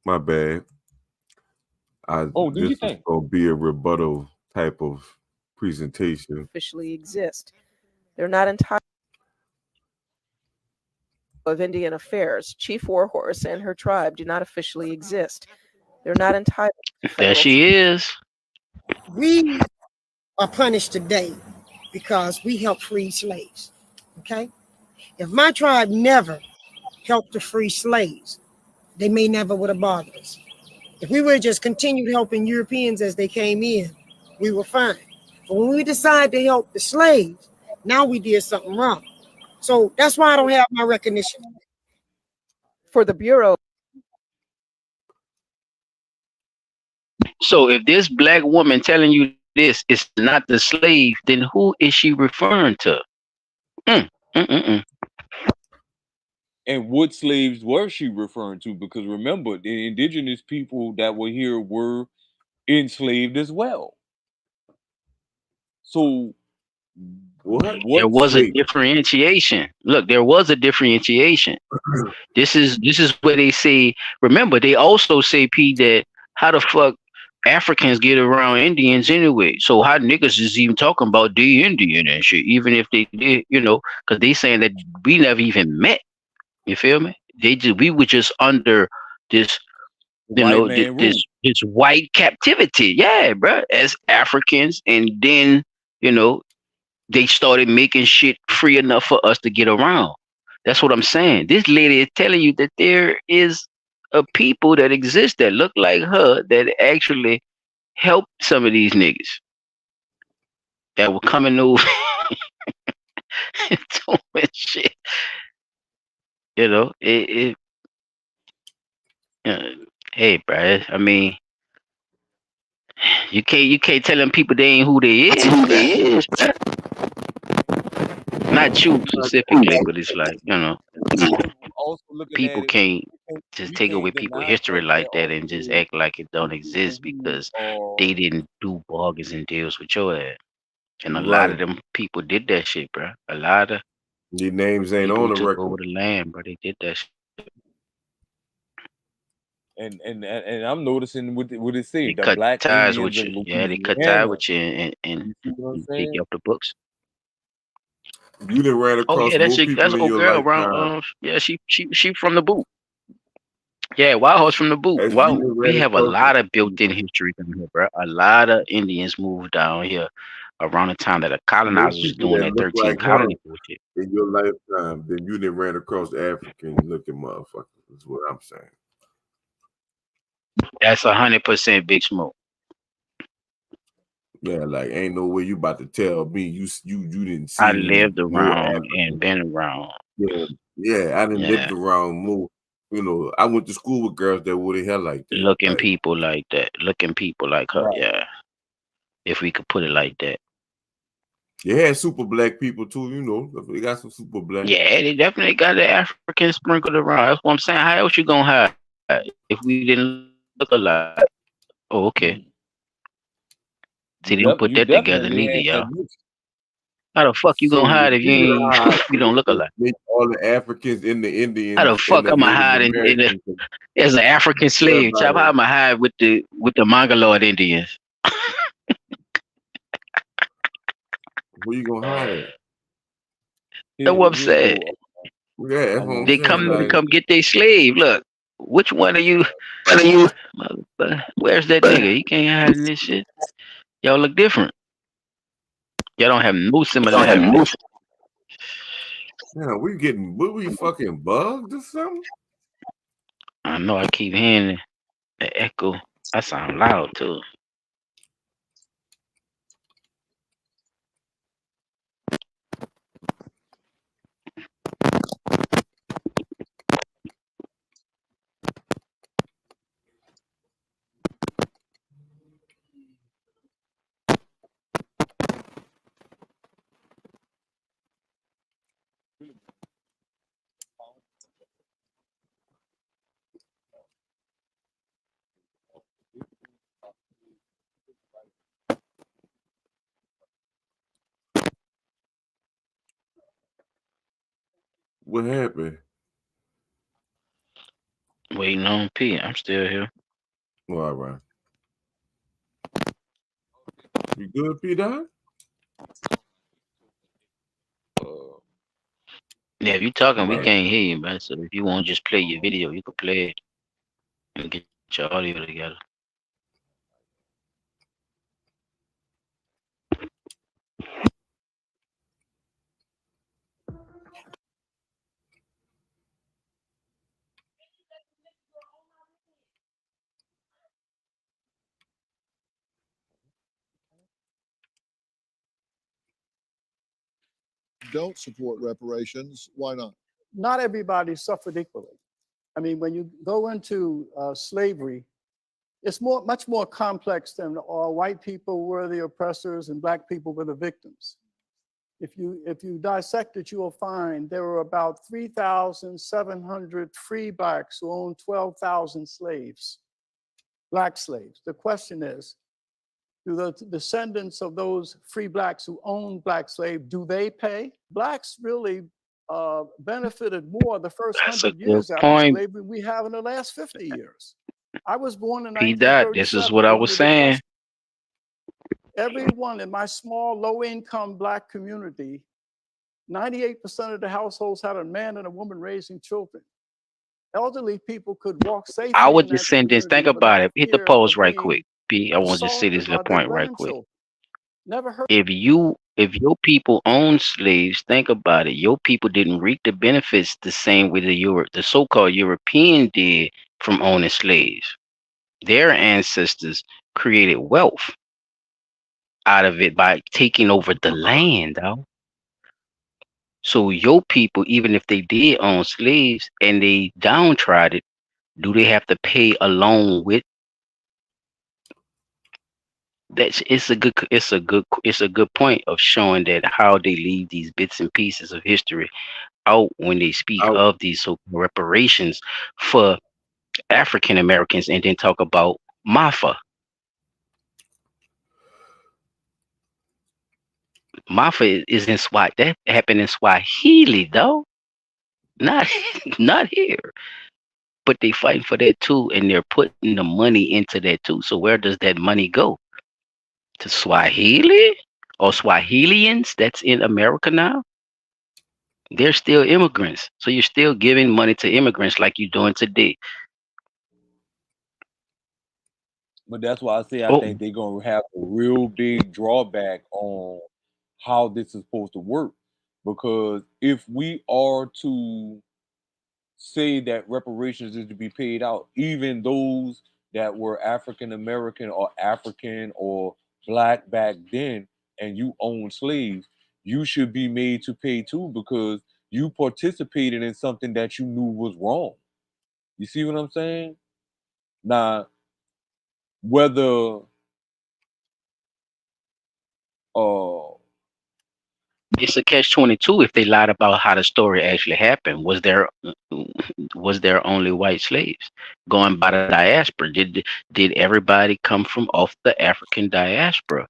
My bad. Oh, do This you was think? gonna be a rebuttal type of presentation. Officially exist. They're not entitled of Indian Affairs. Chief Warhorse and her tribe do not officially exist. They're not entitled to There federal. she is. We are punished today because we helped free slaves. Okay? If my tribe never helped to free slaves, they may never would have bothered us. If we would have just continued helping Europeans as they came in, we were fine. But when we decided to help the slaves, now we did something wrong. So that's why I don't have my recognition. For the Bureau. So if this black woman telling you this is not the slave, then who is she referring to? And what slaves were she referring to? Because remember, the indigenous people that were here were enslaved as well. So There what was a slave? differentiation. Look, there was a differentiation. This is where they say. Remember, they also say, P, that how the fuck Africans get around Indians anyway? So how niggas is even talking about the Indian and shit, even if they did, because they saying that we never even met. You feel me? We were just under this, White man rule. this white captivity. Yeah, bro, as Africans, and then they started making shit free enough for us to get around. That's what I'm saying. This lady is telling you that there is a people that exist that look like her that actually helped some of these niggas that were coming over and doing shit. Hey, bro. I mean, you can't tell them people they ain't who they is, bruh. Not you specifically, but it's like Also looking at people it, can't just you take away can't people's deny the history fact that like that and just also act like it don't the people exist who because are they didn't do bargains and deals with your ass. And a lot Right. of them people did that shit, bro. A lot of Your names ain't people on who the took record. over the land, bro. They did that shit. and I'm noticing what it They says, the cut black ties Indians with of you. Yeah, they cut ties Louisiana. with you and You see what I'm take you saying? off the books. You done ran Oh across yeah, more that's people in old your girl around. lifetime Yeah, she from the boot. Yeah, Wild Horse from the boot. as you Wow, done we ran have a across. lot of built-in history down here, bro. A lot of Indians moved down here around the time that the More colonizers was people doing that that look 13 like her colony bullshit. in your lifetime than you done ran across African looking motherfuckers. Is what I'm saying. That's 100% Big Smoke. Yeah, like ain't no way you about to tell me you didn't I see lived more around and African. been around. Yeah, I done lived Yeah, around more. I went to school with girls that wore their hair like that. looking Like, people like that. Looking people like her. Right. Yeah, if we could put it like that. you had super black people too. They got some super black. Yeah, they definitely got the African sprinkled around. That's what I'm saying. How else you gonna hide if we didn't look alike? Oh, okay. See, they don't put that You together neither, definitely y'all. had that mix. How the fuck you gonna So hide the if you reason ain't I you don't look alike? make all the Africans and the How the Indians and fuck the I'ma Native hide Americans, as an African slave? Chop, how everybody, I'ma hide with the Mongoloid Indians? where you gonna hide at? That's what I'm Here saying. go. Yeah, that's I what know I'm They what you're saying. come Like, get their slave. Look, which one are you? Motherfucker, where's that nigga? He can't hide in this shit. Y'all look different. Y'all don't have no similarity. we fucking bugged or something? I know I keep hearing the echo. I sound loud too. What happened? Waiting on P. I'm still here. Well, all right. You good, P. Dot? Yeah, if you talking, we Right. can't hear you, man. So if you want to just play your video, you can play it and get your audio together. Don't support reparations. Why not? Not everybody suffered equally. I mean, when you go into slavery, it's much more complex than all white people were the oppressors and black people were the victims. If you dissect it, you will find there were about 3,700 free blacks who owned 12,000 slaves, black slaves. The question is, do the descendants of those free blacks who owned black slaves, do they pay? Blacks really benefited more the first That's a 100 good years after point, slavery we have in the last 50 years. I was born in P. Dot. This is what 1937 I during was the saying. Depression. Everyone in my small, low-income black community, 98% of the households had a man and a woman raising children. Elderly people could walk safely Our in that descendants, think community about without it. Hit the fear pause of right being quick. P. I want to just say assaulted this little by their point right quick. grandchildren. Never heard. If your people owned slaves, think about it. Your people didn't reap the benefits the same way the so-called European did from owning slaves. Their ancestors created wealth out of it by taking over the land, though. So your people, even if they did own slaves and they downtrodden, do they have to pay along with? It's a good point of showing that how they leave these bits and pieces of history out when they speak of these so reparations for African Americans and then talk about Mafa. Mafa is in Swat. That happened in Swahili, though. Not not here. But they fighting for that too, and they're putting the money into that too. So where does that money go? To Swahili or Swahilians that's in America now? They're still immigrants. So you're still giving money to immigrants like you're doing today. But that's why I say I Oh, think they're gonna have a real big drawback on how this is supposed to work. Because if we are to say that reparations is to be paid out, even those that were African American or African or black back then, and you own slaves, you should be made to pay too because you participated in something that you knew was wrong. You see what I'm saying? Now, whether uh it's a catch-22 if they lied about how the story actually happened. Was there only white slaves going by the diaspora? Did everybody come from off the African diaspora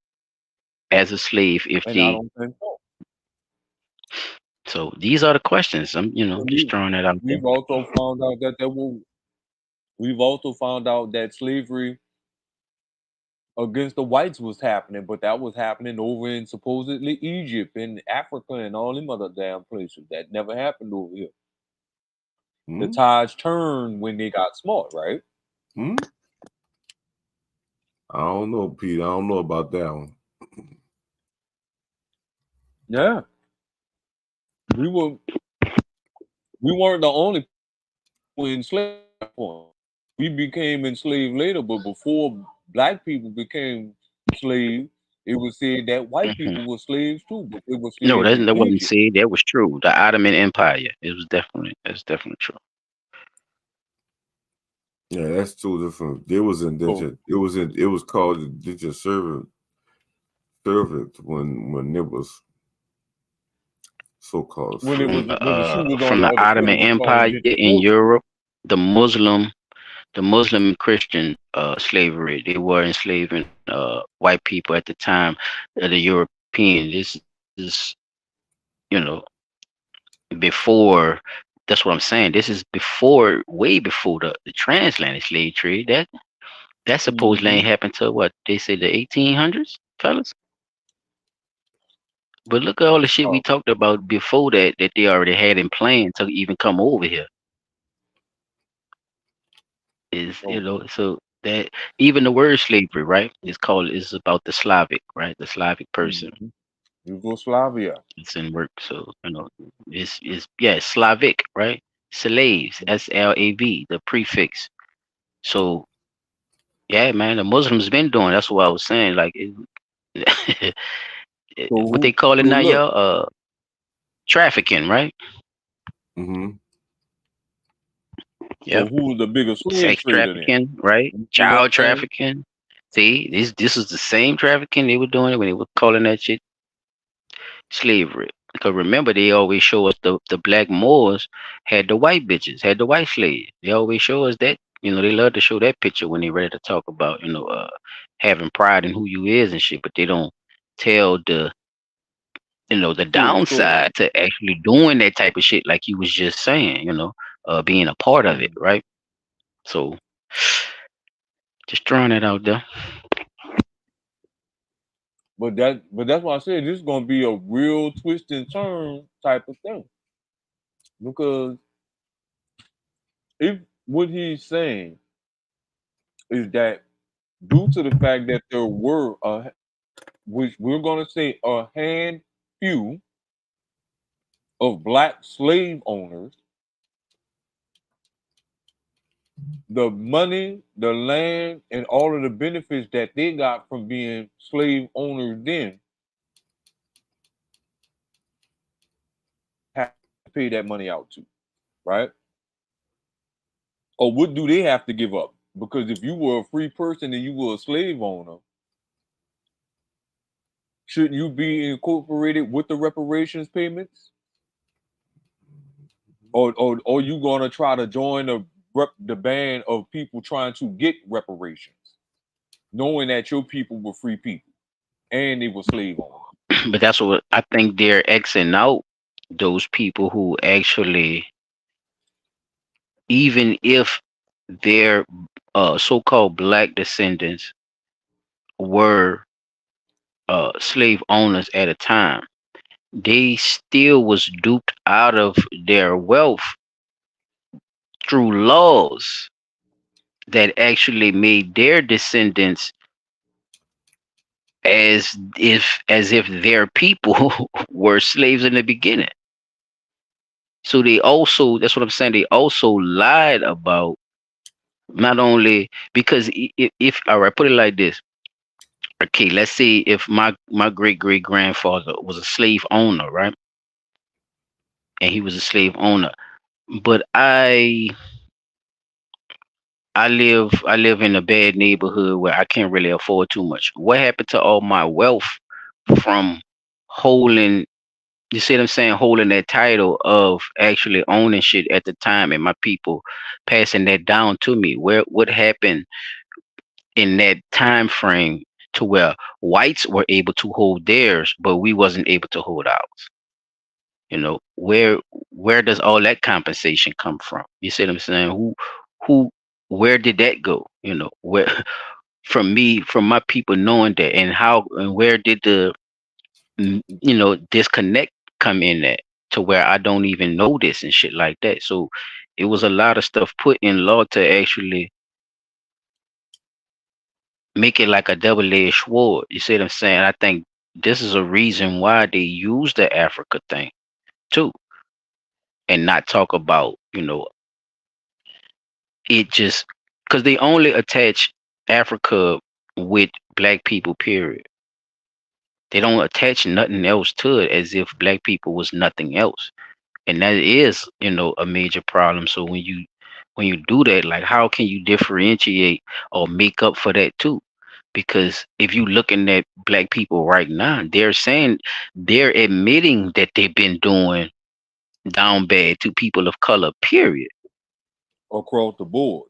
as a slave? If and I the don't think so. So these are the questions. I'm And just throwing that out there. we've also found out that we've also found out that slavery against the whites was happening, but that was happening over in supposedly Egypt and Africa and all them other damn places. That never happened over here. The Hmm? tides turned when they got smart, right? Hmm? I don't know, Pete. I don't know about that one. Yeah. We weren't the only people enslaved. point. We became enslaved later, but before black people became slaves, it was said that white Hmm. people were slaves too, but they were No, slaves in that wasn't Egypt. said. That was true. The Ottoman Empire. It was definitely. That's definitely true. Yeah, that's two different. There was So indentured. It was called indentured servant when it was so called when it slave. was when the shoe was on From the the other foot, Ottoman it was called Empire indentured in servant. Europe, the Muslim and Christian slavery. They were enslaving white people at the time. The European. This is, you know, before. That's what I'm saying. This is before, way before the transatlantic slave trade. That supposedly Mm-hmm. ain't happened till what they say the 1800s, fellas. But look at all the shit we Oh, talked about before that they already had in plan to even come over here. Is oh, so that even the word slavery, right? Is about the Slavic, right? The Slavic person. mm-hmm. Yugoslavia. It's in work. So, it's yeah, it's Slavic, right? Slaves, SLAV, the prefix. So yeah, man, the Muslims been doing. That's what I was saying. Like, So what they call it so now, look. y'all? Trafficking, right? Mm-hmm. So Yep. who was the biggest slave Sex trader then? trafficking, right? You see what Child I'm saying? trafficking. See, this is the same trafficking they were doing when they were calling that shit slavery. Because remember, they always show us the black Moors had the white bitches, had the white slaves. They always show us that. They love to show that picture when they ready to talk about, having pride in who you is and shit, but they don't tell the Full story. downside to actually doing that type of shit, like you was just saying, being a part of it, Mhm. right? So just throwing it out there. But that's why I said this is gonna be a real twist and turn type of thing. Because if what he's saying is that due to the fact that there were which we're gonna say a hand few of black slave owners, the money, the land, and all of the benefits that they got from being slave owners then have to pay that money out to, right? Or what do they have to give up? Because if you were a free person and you were a slave owner, shouldn't you be incorporated with the reparations payments? Or you gonna try to join the band of people trying to get reparations, knowing that your people were free people and they were slave owners? But that's what I think they're Xing out those people who actually, even if their so-called black descendants were slave owners at a time, they still was duped out of their wealth through laws that actually made their descendants as if their people were slaves in the beginning. So they also, that's what I'm saying, they also lied about, not only because if all right, put it like this. Okay, let's say if my great great grandfather was a slave owner, right? And he was a slave owner, but I live in a bad neighborhood where I can't really afford too much. What happened to all my wealth from holding, you see what I'm saying, holding that title of actually owning shit at the time, and my people passing that down to me? What happened in that time frame to where whites were able to hold theirs, but we wasn't able to hold ours? Where does all that compensation come from? You see what I'm saying? Who where did that go? Where from my people knowing that, and how and where did the disconnect come in at, to where I don't even know this and shit like that. So it was a lot of stuff put in law to actually make it like a double-edged sword. You see what I'm saying? I think this is a reason why they use the Africa thing too, and not talk about it just because they only attach Africa with black people, period. They don't attach nothing else to it as if black people was nothing else. And that is, a major problem. So when you do that, like how can you differentiate or make up for that too? Because if you looking at black people right now, they're admitting that they've been doing down bad to people of color, period. across the board.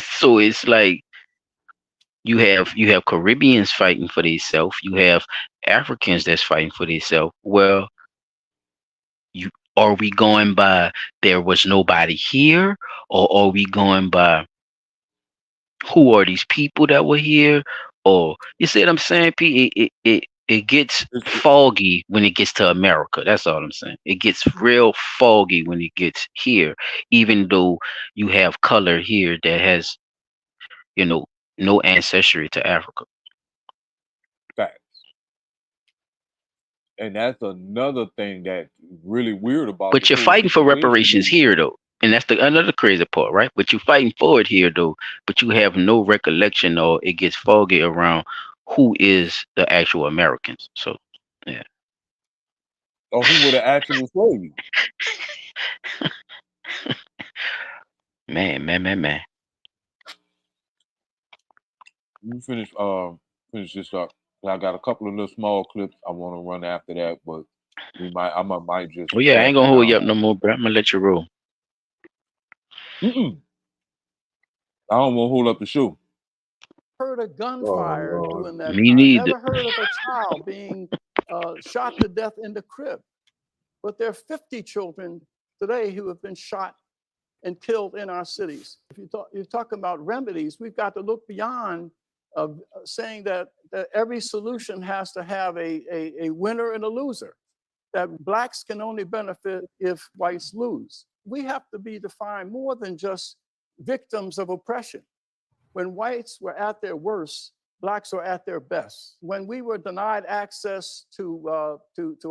So it's like you have Caribbeans fighting for themselves, you have Africans that's fighting for themselves. Well, you are we going by there was nobody here, or are we going by who are these people that were here? Or you see what I'm saying, P? It gets foggy when it gets to America. That's all I'm saying. It gets real foggy when it gets here, even though you have color here that has, you know, no ancestry to Africa. Facts. And that's another thing that's really weird about But this you're whole fighting for situation reparations is here, though. And that's the another crazy part, right? But you're fighting for it here, though. But you have no recollection, or it gets foggy around who is the actual Americans. So, yeah. or who were the actual slaves. Man. You finish this up. I got a couple of little small clips I want to run after that, but I might just Oh, yeah, I pass ain't it gonna hold you down. up no more, bro. I'm gonna let you roll. Mm-mm. I don't want to hold up the show. Heard of gunfire during that Me time. neither. Never heard of a child being shot to death in the crib. But there are 50 children today who have been shot and killed in our cities. If you're talking about remedies, we've got to look beyond saying that every solution has to have a winner and a loser, that blacks can only benefit if whites lose. We have to be defined more than just victims of oppression. When whites were at their worst, blacks were at their best. When we were denied access to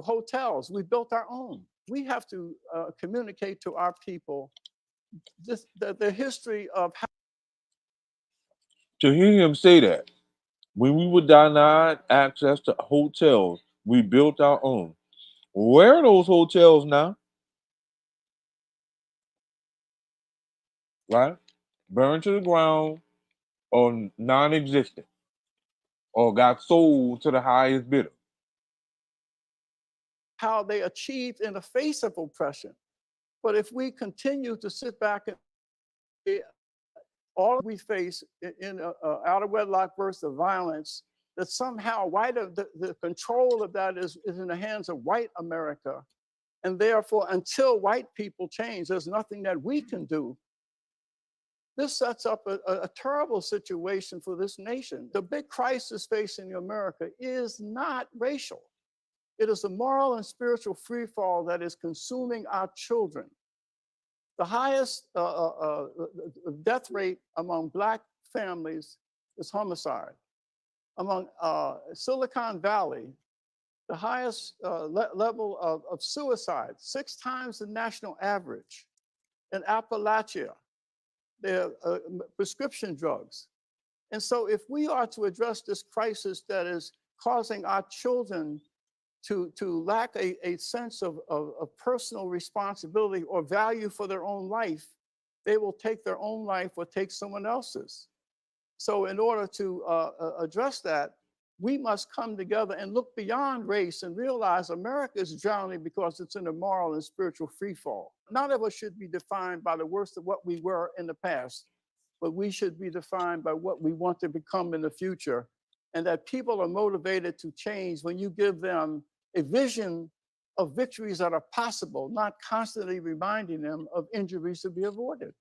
hotels, we built our own. We have to communicate to our people the history of how. To hear him say that, when we were denied access to hotels, we built our own. Where are those hotels now? Right? Burned to the ground or non-existent or got sold to the highest bidder. How they achieved in the face of oppression. But if we continue to sit back and all we face in out of wedlock bursts of violence, that somehow the control of that is in the hands of white America. And therefore, until white people change, there's nothing that we can do. This sets up a terrible situation for this nation. The big crisis facing America is not racial. It is a moral and spiritual freefall that is consuming our children. The highest death rate among Black families is homicide. Among Silicon Valley, the highest level of suicide, 6 times the national average. In Appalachia, there are prescription drugs. And so if we are to address this crisis that is causing our children to lack a sense of personal responsibility or value for their own life, they will take their own life or take someone else's. So in order to address that, we must come together and look beyond race and realize America is drowning because it's in a moral and spiritual freefall. None of us should be defined by the worst of what we were in the past, but we should be defined by what we want to become in the future. And that people are motivated to change when you give them a vision of victories that are possible, not constantly reminding them of injuries to be avoided.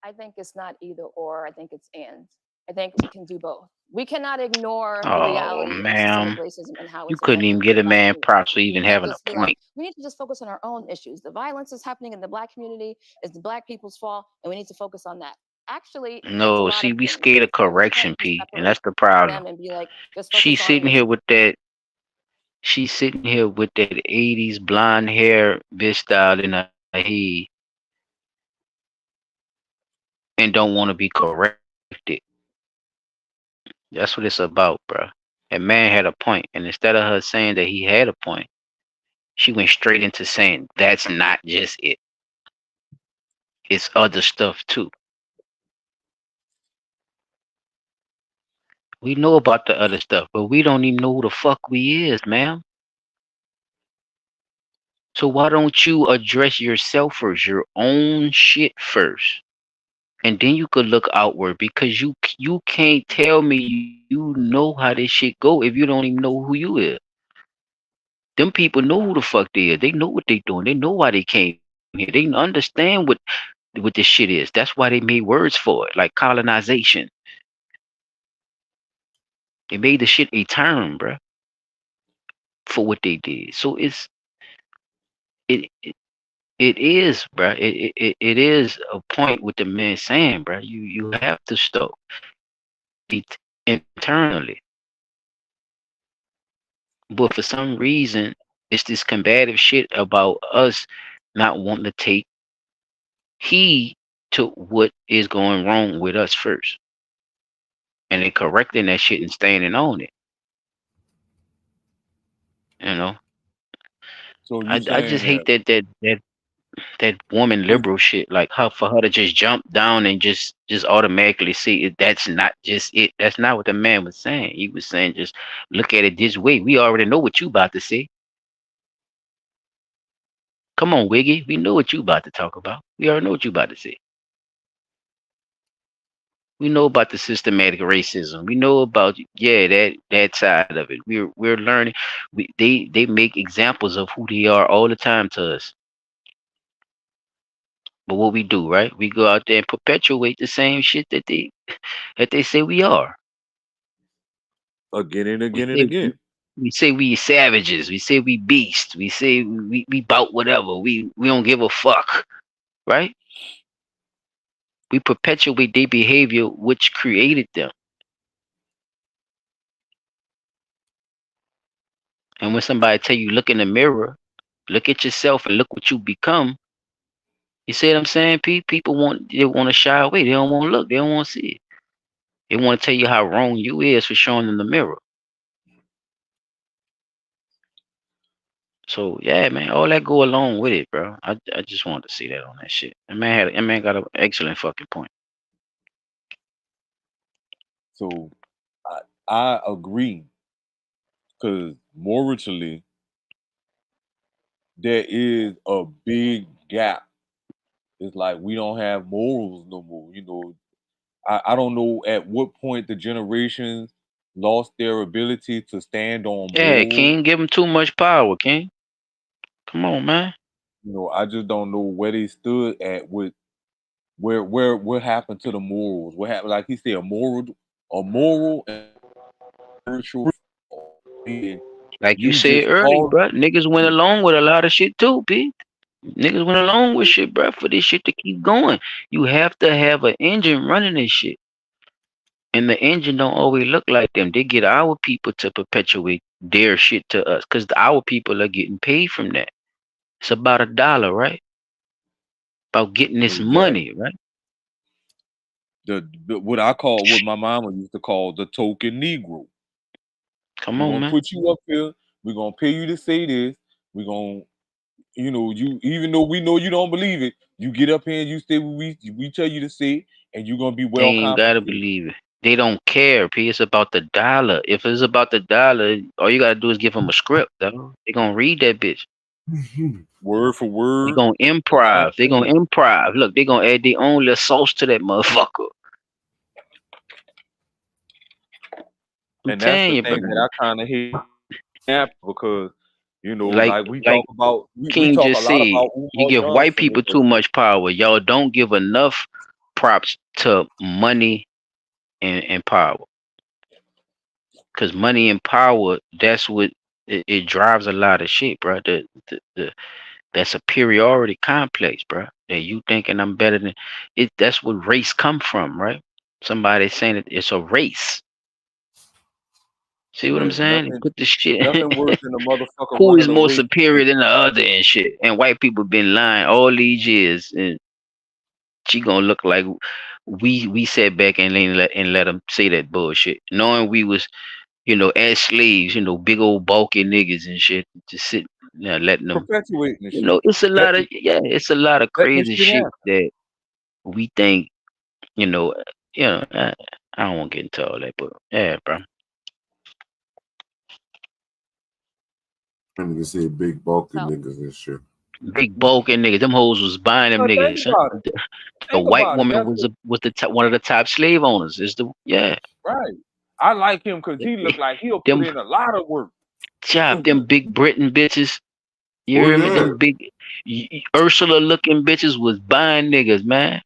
I think it's not either or, I think it's and. I think we can do both. We cannot ignore the Oh, reality of man. systemic racism and how You it's couldn't even affecting get the a Black man community. props for even We can't having a just be like, point. we need to just focus on our own issues. The violence that's happening in the Black community is the Black people's fault, and we need to focus on that. Actually, it's a No, lot see, of we things. scared of And we correction, can't just P, and separate that's the problem. them and be like, just She's focus on sitting this. here with that. She's sitting here with that '80s blonde hair bitch style in her head. and don't want to be corrected. That's what it's about, bro. That man had a point, and instead of her saying that he had a point, she went straight into saying that's not just it. It's other stuff too. We know about the other stuff, but we don't even know who the fuck we is, ma'am. So why don't you address yourself first, your own shit first, and then you could look outward because you can't tell me you know how this shit go if you don't even know who you is. Them people know who the fuck they is. They know what they doing. They know why they came here. They understand what this shit is. That's why they made words for it, like colonization. They made the shit a term, bruh, for what they did. So it it is, bruh. It is a point with the man saying, bruh. You have to stop it internally. But for some reason, it's this combative shit about us not wanting to take heed to what is going wrong with us first, and then correcting that shit and standing on it. You know, So you I saying just hate that that woman it's liberal shit. Like her for her to just jump down and just automatically see it. That's not just it. That's not what the man was saying. He was saying just look at it this way. We already know what you about to say. Come on, Wiggy. We know what you about to talk about. We already know what you about to say. We know about the systematic racism. We know about that side of it. We're learning. They make examples of who they are all the time to us. But what we do, right? We go out there and perpetuate the same shit that they say we are. again and We again and say again. we say we savages. We say we beasts. We say we bout whatever. We don't give a fuck, right? We perpetuate their behavior, which created them. And when somebody tell you look in the mirror, look at yourself and look what you become. You see what I'm saying? People want to shy away. They don't want to look. They don't want to see it. They want to tell you how wrong you is for showing them the mirror. So yeah, man, all that go along with it, bro. I just wanted to see that on that shit. That man got an excellent fucking point. So I agree because morally there is a big gap. It's like we don't have morals no more. You know, I don't know at what point the generations lost their ability to stand on Yeah, morals. King, give him too much power, King. Come on, man. You know, I just don't know where they stood at with where what happened to the morals. What happened? Like he said, a moral and spiritual. And Like you you said just earlier, call bro, niggas went along with a lot of shit too, P. Niggas went along with shit, bro, for this shit to keep going. You have to have an engine running this shit. And the engine don't always look like them. They get our people to perpetuate their shit to us because our people are getting paid from that. It's about $1, right? About getting this exactly. money, right? The what I call what my mama used to call the token Negro. Come We're on, gonna man. put you up here. We're gonna pay you to say this. We're gonna, you know, you even though we know you don't believe it, you get up here and you say what we tell you to say, and you're gonna be They well ain't gotta compensated. believe it. They don't care, P. It's about the dollar. If it's about the dollar, all you gotta do is give them a script, though. They gonna read that bitch. Word for They word. gonna That's what I'm improv. They gonna saying. improv. Look, they gonna add their own little sauce to that motherfucker. I'm And that's telling the you, bro. thing that I kind of hate because Like like we like talk about we King talk a just lot said, about you Umar give white Johnson. people too much power. Y'all don't give enough props to money and power. Cause money and power, that's what it drives a lot of shit, bro. That superiority complex, bro. That you thinking I'm better than it. That's what race come from, right? Somebody saying it's a race. See what I'm Yeah, saying? They nothing put the shit. nothing worse than a motherfucker Who is running a more race. superior than the other and shit? And white people been lying all these years. And She gonna look like we sat back and let them say that bullshit, knowing we was as slaves, big old bulky niggas and shit, just sit letting them. Perpetuating the shit. It's a lot of Letting the crazy shit shit happen. that we think, you know, I don't want to get into all that, but yeah, bro. Niggas say big bulky So niggas and shit. Big bulky niggas, them hoes was buying them But think niggas. Son. about it. A Think white about it. woman That's was what, one of the top slave owners. Is the right. I like him because he look like he'll put them in a lot of work. them big Britain bitches. You Oh hear me? yeah. Them big Ursula looking bitches was buying niggas, man.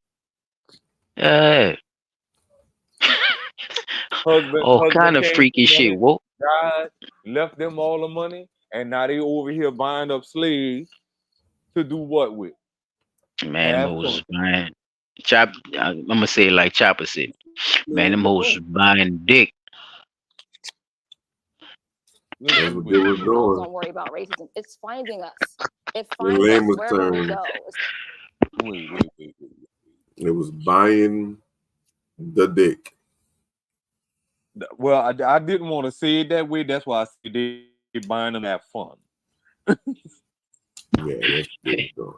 Yeah, all kind Husband of came freaky from shit. money, Whoa, died, left them all the money, and now they over here buying up slaves to do what with? man, them Have hoes fun. was buying. I'm gonna say it like Chopper said. Man, them hoes was buying dick. That's Listen, what they was ourselves, doing. don't worry about racism. It's finding us. It In finds us layman's wherever we terms, go. wait. it was buying the dick. Well, I didn't want to say it that way. That's why I said they buying them to have fun. Yeah, that's what they was doing.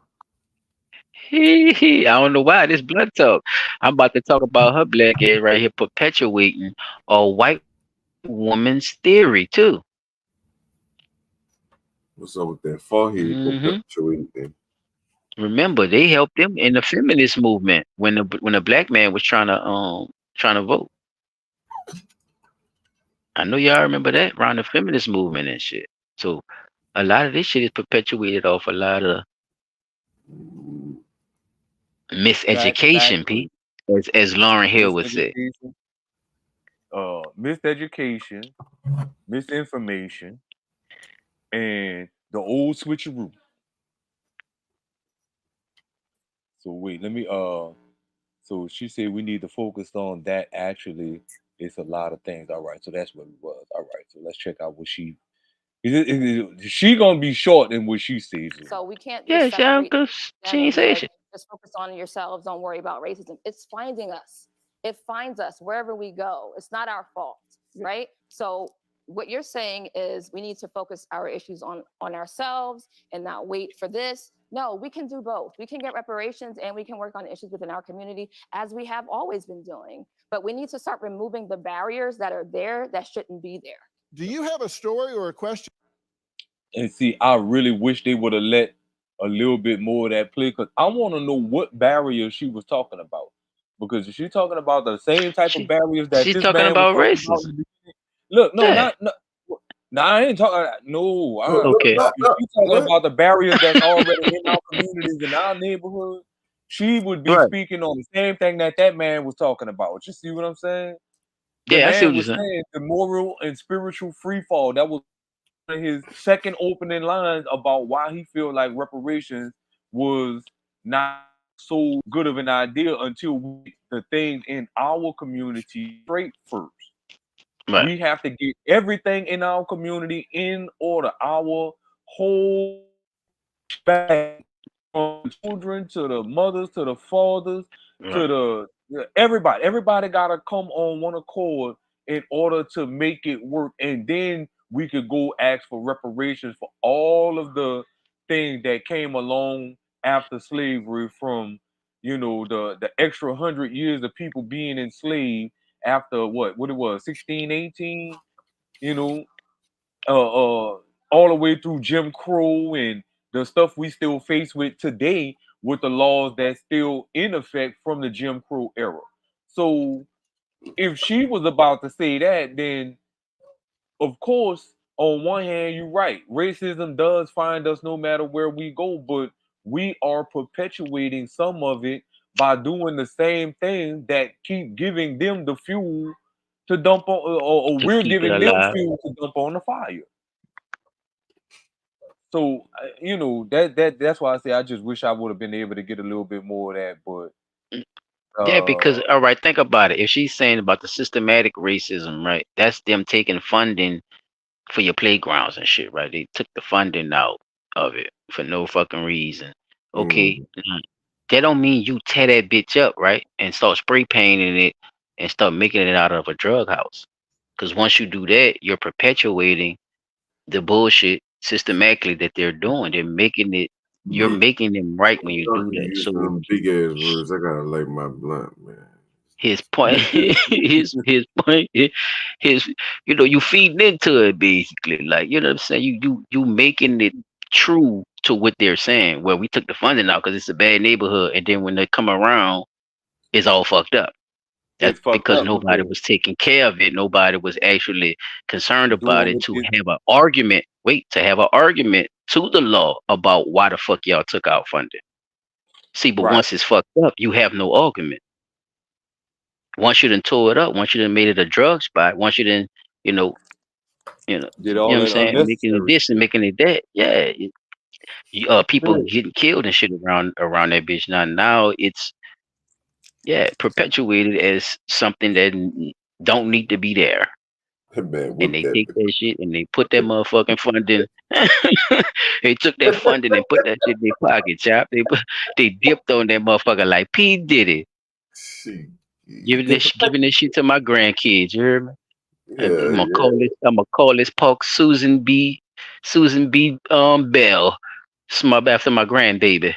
I don't know why this blood talk. I'm about to talk about her black ass right here perpetuating a white woman's theory too. What's up with that forehead Hmm perpetuating? Remember, they helped them in the feminist movement when the black man was trying to vote. I know y'all remember that around the feminist movement and shit. So a lot of this shit is perpetuated off a lot of miseducation, Factory, Pete, as Lauren Hill would say. miseducation, miseducation, misinformation, and the old switcheroo. So wait, let me so she said we need to focus on that. Actually, it's a lot of things. All right, so that's what it was. All right, so let's check out what she she gonna be short in what she says. So we can't Yeah, just yeah, separate because she them ain't and be say like, shit. just focus on yourselves. Don't worry about racism. It's finding us. It finds us wherever we go. It's not our fault, right? So what you're saying is we need to focus our issues on ourselves and not wait for this. No, we can do both. We can get reparations and we can work on issues within our community as we have always been doing. But we need to start removing the barriers that are there that shouldn't be there. Do you have a story or a question? And see, I really wish they would have let a little bit more of that play because I want to know what barrier she was talking about. Because if she's talking about the same type of barriers that She's this talking man was about talking about, racism. look, no, Yeah. not no, I ain't talking. No, Okay. if she's talking about the barriers that's already in our communities in our neighborhood, she would be Right. speaking on the same thing that man was talking about. You see what I'm saying? The Yeah, I see man what you're was saying. saying the moral and spiritual free fall. That was his second opening lines about why he feel like reparations was not so good of an idea until we get the things in our community straight first. Right. We have to get everything in our community in order. Our whole bag, from the children to the mothers to the fathers to Right. everybody. Everybody gotta come on one accord in order to make it work, and then we could go ask for reparations for all of the things that came along after slavery, from the extra 100 years of people being enslaved after what it was 1618, you know, all the way through Jim Crow and the stuff we still face with today with the laws that's still in effect from the Jim Crow era. So if she was about to say that, then of course, on one hand, you're right. Racism does find us no matter where we go, but we are perpetuating some of it by doing the same thing that keep giving them the fuel to dump on, or To we're keep it giving them alive. fuel to dump on the fire. So that's why I say I just wish I would have been able to get a little bit more of that, but Yeah, because uh, all right, think about it. If she's saying about the systematic racism, right? That's them taking funding for your playgrounds and shit, right? They took the funding out of it for no fucking reason. Okay. Mm. that don't mean you tear that bitch up, right? And start spray painting it and start making it out of a drug house. Because once you do that, you're perpetuating the bullshit systematically that they're doing. They're making it. You're Man, making them right when I'm you do talking to that. you So some big ass words. I gotta light my blunt, man. his point, his point, his you feeding into it basically. Like you know what I'm saying. You making it true to what they're saying. Well, we took the funding out because it's a bad neighborhood, and then when they come around, it's all fucked up. That's It's fucked because up nobody because was taking care of it. Nobody was actually concerned about doing it what to it, have an argument. Wait, to have an argument to the law about why the fuck y'all took out funding. See, but right. once it's fucked up, you have no argument. Once you done tore it up, once you done made it a drug spot, once you done, you know, Did you know all what I'm that saying, making it unnecessary this and shit. making it that, yeah. People Yeah. getting killed and shit around that bitch. Now it's perpetuated as something that don't need to be there. Man, And whip they that take that shit and they put that motherfucking funding. They took that funding and put that shit in their pocket, chop. They dipped on that motherfucker like P Diddy, shit. giving this shit to my grandkids. You hear me? Yeah, yeah. I'm gonna call this punk Susan B. Bell, after my grandbaby,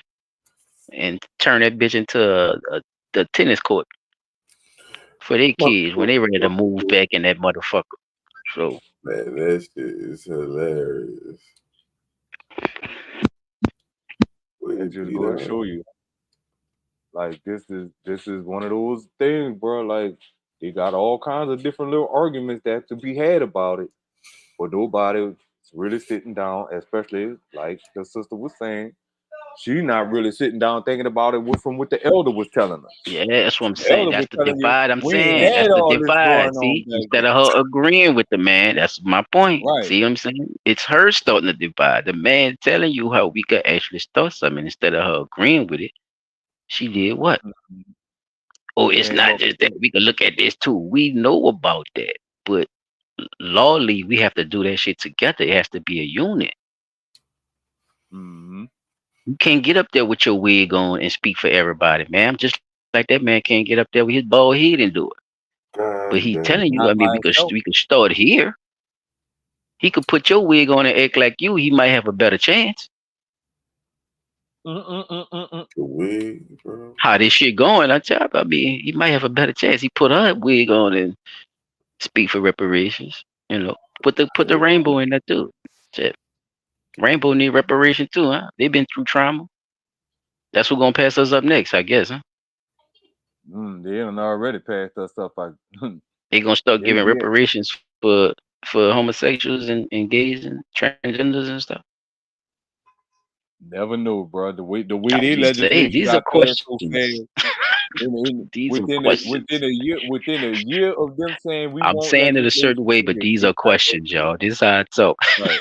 and turn that bitch into the tennis court for their kids when they ready to move back in that motherfucker. So Man, that shit is hilarious. That Wait, just you go to know. show you, like this is one of those things, bro. Like they got all kinds of different little arguments that to be had about it, but nobody's really sitting down, especially like the sister was saying. She not really sitting down thinking about it from what the elder was telling her. yeah, that's what I'm The saying. elder That's was the telling you divide I'm we ain't saying. had That's the all this divide. going on See, back instead then. of her agreeing with the man, that's my point. Right. See what I'm saying? It's her starting to divide. The man telling you how we could actually start something instead of her agreeing with it. She did what? Mhm. Oh, it's Came not up just with that. it. We can look at this too. We know about that. But lawly, we have to do that shit together. It has to be a unit. Mhm. You can't get up there with your wig on and speak for everybody, man. Just like that man can't get up there with his bald head and do it. But he's God telling damn. you, I Not mean, by himself. we could start here. He could put your wig on and act like you. He might have a better chance. Mm-mm-mm-mm-mm. The wig, bro. How this shit going? I mean, he might have a better chance. He put her wig on and speak for reparations. You know, put the rainbow in there too. Shit. Rainbow need reparation too, huh? They've been through trauma. That's what's gonna pass us up next, I guess, huh? They done already passed us up. Like They gonna start they giving yeah. reparations for homosexuals and gays and transgenders and stuff. Never know, bro. The way I'm they just saying, legislation these are got passed so questions. fast. These are Within a year of them saying we I'm want saying it a certain legislation way, but here, these it are got passed questions, so y'all. fast. This is how I talk. Right.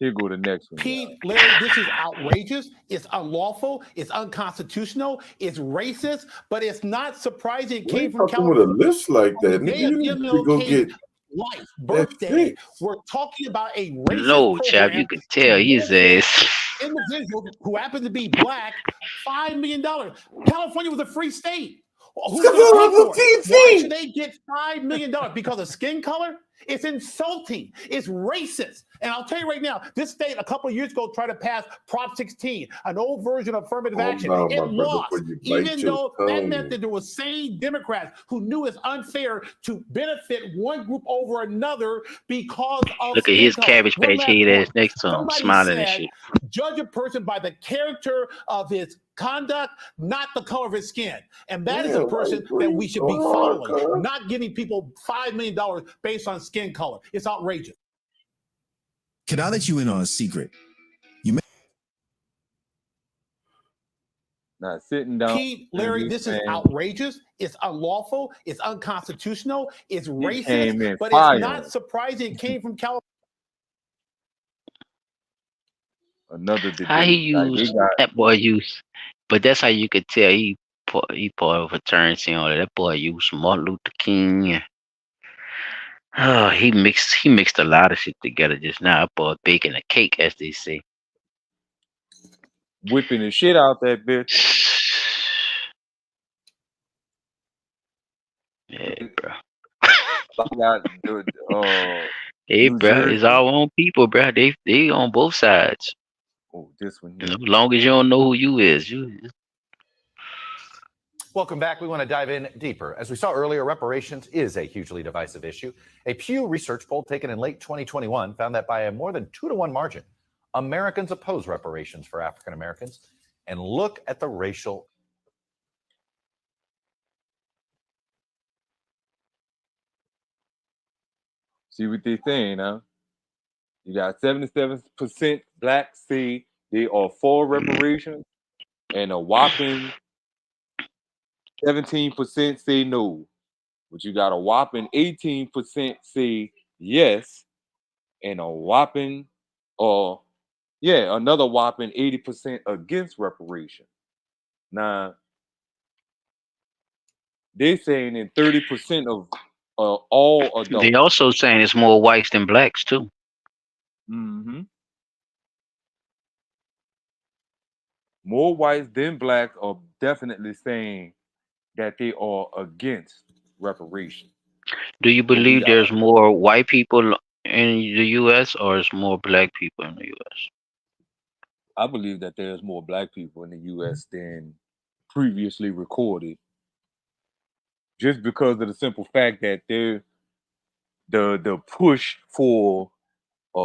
Here go the next one, y'all. Pete, Larry, this is outrageous. It's unlawful. It's unconstitutional. It's racist, but it's not surprising it We came ain't from talking with a California. list like On the that, nigga. day of You need to go MLK's get life, that birthday, fixed. we're talking about a racist No, chap, you program could to tell his benefit ass. individuals who happen to be black $5 million. California was a free state. It's Who's got going to pay the for it? Why should TV. they get $5 million? Because of skin color? It's insulting. It's racist. And I'll tell you right now, this state a couple of years ago tried to pass Prop 16, an old version of affirmative Calm action. down, It my brother, before lost, you bite even your though that meant tongue. that there were sane Democrats who knew it's unfair to benefit one group over another because of Look at skin his color. cabbage One patch last head ass point. next to him, Somebody smiling and said, shit. judge a person by the character of his conduct, not the color of his skin. And that is a Damn, person like, that breathe. we should Go be hard, following, cuz. not giving people $5 million based on skin color. It's outrageous. Can I let you in on a secret? Not sitting down Pete, and Larry, just this is saying outrageous. It's unlawful. It's unconstitutional. It's he racist, came in but it's not firing. surprising it came from California. Another How he debate. Like they used got that boy used, but that's how you could tell he part of a fraternity and all that. That boy used Martin Luther King. Oh, he mixed a lot of shit together just now. That boy baking a cake, as they say. whipping the shit out that bitch. Yeah, bro. Got the Hey, New bro, it's Jersey. our own people, bro. They on both sides. Oh, this one You here. know, as long as you don't know who you is, you. Welcome back. We want to dive in deeper. As we saw earlier, reparations is a hugely divisive issue. A Pew Research poll taken in late 2021 found that by a more than 2-to-1 margin, Americans oppose reparations for African Americans. And look at the racial. See what they saying, huh? You got 77% black say they are for reparations, and a whopping 17% say no. But you got a whopping 18% say yes, and a whopping, another whopping 80% against reparation. Now, they're saying in 30% of all They adults. also saying it's more whites than blacks too. Mm-hmm. More whites than blacks are definitely saying that they are against reparations. Do you But we believe got, there's more white people in the U.S. or is more black people in the U.S.? I believe that there's more black people in the U.S. than previously recorded, just because of the simple fact that the push for uh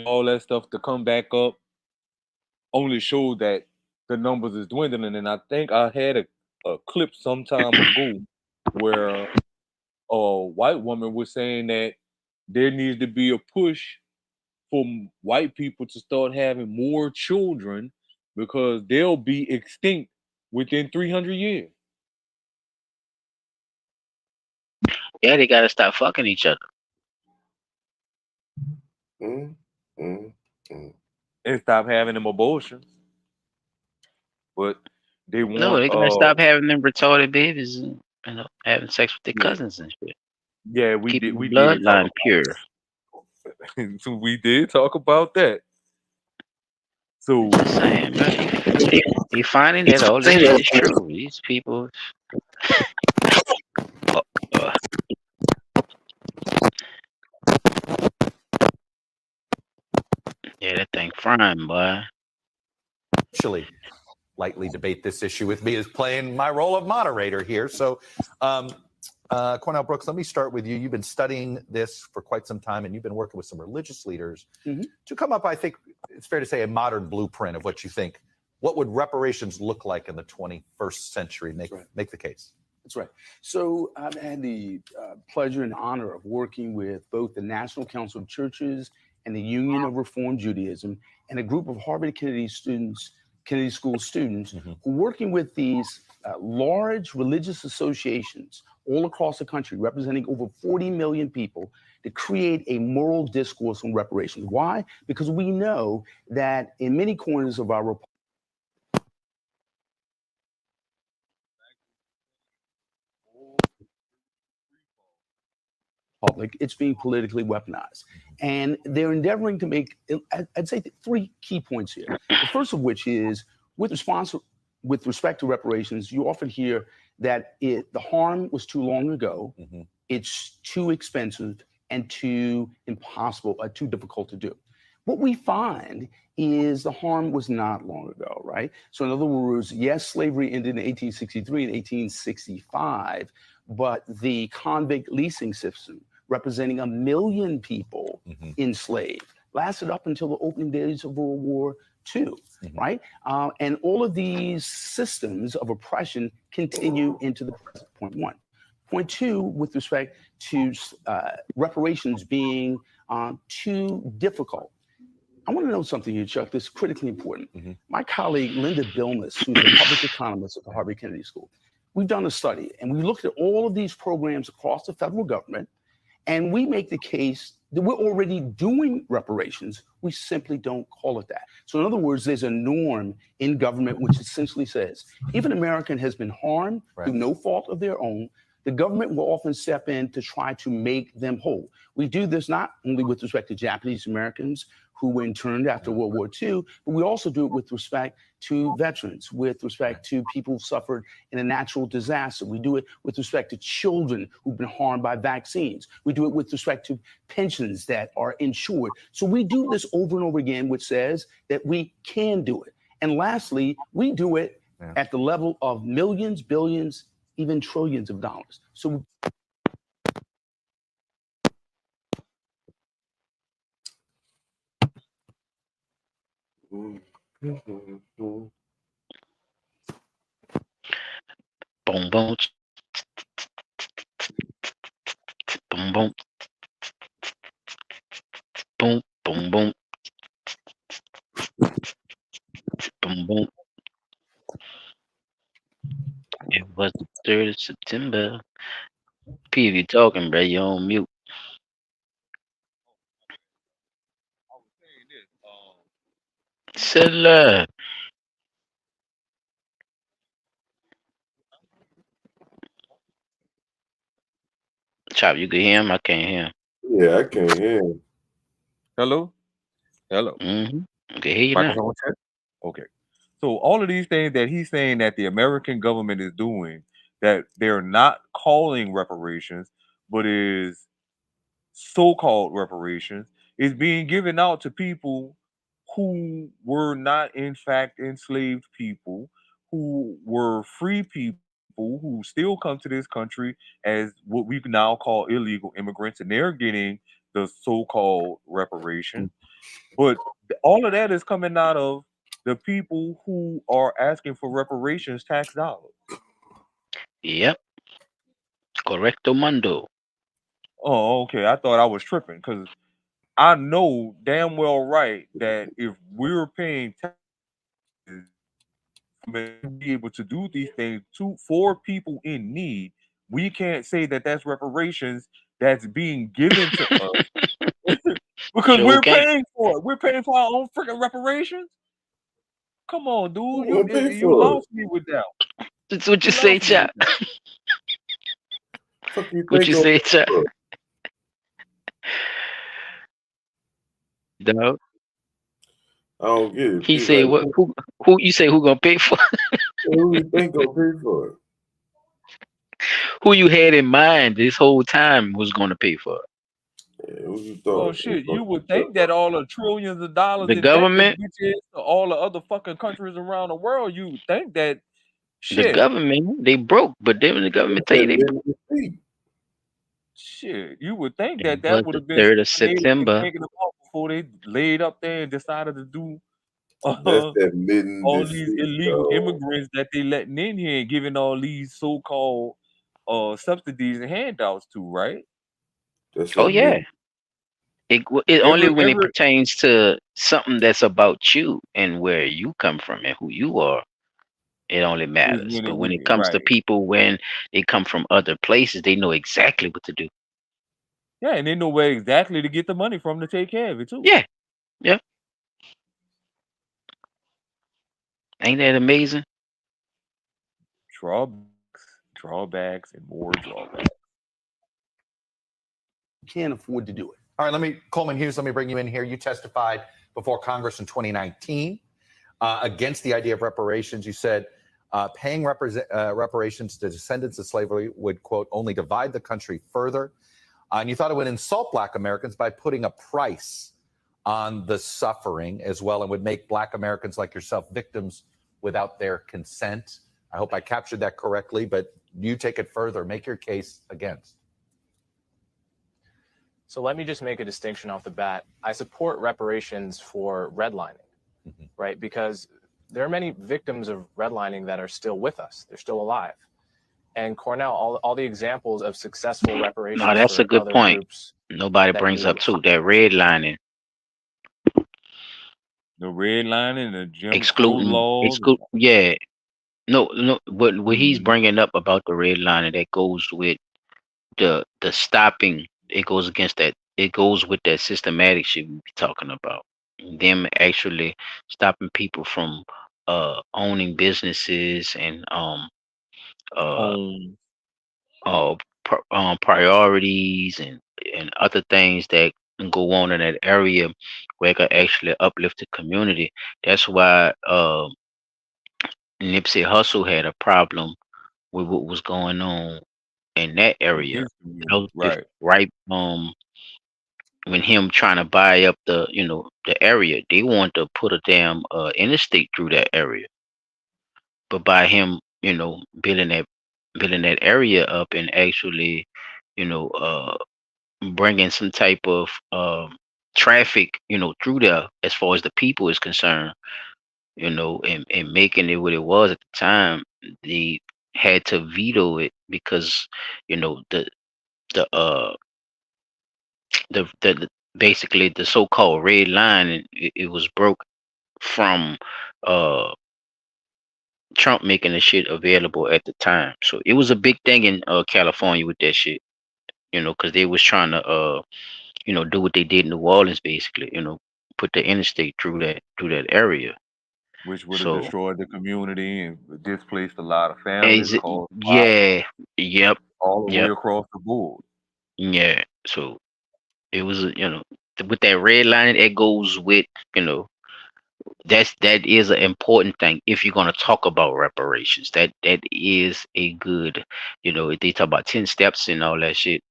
all that stuff to come back up only showed that the numbers is dwindling. And I think I had a clip some time ago where a white woman was saying that there needs to be a push for white people to start having more children because they'll be extinct within 300 years. Yeah, they gotta stop fucking each other. And stop having them abortions. But they No, want they gotta stop having them retarded babies and having sex with their yeah, cousins and shit. yeah, we Keeping the did talk bloodline about pure. that. So we did talk about that. So I'm just saying, bro. They finding that all this shit is true. These people. Uh, uh, yeah, that thing frying, boy. Actually, lightly debate this issue with me is playing my role of moderator here. So, Cornell Brooks, let me start with you. You've been studying this for quite some time, and you've been working with some religious leaders to come up, I think it's fair to say, a modern blueprint of what you think. What would reparations look like in the 21st century? Make the case. That's right. So I've had the pleasure and honor of working with both the National Council of Churches and the Union of Reform Judaism and a group of Harvard Kennedy School students who are working with these large religious associations all across the country, representing over 40 million people, to create a moral discourse on reparations. Why? Because we know that in many corners of our republic, it's being politically weaponized. And they're endeavoring to make, I'd say, 3 key points here. The first of which is, with respect to reparations, you often hear that the harm was too long ago, it's too expensive, and too impossible, too difficult to do. What we find is the harm was not long ago, right? So in other words, yes, slavery ended in 1863 and 1865, but the convict leasing system, representing 1 million people enslaved, lasted up until the opening days of World War II, right? And all of these systems of oppression continue into the present, point one. Point two, with respect to reparations being too difficult. I want to know something here, Chuck, that's critically important. My colleague, Linda Bilmes, who's a public economist at the Harvard Kennedy School, we've done a study, and we looked at all of these programs across the federal government, and we make the case that we're already doing reparations. We simply don't call it that. So in other words, there's a norm in government which essentially says, if an American has been harmed through no fault of their own, the government will often step in to try to make them whole. We do this not only with respect to Japanese Americans who were interned after World War II, but we also do it with respect to veterans, with respect to people who suffered in a natural disaster. We do it with respect to children who've been harmed by vaccines. We do it with respect to pensions that are insured. So we do this over and over again, which says that we can do it. And lastly, we do it at the level of millions, billions, even trillions of dollars. So Boom, boom, boom, boom, boom, boom, boom, boom, boom. It was the 3rd of September. P, if you talking, bro, you're on mute. Settler. Chop, you can hear him? I can't hear him. Yeah, I can't hear him. Hello? Hello. Mm-hmm. I can hear you now. Microphone check? Okay. So all of these things that he's saying that the American government is doing, that they're not calling reparations, but is so-called reparations, is being given out to people who were not in fact enslaved people, who were free people who still come to this country as what we now call illegal immigrants, and they're getting the so-called reparations. But all of that is coming out of the people who are asking for reparations tax dollars. Yep. Correcto mundo. Oh, okay. I thought I was tripping because I know damn well right that if we're paying taxes to be able to do these things to for people in need, we can't say that that's reparations that's being given to us because Sure we're can. paying for it. We're paying for our own freaking reparations. Come on, dude. Who gonna pay You for it? lost me with that. That's what you You say, lost me with Chop. that. Fuck you What think you gonna say, pay Chop? for it? Dog. I don't get it. He Be said, like, "What? Who? You say who gonna pay for? who you think gonna pay for it? Who you had in mind this whole time was gonna pay for it? Yeah, who you Well, thought? shit, you would think that all the trillions of dollars The that this government. bitch is to all the other fucking countries around the world, you would think that The shit, government. They broke, but then the government That's tell you that they broke. living receipt. you would think It that that was would the have been 3rd of something they would been September. thinking about before they laid up there and decided to do That's uh, that midden all these deceit, illegal dog. immigrants that they letting in here and giving all these so-called subsidies and handouts to, right? That's Oh that yeah. midden. It only when it Every pertains to something that's about you and where you come from and who you are. It only is matters. when But it when when it it comes to right. people, when they come from other places, they know exactly what to do. Yeah, and they know where exactly to get the money from to take care of it too. Yeah, yeah. Ain't that amazing? Drawbacks, and more drawbacks. can't afford to do it. All right, Coleman Hughes, let me bring you in here. You testified before Congress in 2019 against the idea of reparations. You said paying reparations to descendants of slavery would, quote, only divide the country further. And you thought it would insult Black Americans by putting a price on the suffering as well, and would make Black Americans like yourself victims without their consent. I hope I captured that correctly, but you take it further. Make your case against. So let me just make a distinction off the bat. I support reparations for redlining, right? Because there are many victims of redlining that are still with us. They're still alive. And Cornell, all the examples of successful reparations No, that's a for good other point. groups Nobody that brings up you too that redlining, The redlining, the Jim Crow excluding, laws. yeah, no. What he's Mhm. bringing up about the redlining, that goes with the stopping. It goes against that. It goes with that systematic shit we be talking about. Them actually stopping people from owning businesses and uh Home. priorities and other things that go on in that area where it could actually uplift the community. That's why Nipsey Hussle had a problem with what was going on in that in area. his That community, was just right? right when him trying to buy up the the area. They want to put a damn interstate through that area. But by him, building that area up and actually, you know, bringing some type of traffic, through there as far as the people is concerned, and making it what it was at the time, they had to veto it because, the the uh the basically the so-called red line, and it was broke from uh Trump making the shit available at the time. So it was a big thing in California with that shit, because they was trying to do what they did in New Orleans, basically, put the interstate through that area. Which would have So destroyed the community and displaced a lot of families, is it, caused violence yeah, yep, all the way yep, across the board. yeah. So it was, with that red line, it goes with, you know, that is an important thing if you're gonna talk about reparations. That is a good, if they talk about 10 steps and all that shit,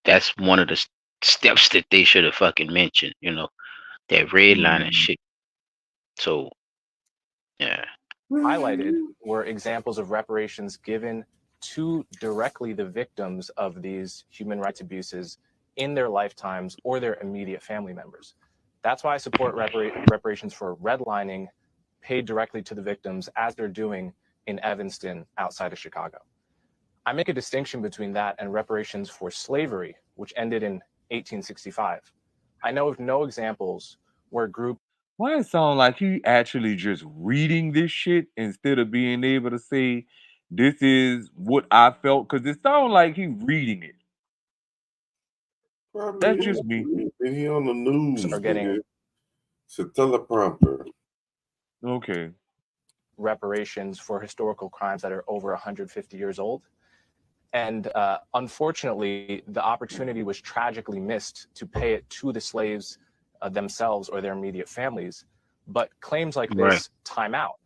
that's one of the steps that they should have fucking mentioned, that red line and Mm. shit. So yeah. Highlighted were examples of reparations given to directly the victims of these human rights abuses in their lifetimes or their immediate family members. That's why I support reparations for redlining paid directly to the victims, as they're doing in Evanston outside of Chicago. I make a distinction between that and reparations for slavery, which ended in 1865. I know of no examples where groups. Why it sound like he actually just reading this shit instead of being able to say, "This is what I felt," because it sounds like he reading it. Probably That's just me. he on the news, Are getting nigga. It's a teleprompter. Okay. reparations for historical crimes that are over 150 years old. And unfortunately, the opportunity was tragically missed to pay it to the slaves themselves or their immediate families. But claims like Right. this time out,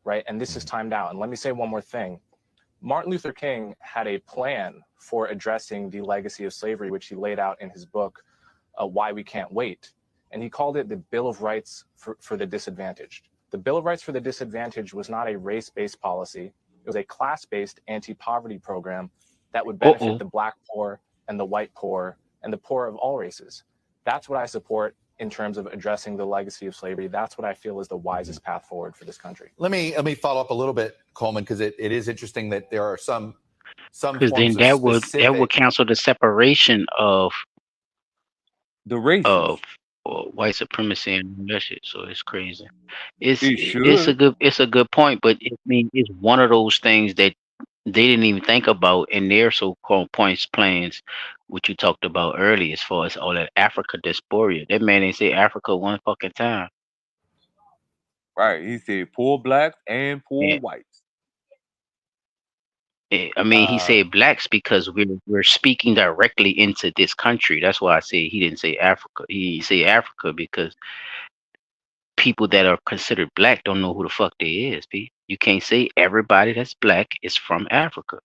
right? And this is timed out. And let me say one more thing. Martin Luther King had a plan for addressing the legacy of slavery, which he laid out in his book, Why We Can't Wait. And he called it the Bill of Rights for the Disadvantaged. The Bill of Rights for the Disadvantaged was not a race-based policy. It was a class-based anti-poverty program that would benefit the black poor and the white poor and the poor of all races. That's what I support in terms of addressing the legacy of slavery. That's what I feel is the wisest path forward for this country. Let me follow up a little bit, Coleman, because it is interesting that there are some Because then forms of that would specific. cancel the separation of The races. white supremacy and all that shit. So it's crazy. It's It it's should. a good point, but I mean it's one of those things that they didn't even think about in their so-called points plans, which you talked about earlier, as far as all that Africa dysphoria. That man ain't say Africa one fucking time. Right. He said poor blacks and poor And whites. I mean, he said blacks because we're speaking directly into this country. That's why I say he didn't say Africa. He say Africa because people that are considered black don't know who the fuck they is. B. You can't say everybody that's black is from Africa.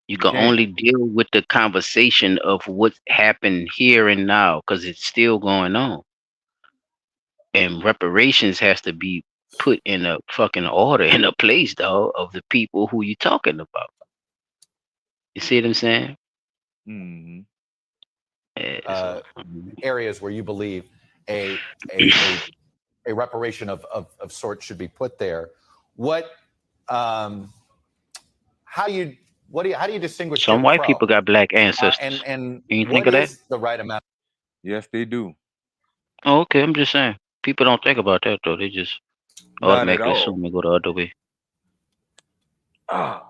You You can can't. only deal with the conversation of what happened here and now because it's still going on. And reparations has to be put in a fucking order, in a place, dog, of the people who you talking about. You see what I'm saying? Mm-hmm. Areas where you believe a reparation of sorts should be put there. How do you distinguish Some Jim white Crow? people got black ancestors. And You what think of that? is the right amount? Yes, they do. Oh, okay, I'm just saying. People don't think about that though. They just Not at automatically all. assume they go the other way. Now,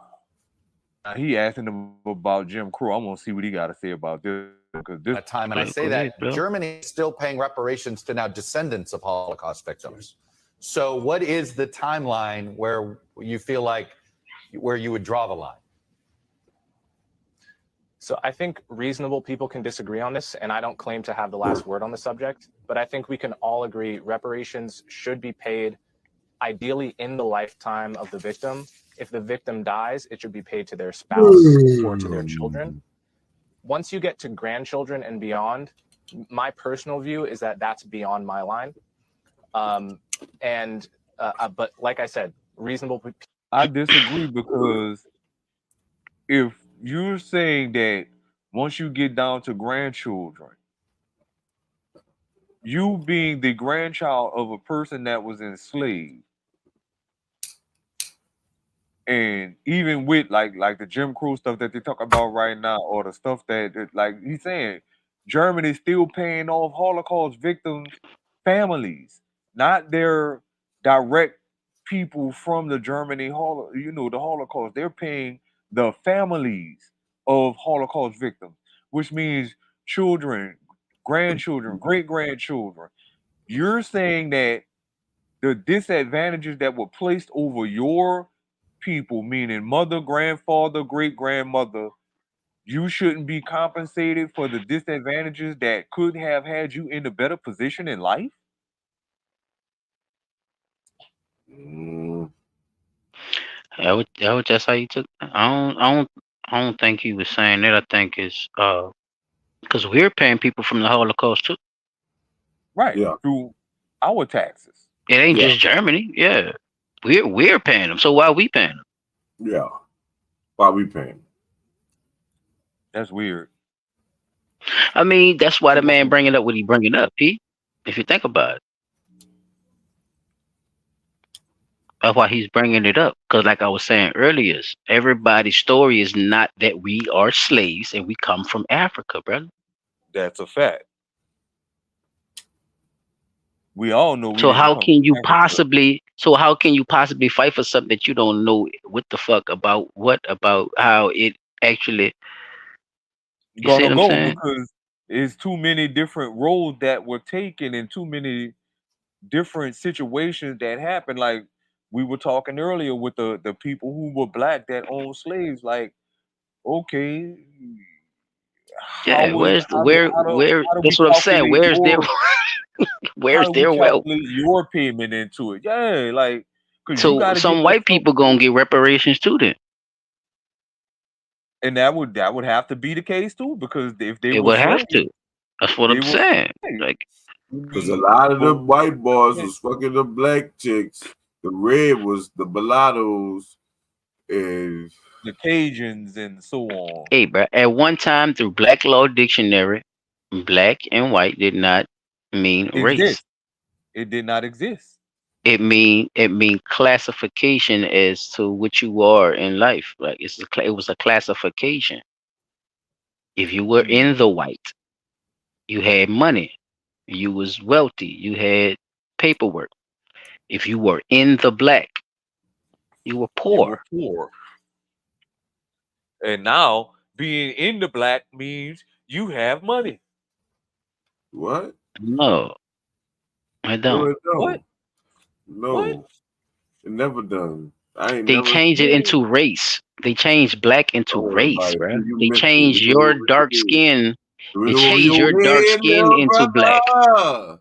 he asking him about Jim Crow. I want to see what he got to say about this because this Time, and I say that Germany is still paying reparations to now descendants of Holocaust victims. So, what is the timeline where you feel like where you would draw the line? So I think reasonable people can disagree on this, and I don't claim to have the last word on the subject, but I think we can all agree reparations should be paid ideally in the lifetime of the victim. If the victim dies, it should be paid to their spouse or to their children. Once you get to grandchildren and beyond, my personal view is that that's beyond my line. But like I said, reasonable people. I disagree because if you're saying that once you get down to grandchildren, you being the grandchild of a person that was enslaved, and even with like the Jim Crow stuff that they talk about right now, or the stuff that like he's saying, Germany's still paying off Holocaust victims' families, not their direct people from the the Holocaust. They're paying the families of Holocaust victims, which means children, grandchildren, great grandchildren. You're saying that the disadvantages that were placed over your people, meaning mother, grandfather, great grandmother, you shouldn't be compensated for the disadvantages that could have had you in a better position in life? That's how you took. I don't think he was saying that. I think it's because we're paying people from the Holocaust too. Right. Through our taxes. It ain't just Germany. Yeah, we're paying them. So why are we paying them? Yeah. Why we paying? That's weird. I mean, that's why the man bringing up what he bringing up, Pete. If you think about it, that's why he's bringing it up. Because, like I was saying earlier, everybody's story is not that we are slaves and we come from Africa, brother. That's a fact. We all know we So didn't how come can you from Africa. possibly? So how can you possibly fight for something that you don't know what the fuck about? What about how it actually? You see Gonna what I'm go saying? because it's too many different roads that were taken and too many different situations that happened. Like we were talking earlier with the people who were black that owned slaves. Like, okay, Yeah. Where? how do we That's what I'm saying. calculate Where's their? your how Where's do we their wealth? calculate your payment into it? Yeah, like because you got So to get some white yourself, people gonna get reparations too. Then and that would have to be the case too because if they it were would have slaves, to. That's what they I'm were saying. slaves. Like, Because a lot of the But white boys was fucking the black chicks. The red was the mulattoes, and the Cajuns and so on hey, bro. At one time, through Black Law Dictionary, black and white did not mean race. exist. It did not exist. It mean classification as to what you are in life. Like it was a classification. If you were in the white, you had money, you was wealthy, you had paperwork. If you were in the black, you were You were poor. poor. And now being in the black means you have money. what? No, I No, don't. it What? don't. No, it never done. I ain't They never changed it seen it. into race. They changed black into Don't worry about race, it. bro. You They missed it. changed It went your over dark your head. skin. It went They over changed your your dark head, skin little into black. brother.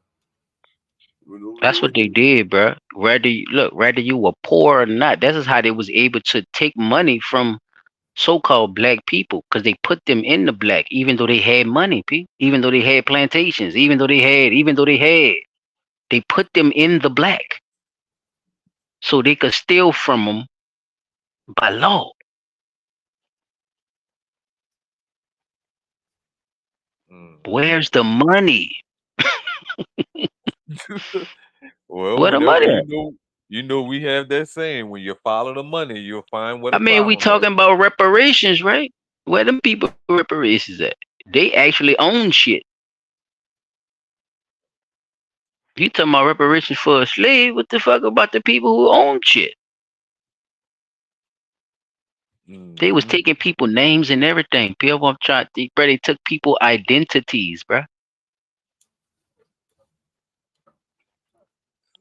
It went over That's your what they head. did, bro. Whether you were poor or not, this is how they was able to take money from so-called black people because they put them in the black, even though they had money, even though they had plantations, they put them in the black so they could steal from them by law. Where's the money? Well, Where the whenever money at? you know we have that saying, when you follow the money, you'll find where I the mean, we problem is. talking about reparations, right? Where them people reparations at? They actually own shit. You talking about reparations for a slave? What the fuck about the people who own shit? They was taking people names and everything. People they took people identities, bruh.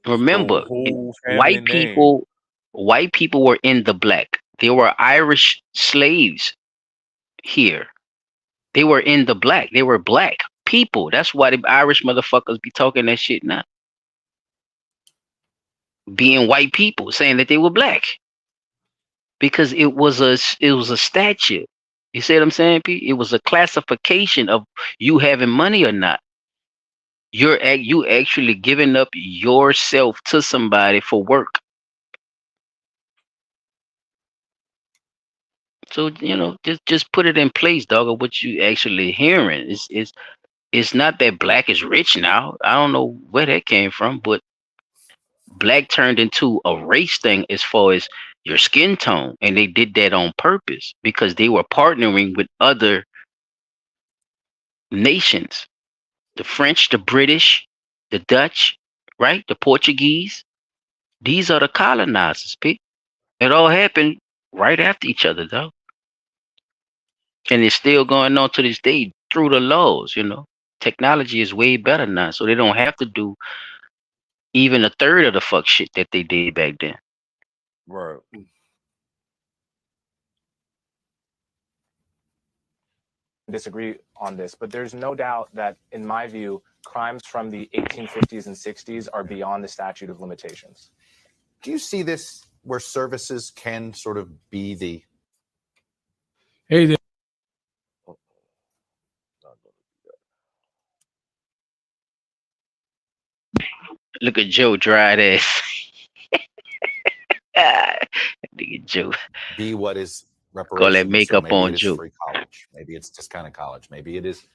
Stole Remember, whole family white names. people, white people were in the black. There were Irish slaves here. They were in the black. They were black people. That's why the Irish motherfuckers be talking that shit now. Being white people, saying that they were black. Because it was a statute. You see what I'm saying, Pete? It was a classification of you having money or not. You actually giving up yourself to somebody for work. So just put it in place, dog. Of what you actually hearing. It's not that black is rich now. I don't know where that came from, but black turned into a race thing as far as your skin tone, and they did that on purpose because they were partnering with other nations, the French, the British, the Dutch, right? The Portuguese. These are the colonizers, Pete. It all happened right after each other, though. And it's still going on to this day through the laws, Technology is way better now, so they don't have to do even a third of the fuck shit that they did back then. Right. Disagree on this, but there's no doubt that, in my view, crimes from the 1850s and 60s are beyond the statute of limitations. Do you see this where services can sort of be the... Hey there. Look at Joe dried ass. Nigga Joe. Be what is reparations? Call that makeup maybe on it is Joe. free college. Maybe it's just kind of college. Maybe it is.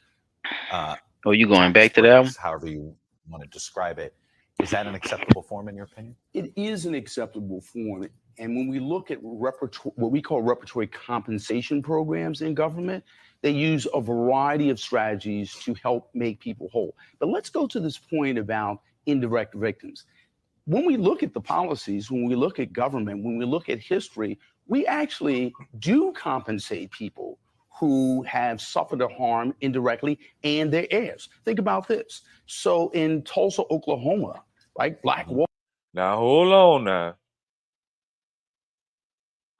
Oh, you going back to that one? However you want to describe it. Is that an acceptable form in your opinion? It is an acceptable form. And when we look at what we call reparatory compensation programs in government, they use a variety of strategies to help make people whole. But let's go to this point about indirect victims. When we look at the policies, when we look at government, when we look at history, we actually do compensate people who have suffered a harm indirectly and their heirs. Think about this. So in Tulsa, Oklahoma, right, Black Wall. Now hold on now,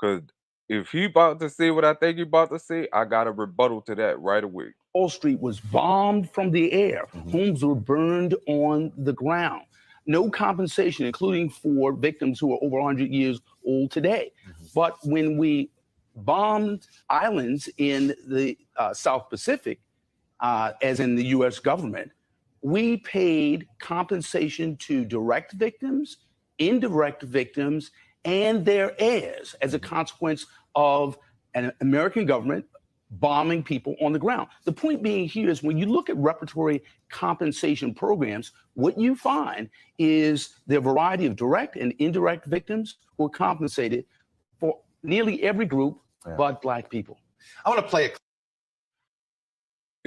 because if he about to say what I think he about to say, I got a rebuttal to that right away. Wall Street was bombed from the air. Homes were burned on the ground. No compensation, including for victims who are over 100 years old today. But when we bombed islands in the South Pacific, as in the U.S. government, we paid compensation to direct victims, indirect victims, and their heirs as a consequence of an American government bombing people on the ground. The point being here is when you look at reparatory compensation programs, what you find is the variety of direct and indirect victims who are compensated for nearly every group but Black people. I want to play a...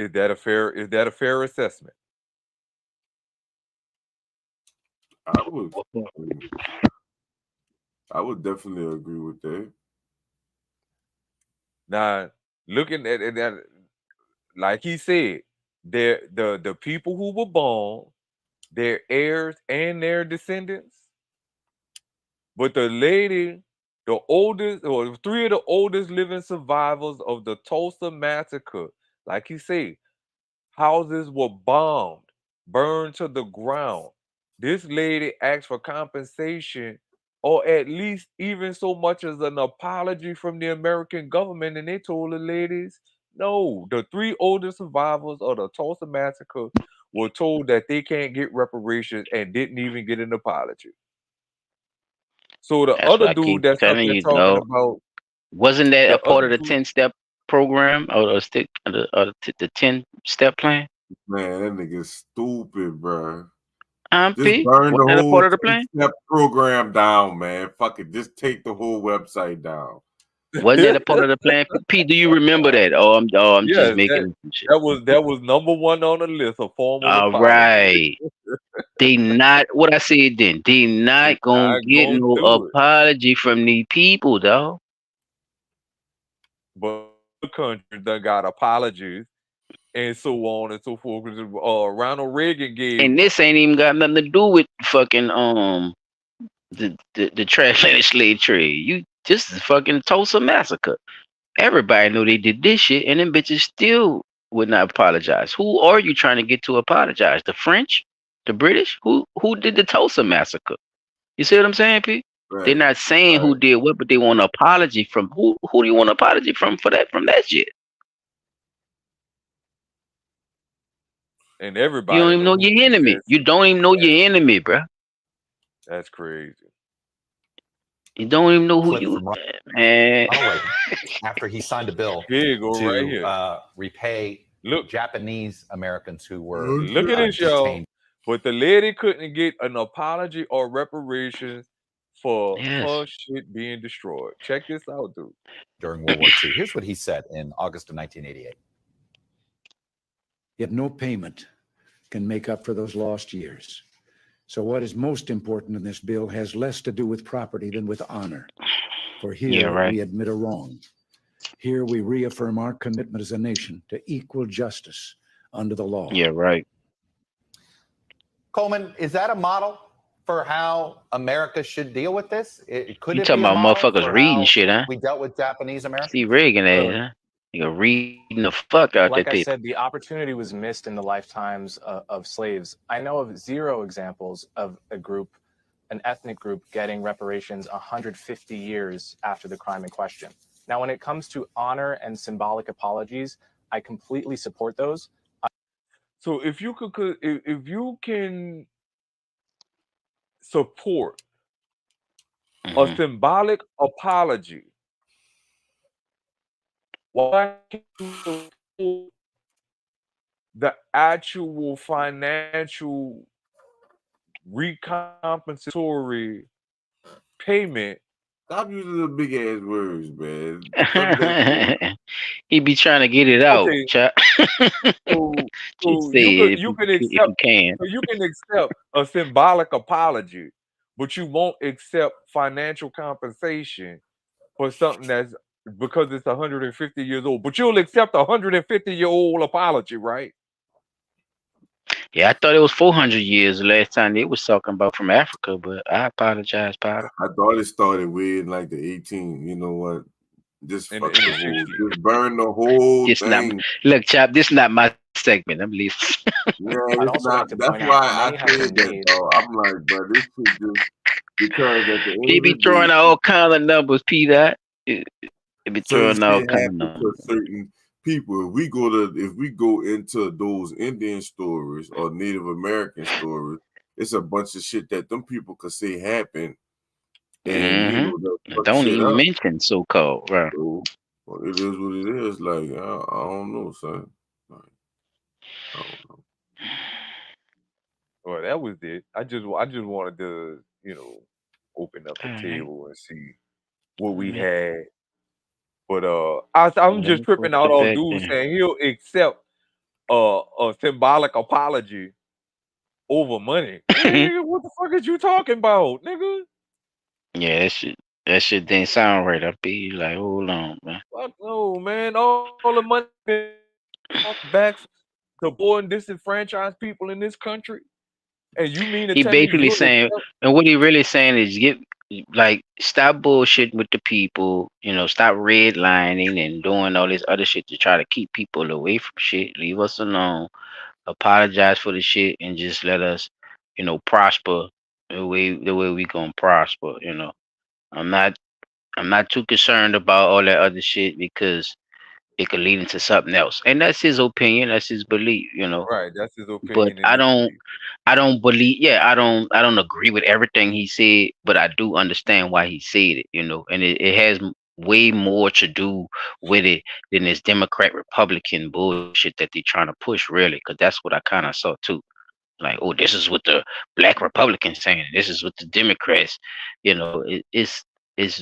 Is that a fair assessment? I would definitely agree with that. Now, looking at that, like he said, the people who were born, their heirs and their descendants. But the lady, the oldest, or three of the oldest living survivors of the Tulsa massacre, like he said, houses were bombed, burned to the ground. This lady asked for compensation, or at least even so much as an apology from the American government, and they told the ladies, no. The three oldest survivors of the Tulsa massacre were told that they can't get reparations and didn't even get an apology. So the That's other what I dude keep that's up telling there you, talking dog. about, Wasn't that a the part other of the dude, 10-step program or the 10-step plan? Man, that nigga's stupid, bro. Just P, burn the wasn't that a whole part of the plan? 10-step program down, man. Fuck it. Just take the whole website down. Wasn't that a part of the plan? P, do you remember that? I'm just yes, making some shit. that was number one on the list, a formal All apology. right. They not what I said then. They not gonna Not get gonna no do it. apology from these people, dog. But the country done got apologies and so on and so forth. Ronald Reagan gave And this ain't even got nothing to do with fucking the transatlantic slave trade. You just fucking Tulsa massacre. Everybody know they did this shit, and them bitches still would not apologize. Who are you trying to get to apologize? The French? The British? Who did the Tulsa massacre? You see what I'm saying, P? They're Right. not saying who did what, but they want an apology from who do you want an apology from for that shit? And You don't everybody even know know who your enemy. says You don't even know your enemy, bruh. that's crazy. You don't even know who Clip you from man. Ronald Reagan after he signed a bill Here you go, right to here. repay Look, Japanese Americans who were look at this, y'all. detained. But the lady couldn't get an apology or reparations for her shit being destroyed. Check this out, dude. During World War II. Here's what he said in August of 1988. Yet no payment can make up for those lost years. So what is most important in this bill has less to do with property than with honor. For here we admit a wrong. Here we reaffirm our commitment as a nation to equal justice under the law. Yeah, right. Coleman, is that a model for how America should deal with this? Could You it talking be a about model motherfuckers for reading how shit, huh? we dealt with Japanese See Americans? Reagan ass, huh? You reading the fuck out Like that I paper. said, the opportunity was missed in the lifetimes of slaves. I know of 0 examples of a group, an ethnic group, getting reparations 150 years after the crime in question. Now, when it comes to honor and symbolic apologies, I completely support those. So if you if you can support a symbolic apology, why can't you support the actual financial recompensatory payment? Stop using the big ass words, man. Cut that shit. He be trying to get it out, Okay, chap. so Just so say it you can if accept you can. so you can accept a symbolic apology, but you won't accept financial compensation for something that's because it's 150 years old. But you'll accept a 150-year-old apology, right? Yeah, I thought it was 400 years the last time they was talking about from Africa, but I apologize, Potter. I thought it started way in like the 18. You know what? Just In fuck the the whole, 60s. just burn the whole This not thing. look, chap. This not my segment. I'm leaving. Yeah, I'd it's also not. like to That's point why out I many have said been that, made. dog. I'm like, but this shit just because at the He end be of the throwing day, out all kind of numbers, Peter. He be certain throwing out shit kind of happens to numbers. certain people. If we go into those Indian stories or Native American stories, it's a bunch of shit that them people could say happened, and you know they'll fuck Don't shit even up. mention so-called, right? So well, it is what it is. Like I don't know, son. Like, I don't know. Well, that was it. I just wanted to, open up the All right. table and see what Let we me had. But I'm let just me put tripping out it on back dude there. saying he'll accept a symbolic apology over money. Nigga, what the fuck is you talking about, nigga? Yeah, that shit didn't sound right. I be like, hold on, man. Fuck no, man. All the money been off the backs to poor and disenfranchised people in this country. And you mean to He tell me basically you'll saying, accept? and what he really saying is stop bullshitting with the people. Stop redlining and doing all this other shit to try to keep people away from shit. Leave us alone. Apologize for the shit and just let us, prosper the way we gonna prosper. I'm not I'm not too concerned about all that other shit because it could lead into something else. And that's his opinion, that's his belief. Right, that's his But opinion and I his don't belief. I don't believe I don't agree with everything he said, but I do understand why he said it. And it has way more to do with it than this Democrat Republican bullshit that they're trying to push really, because that's what I kind of saw too. Like, oh, this is what the black Republicans saying. This is what the Democrats. It's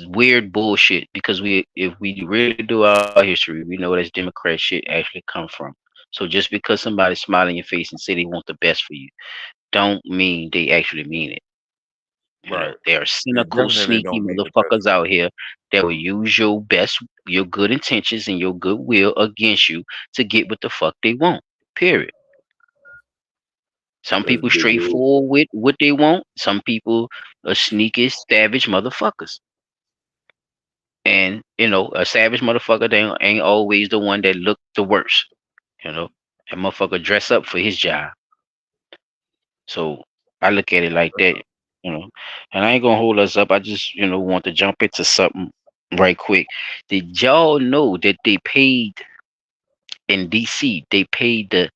weird bullshit because if we really do our history, we know that's Democrat shit actually come from. So just because somebody smile in your face and say they want the best for you, don't mean they actually mean it. Right. There are They cynical, definitely sneaky don't mean the best motherfuckers for out you. here that will use your good intentions and your goodwill against you to get what the fuck they want. Period. Some That's people big word. straightforward with what they want. Some people are sneaky, savage motherfuckers. And a savage motherfucker they ain't always the one that look the worst. You know, that motherfucker dress up for his job. So I look at it like that, you know. And I ain't gonna hold us up. I just, want to jump into something right quick. Did y'all know that they paid in DC? They paid the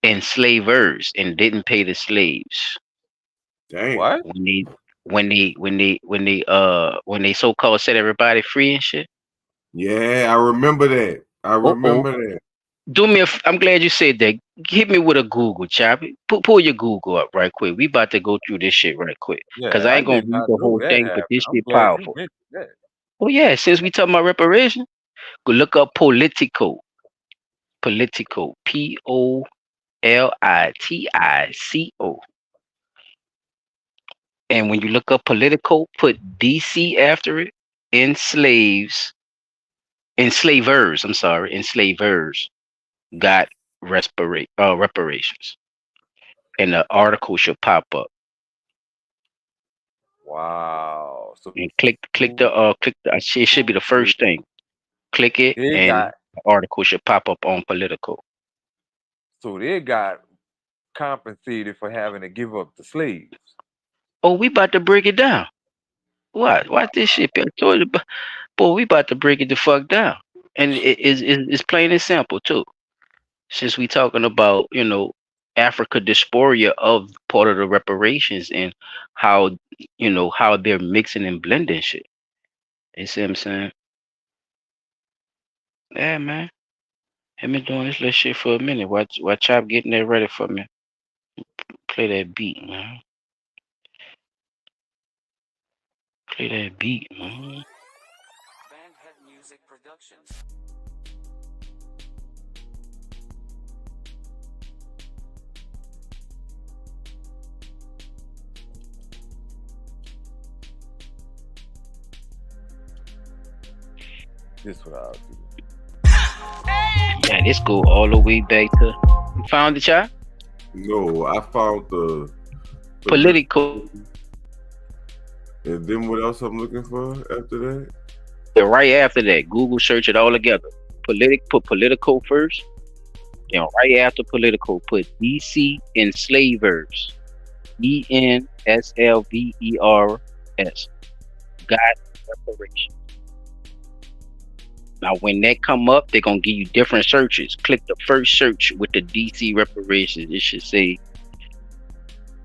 enslavers and didn't pay the slaves. Dang. What? When they so-called set everybody free and shit. Yeah, I remember that. I remember that. I'm glad you said that. Hit me with a Google, chop. Pull your Google up right quick. We about to go through this shit right quick. Cause Yeah, I I ain't gonna did read not the know whole that thing, but happened. this I'm shit glad you powerful. mentioned that. Oh yeah, since we talking about reparation, go look up Politico. Politico. Politico. And when you look up Politico, put DC after it. Enslavers. I'm sorry, enslavers got reparations, and the article should pop up. Wow. So And click the it should be the first thing. Click it, they and got the article should pop up on Politico. so they got compensated for having to give up the slaves. Oh, we about to break it down. What? Watch this shit, boy. We about to break it the fuck down, and it's plain and simple too. Since we talking about Africa dysphoria of part of the reparations and how how they're mixing and blending shit. You see what I'm saying? Yeah, man. I've been doing this little shit for a minute. Watch Chop getting that ready for me. Play that beat, man. Play that beat, man. Music Productions. This what I'll do. Yeah, this go all the way back to. You found the Chop? No, I found the Political. And then what else I'm looking for after that? Yeah, right after that, Google search it all together. Put Politico first. Right after Politico, put DC enslavers. ENSLVERS. Got reparations. Now, when that come up, they're gonna give you different searches. Click the first search with the DC reparations. It should say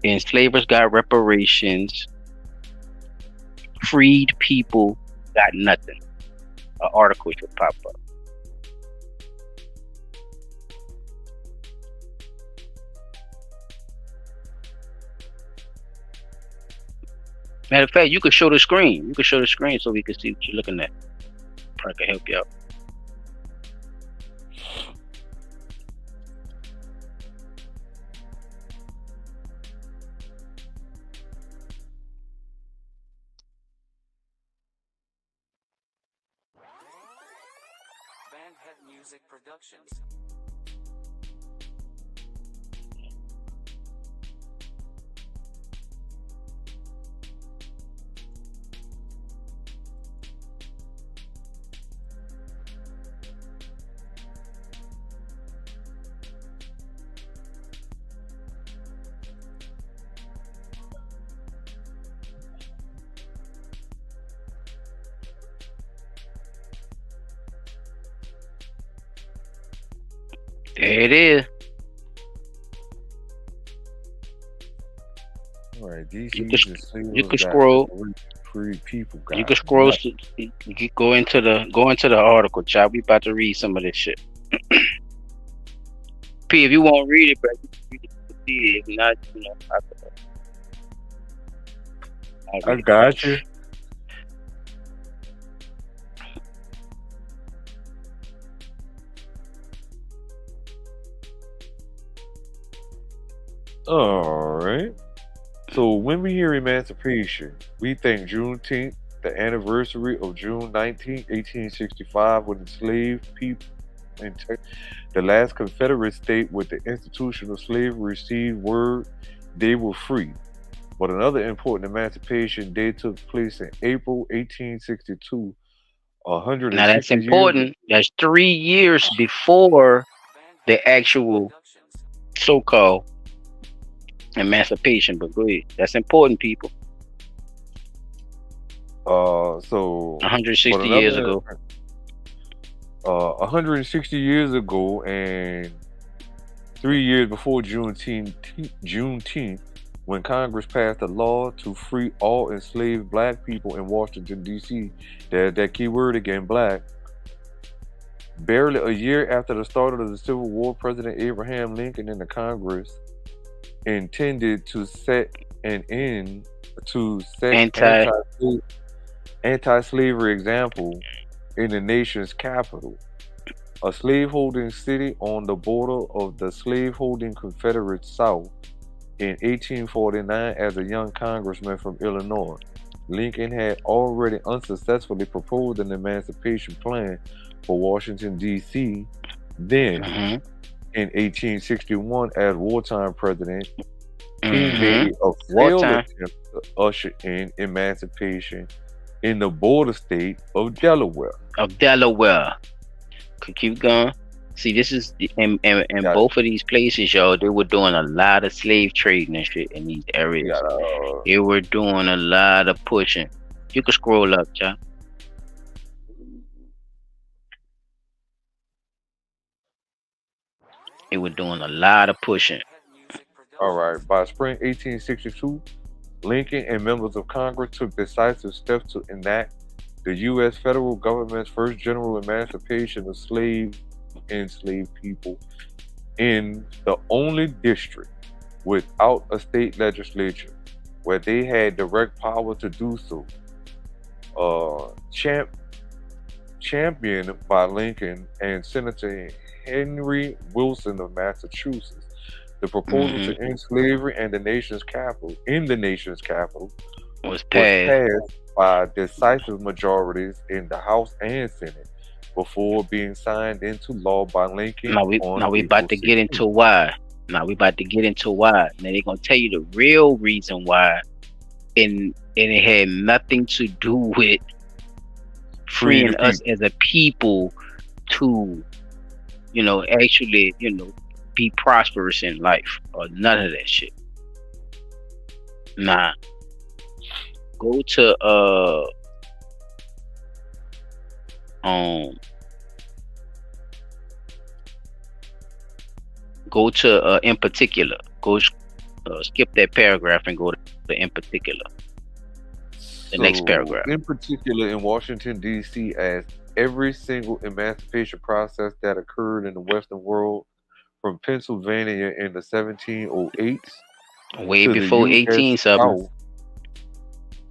enslavers got reparations. Freed people got nothing. An article should pop up. Matter of fact, you could show the screen. You could show the screen so we can see what you're looking at. Probably can help you out. Music Productions. There it is. All right, You DC could scroll. Free people got You could scroll. Go into the article, Chop. We about to read some of this shit. P, if you won't read it, bro, you can read it. If not, I got you. All right. So when we hear emancipation, we think Juneteenth, the anniversary of June 19, 1865, when enslaved people in the last Confederate state with the institution of slavery received word they were free. But another important emancipation day took place in April 1862, now that's 160 years. important. That's 3 years before the actual so-called emancipation. But go ahead. That's important, people. So 160 years ago. 160 years ago, and 3 years before Juneteenth, when Congress passed a law to free all enslaved black people in Washington, D.C. There's that key word again, black. Barely a year after the start of the Civil War, President Abraham Lincoln and the Congress intended to set an end to anti-slavery example in the nation's capital, a slaveholding city on the border of the slaveholding Confederate South. In 1849, as a young congressman from Illinois, Lincoln had already unsuccessfully proposed an emancipation plan for Washington, D.C. Then, in 1861, as wartime president, he made a failed attempt to usher in emancipation in the border state of Delaware. Could keep going. See, this is in both of these places, y'all. They were doing a lot of slave trading and shit in these areas. They were doing a lot of pushing. You can scroll up, y'all. They were doing a lot of pushing. All right. By spring 1862, Lincoln and members of Congress took decisive steps to enact the U.S. federal government's first general emancipation of enslaved people in the only district without a state legislature where they had direct power to do so. Championed by Lincoln and Senator Henry Wilson of Massachusetts, the proposal to end slavery in the nation's capital was passed by decisive majorities in the House and Senate before being signed into law by Lincoln. Now we about to get into why. Now they're gonna tell you the real reason why, and it had nothing to do with freeing us as a people to, actually, be prosperous in life, or none of that shit. Nah. Go to in particular. Skip that paragraph and go to in particular. The next paragraph. In particular, in Washington, D.C., as every single emancipation process that occurred in the Western world, from Pennsylvania in the 1708s, way before 1870,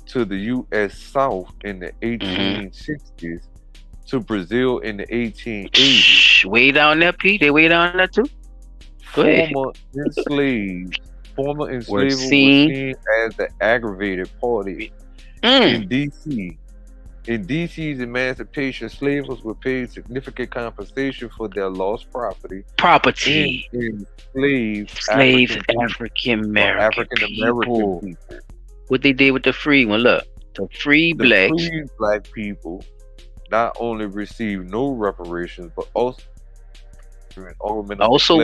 to the U.S. South in the 1860s, to Brazil in the 1880s. Way down there, Pete. They way down there too. Former enslaved were seen as the aggravated party. In D.C., in D.C.'s emancipation, slaves were paid significant compensation for their lost property. Enslaved African American people. What they did with the free one? Look, the free black people not only received no reparations, but also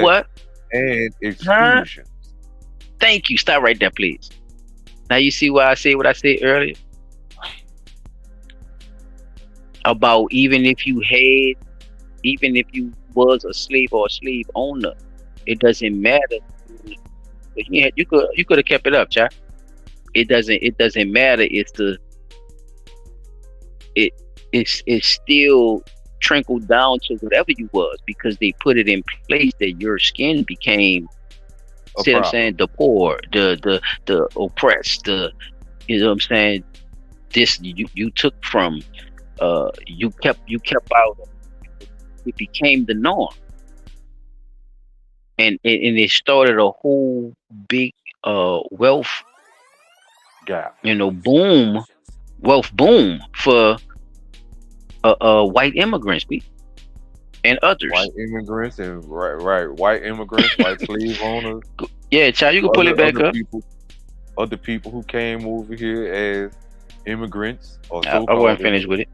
what? And exclusion. Thank you. Stop right there, please. Now you see why I say what I said earlier about even if you was a slave or a slave owner, it doesn't matter. You could have kept it up, child. It doesn't matter. It's still trickled down to whatever you was, because they put it in place that your skin became, see what I'm saying, the poor, the oppressed, you know what I'm saying, this you took from, you kept out, it became the norm, and it started a whole big wealth gap, wealth boom for white immigrants and others. White immigrants and white immigrants, white slave owners. Yeah, child, you can pull it back up. Other people who came over here as immigrants, or I wasn't finished with it.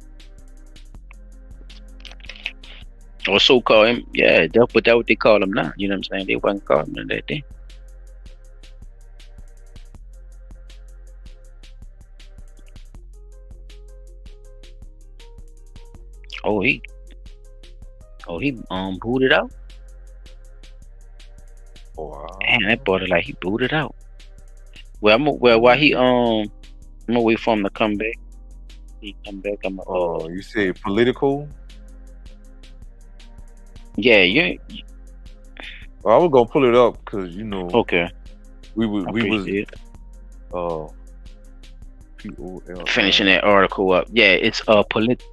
Or so-called, yeah, but that's what they call them now. You know what I'm saying? They wasn't calling them that then. Oh, he booted out. Wow. Man, that boy like he booted out. Well, while he I'm gonna wait for him to come back. He come back. You say political? Yeah, yeah. Well, I was gonna pull it up because Okay. We was finishing that article up. Yeah, it's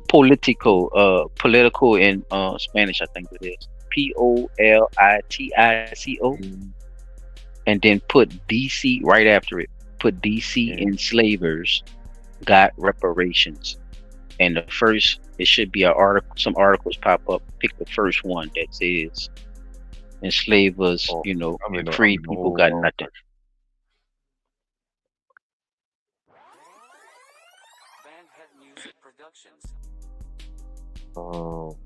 political in Spanish, I think it is. POLITICO. And then put DC right after it. Put DC enslavers got reparations. And the first, it should be an article. Some articles pop up. Pick the first one that says enslavers, and free people got nothing.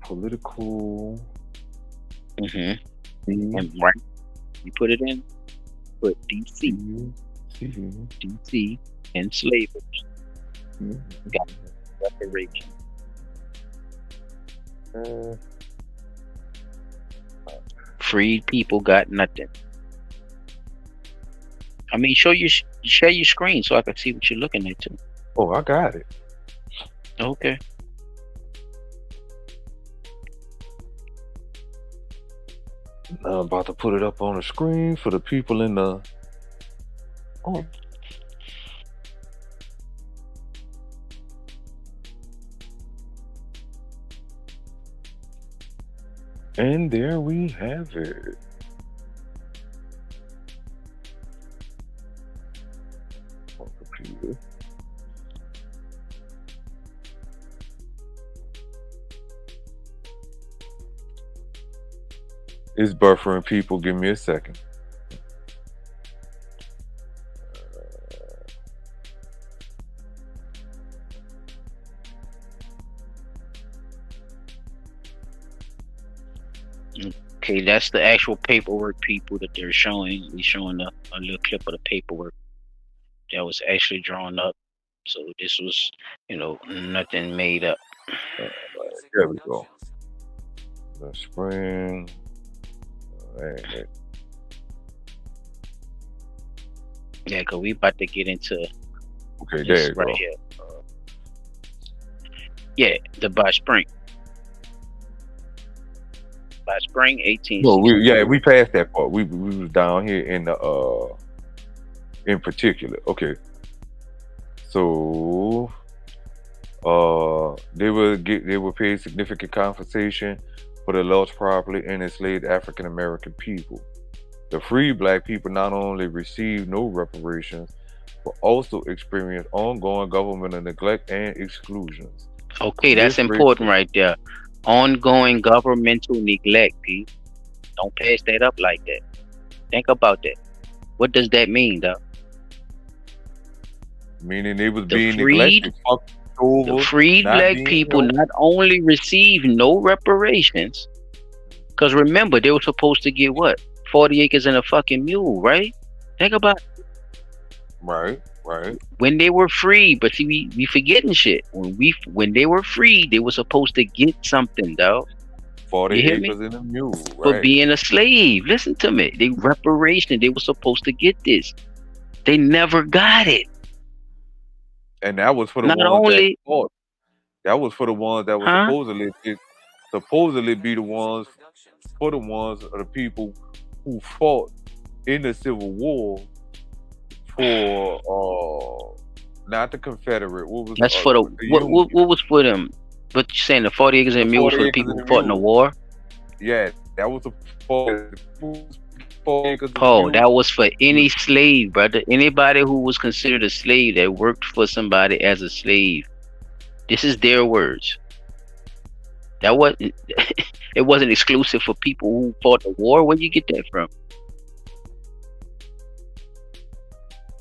Political. And right, you put it in. Put DC enslavers got reparations. Free people got nothing. I mean, share your screen so I can see what you're looking at too. Oh, I got it. Okay. I'm about to put it up on the screen for the people in the. Oh. And there we have it. Computer. It's buffering, people. Give me a second. Okay, that's the actual paperwork, people, that they're showing. We're showing a little clip of the paperwork that was actually drawn up. So this was, nothing made up. There we go. The spring. Yeah, because we about to get into there you right go. here. Yeah, the by spring. By spring 1860. Well, we passed that part. We was down here in the in particular. Okay. So they were paid significant compensation for the lost property and enslaved African American people. The free black people not only received no reparations, but also experienced ongoing governmental neglect and exclusions. Okay, that's important right there. Ongoing governmental neglect, Pete. Don't pass that up like that. Think about that. What does that mean, though? Meaning they was being neglected, fucked over. The freed black people not only received no reparations, because remember, they were supposed to get what? 40 acres and a fucking mule, right? Think about it. Right. When they were free, but see, we forgetting shit. When they were free, they were supposed to get something, dog. 40 acres and a mule, right? For being a slave. Listen to me. They reparation. They were supposed to get this. They never got it. And that was for the ones that fought. That was for the ones that were supposedly be the ones for the ones of the people who fought in the Civil War for not the Confederate. What was that's for what was for them? But you're saying the 40 acres and mules for the people who fought in the war? Yeah, that was the 40 acres. Oh, that was for any slave, brother. Anybody who was considered a slave that worked for somebody as a slave. This is their words. That wasn't it wasn't exclusive for people who fought the war. Where you get that from?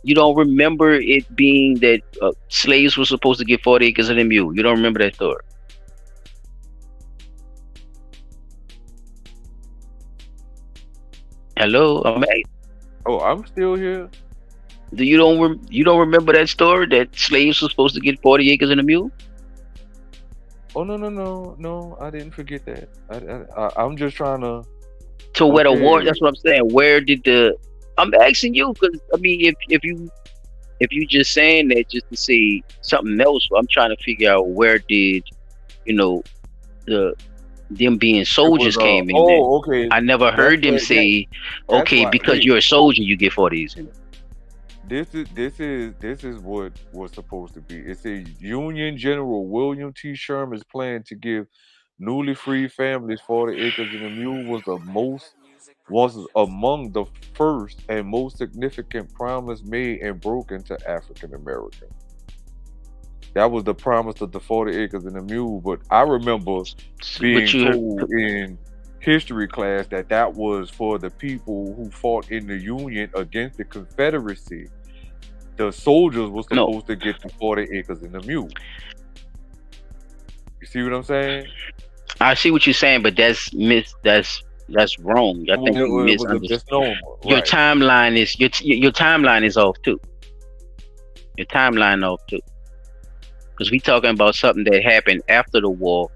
You don't remember it being that slaves were supposed to get 40 acres and a mule. You don't remember that story. Hello, Oh, I'm still here. Do you don't remember that story that slaves were supposed to get 40 acres and a mule? Oh no! I didn't forget that. I'm just trying to. So where the war? Okay. That's what I'm saying. Where did the? I'm asking you because I mean, if you just saying that just to say something else, I'm trying to figure out where did them being soldiers came in there. Okay. I never heard them say, okay, because you're a soldier, you get 40s. This is what was supposed to be. It says Union General William T. Sherman's plan to give newly freed families 40 acres and a mule was among the first and most significant promise made and broken to African Americans. That was the promise of the 40 acres and a mule. But I remember being told in history class that was for the people who fought in the Union against the Confederacy. The soldiers were supposed to get the 40 acres and a mule. You see what I'm saying? I see what you're saying, but that's wrong. I think you misunderstand. Your timeline is your timeline is off too. Your timeline off too. Because we talking about something that happened after the war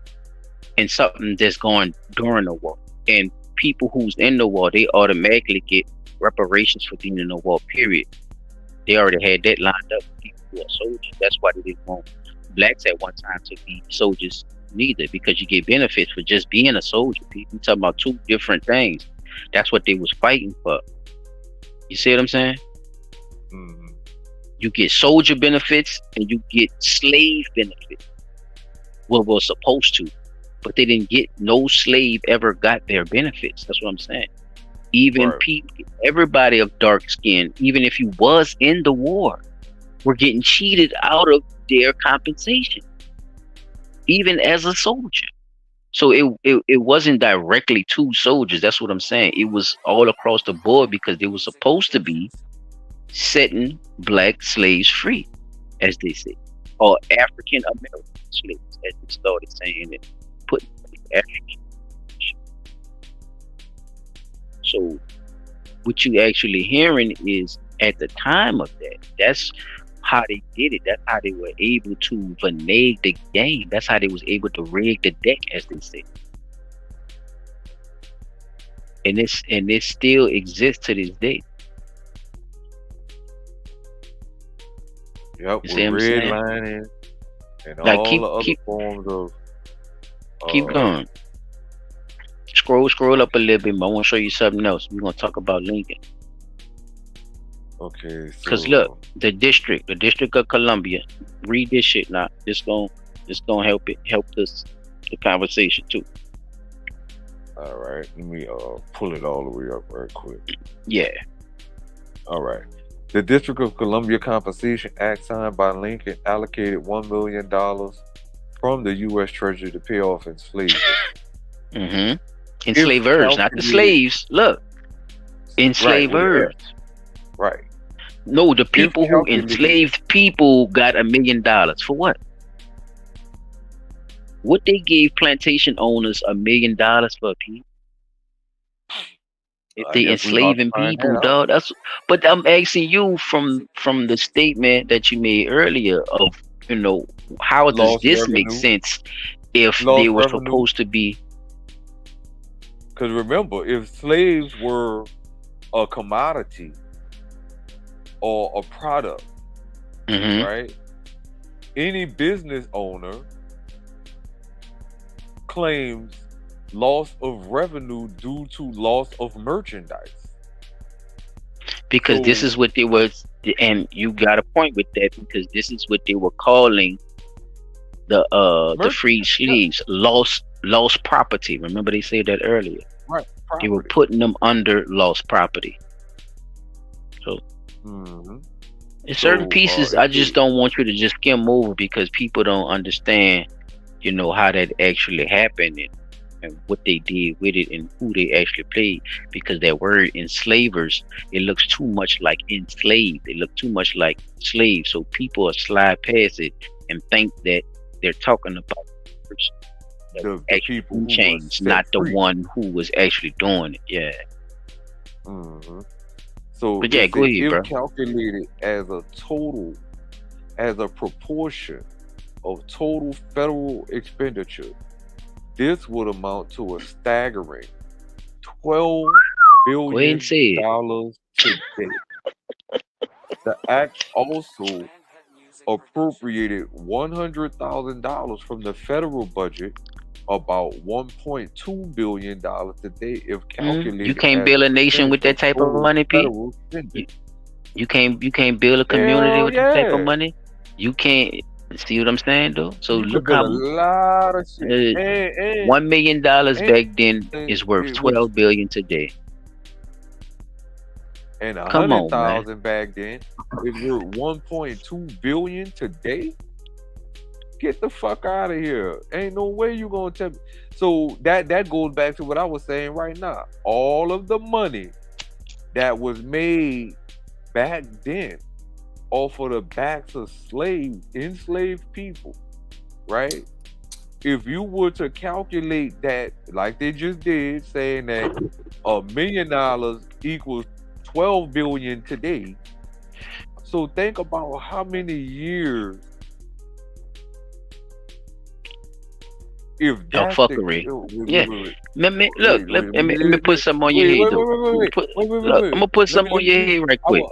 and something that's going during the war. And people who's in the war, they automatically get reparations for being in the war, period. They already had that lined up. People who are soldiers. That's why they didn't want blacks at one time to be soldiers neither, because you get benefits for just being a soldier. People talking about two different things. That's what they was fighting for. You see what I'm saying? Mm-hmm. You get soldier benefits and you get slave benefits. Well, was supposed to, but they didn't get. No slave ever got their benefits. That's what I'm saying. Even people, everybody of dark skin, even if you was in the war, were getting cheated out of their compensation, even as a soldier. So it wasn't directly to soldiers. That's what I'm saying. It was all across the board because they were supposed to be setting black slaves free, as they say, or African American slaves, as they started saying it, putting African. So what you actually hearing is at the time of that, that's how they did it. That's how they were able to renege the game. That's how they was able to rig the deck, as they say. And it still exists to this day. Yep, with redlining and like all the other forms of. Keep going. Scroll up a little bit more. I want to show you something else. We're going to talk about Lincoln. Okay. Because look, the District of Columbia. Read this shit now. This gonna help us the conversation too. All right. Let me pull it all the way up right quick. Yeah. All right. The District of Columbia Compensation Act signed by Lincoln allocated $1 million from the U.S. Treasury to pay off enslavers. Mm-hmm. Enslavers, not the slaves. Look, enslavers. Right. No, the people who enslaved people got $1 million for what? What they gave plantation owners $1 million for, people? If they enslaving people, dog. But I'm asking you from the statement that you made earlier of, how does this make sense if they were supposed to be? Because remember, if slaves were a commodity or a product, right? Any business owner claims loss of revenue due to loss of merchandise. Because this is what they was, and you got a point with that, because this is what they were calling the freed slaves, lost property. Remember they said that earlier. Right. They were putting them under lost property. So in certain pieces, I just don't want you to just skim over, because people don't understand, how that actually happened and what they did with it and who they actually played. Because that word enslavers, it looks too much like enslaved. It looks too much like slaves. So people are slide past it and think that they're talking about the people who changed, not the one who was actually doing it. Yeah. Mm-hmm. So But yeah, it go said ahead, if bro. calculated as a total, as a proportion of total federal expenditure, this would amount to a staggering $12 Go ahead and billion say it. today. The act also appropriated $100,000 from the federal budget, about $1.2 billion today, if You calculated can't as a build a nation percentage with of that type of total money, P. federal spending. You can't build a community Hell with that type of yeah. money. You can't see what I'm saying though. So You could look build how a lot of shit. $1 million back then And is worth it was 12 billion today. and a Come hundred on, man. thousand back then is worth 1.2 billion today. Get the fuck out of here. Ain't no way you gonna tell me. So that goes back to what I was saying right now. All of the money that was made back then off of the backs of enslaved people, right? If you were to calculate that like they just did, saying that $1 million equals 12 billion today. So think about how many years. If that's fuckery. Yeah. Let me put some on your wait, head wait, though. wait. Look, I'm gonna put some on your head right quick.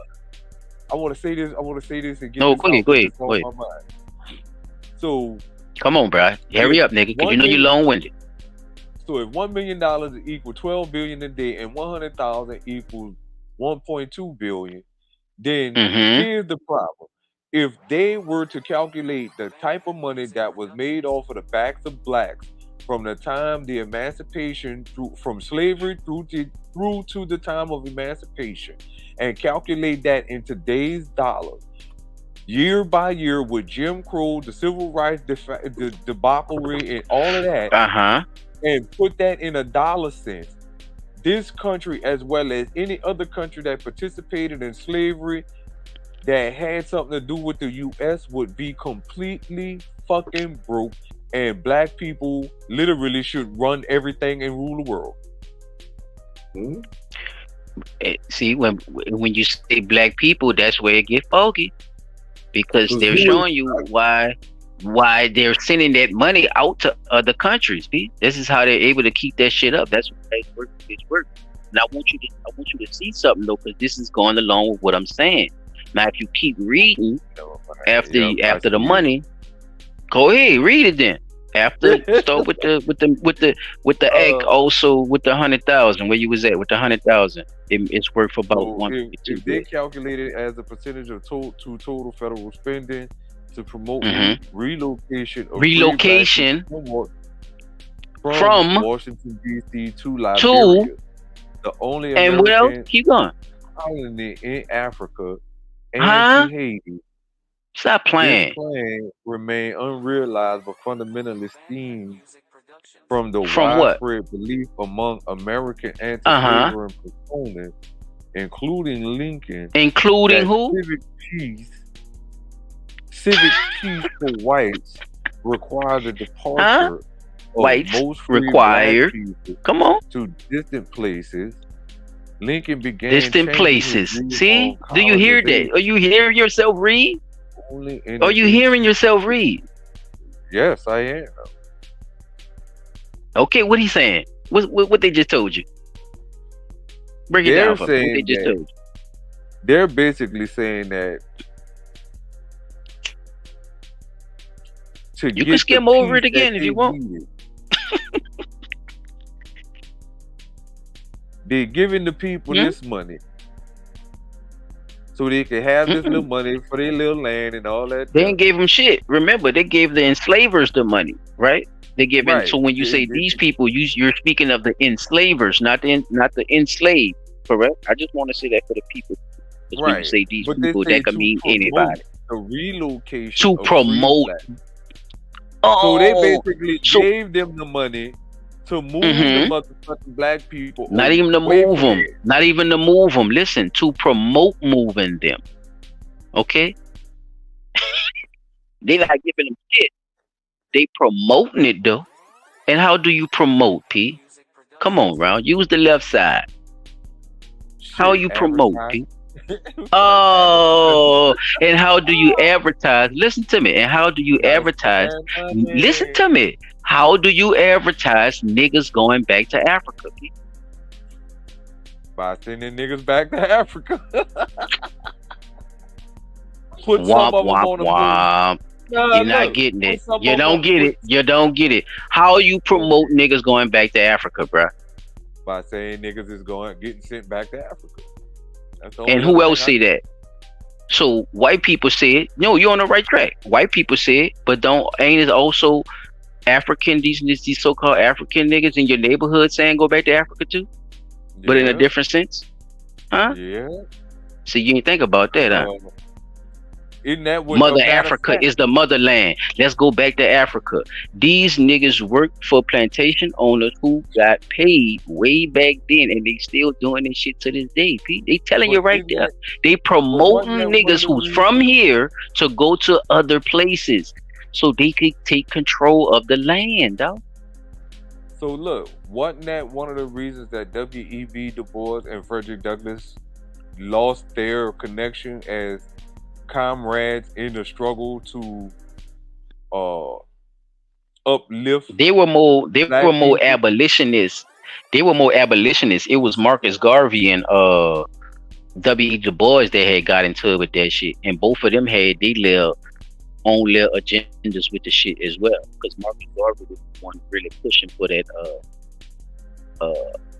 I want to say this. I want to say this and get No, this go ahead, out go because ahead, it's go on ahead. my mind. So Come on, bro. Hurry up, nigga, because you know you're long-winded. So if $1 million equals 12 billion a day and 100,000 equals 1.2 billion, then here's the problem. If they were to calculate the type of money that was made off of the backs of blacks from the time the emancipation from slavery through to the time of emancipation, and calculate that in today's dollars, year by year with Jim Crow, the civil rights debauchery, and all of that, and put that in a dollar sense, this country, as well as any other country that participated in slavery that had something to do with the U.S., would be completely fucking broke, and black people literally should run everything and rule the world. See, when you say black people, that's where it get foggy, because they're showing you why they're sending that money out to other countries. See, this is how they're able to keep that shit up. That's why it's work. And I want you to see something though, because this is going along with what I'm saying. Now, if you keep reading after the money, go ahead, read it then. After start with the egg, also with the 100,000. Where you was at with the 100,000? It's worth about If they calculate it as a percentage of total federal spending to promote relocation from Washington D.C. to Liberia, the only American keep going colony in Africa and to Haiti. Stop playing. This plan remained unrealized but fundamentally stemmed from the widespread belief among American anti-slavery proponents, including Lincoln, who? Civic peace for whites required the departure of most free black people to distant places. Lincoln began distant places. See? Do you hear that? Are you hearing yourself read? Are you hearing yourself read? Yes, I am. Okay, what he's saying? What they just told you? Break it down for me. What they just told you? They're basically saying that you can skim over it again if you want. They're giving the people this money so they can have this little money for their little land and all that. They ain't gave them shit. Remember, they gave the enslavers the money, right? They give it. So when you say these people, you're speaking of the enslavers, not the enslaved, correct? I just want to say that for the people. Because when you say these people, that can mean anybody. The relocation to promote. So they basically gave them the money to move the motherfucking black people. Not even to move them. Not even to move them. Listen, to promote moving them. Okay? They not giving them shit. They promoting it though. And how do you promote, P? Come on, Ron. Use the left side. How you promote, Pete? Oh, and how do you advertise? Listen to me. And how do you advertise? Listen to me. How do you advertise niggas going back to Africa, Pete? By sending niggas back to Africa. Put Womp, some of them womp, on the womp. You're not getting it. You don't get it. You don't get it. How you promote niggas going back to Africa, bruh? By saying niggas is getting sent back to Africa. And who else say that? So white people say it. No, you're on the right track. White people say it, but ain't it also African, these so-called African niggas in your neighborhood saying go back to Africa too? Yeah. But in a different sense? Huh? Yeah. So you ain't think about that, huh? Isn't that what Mother Africa is the motherland. Let's go back to Africa. These niggas worked for plantation owners who got paid way back then, and they still doing this shit to this day. Pete, they telling you right there. They promoting niggas who's from here to go to other places so they could take control of the land, dog. So look, wasn't that one of the reasons that W.E.B. Du Bois and Frederick Douglass lost their connection as comrades in the struggle to uplift? They were more abolitionists. They were more abolitionists. It was Marcus Garvey and W.E. Du Bois that had got into it with that shit, and both of them had their own little agendas with the shit as well. Because Marcus Garvey was the one really pushing for that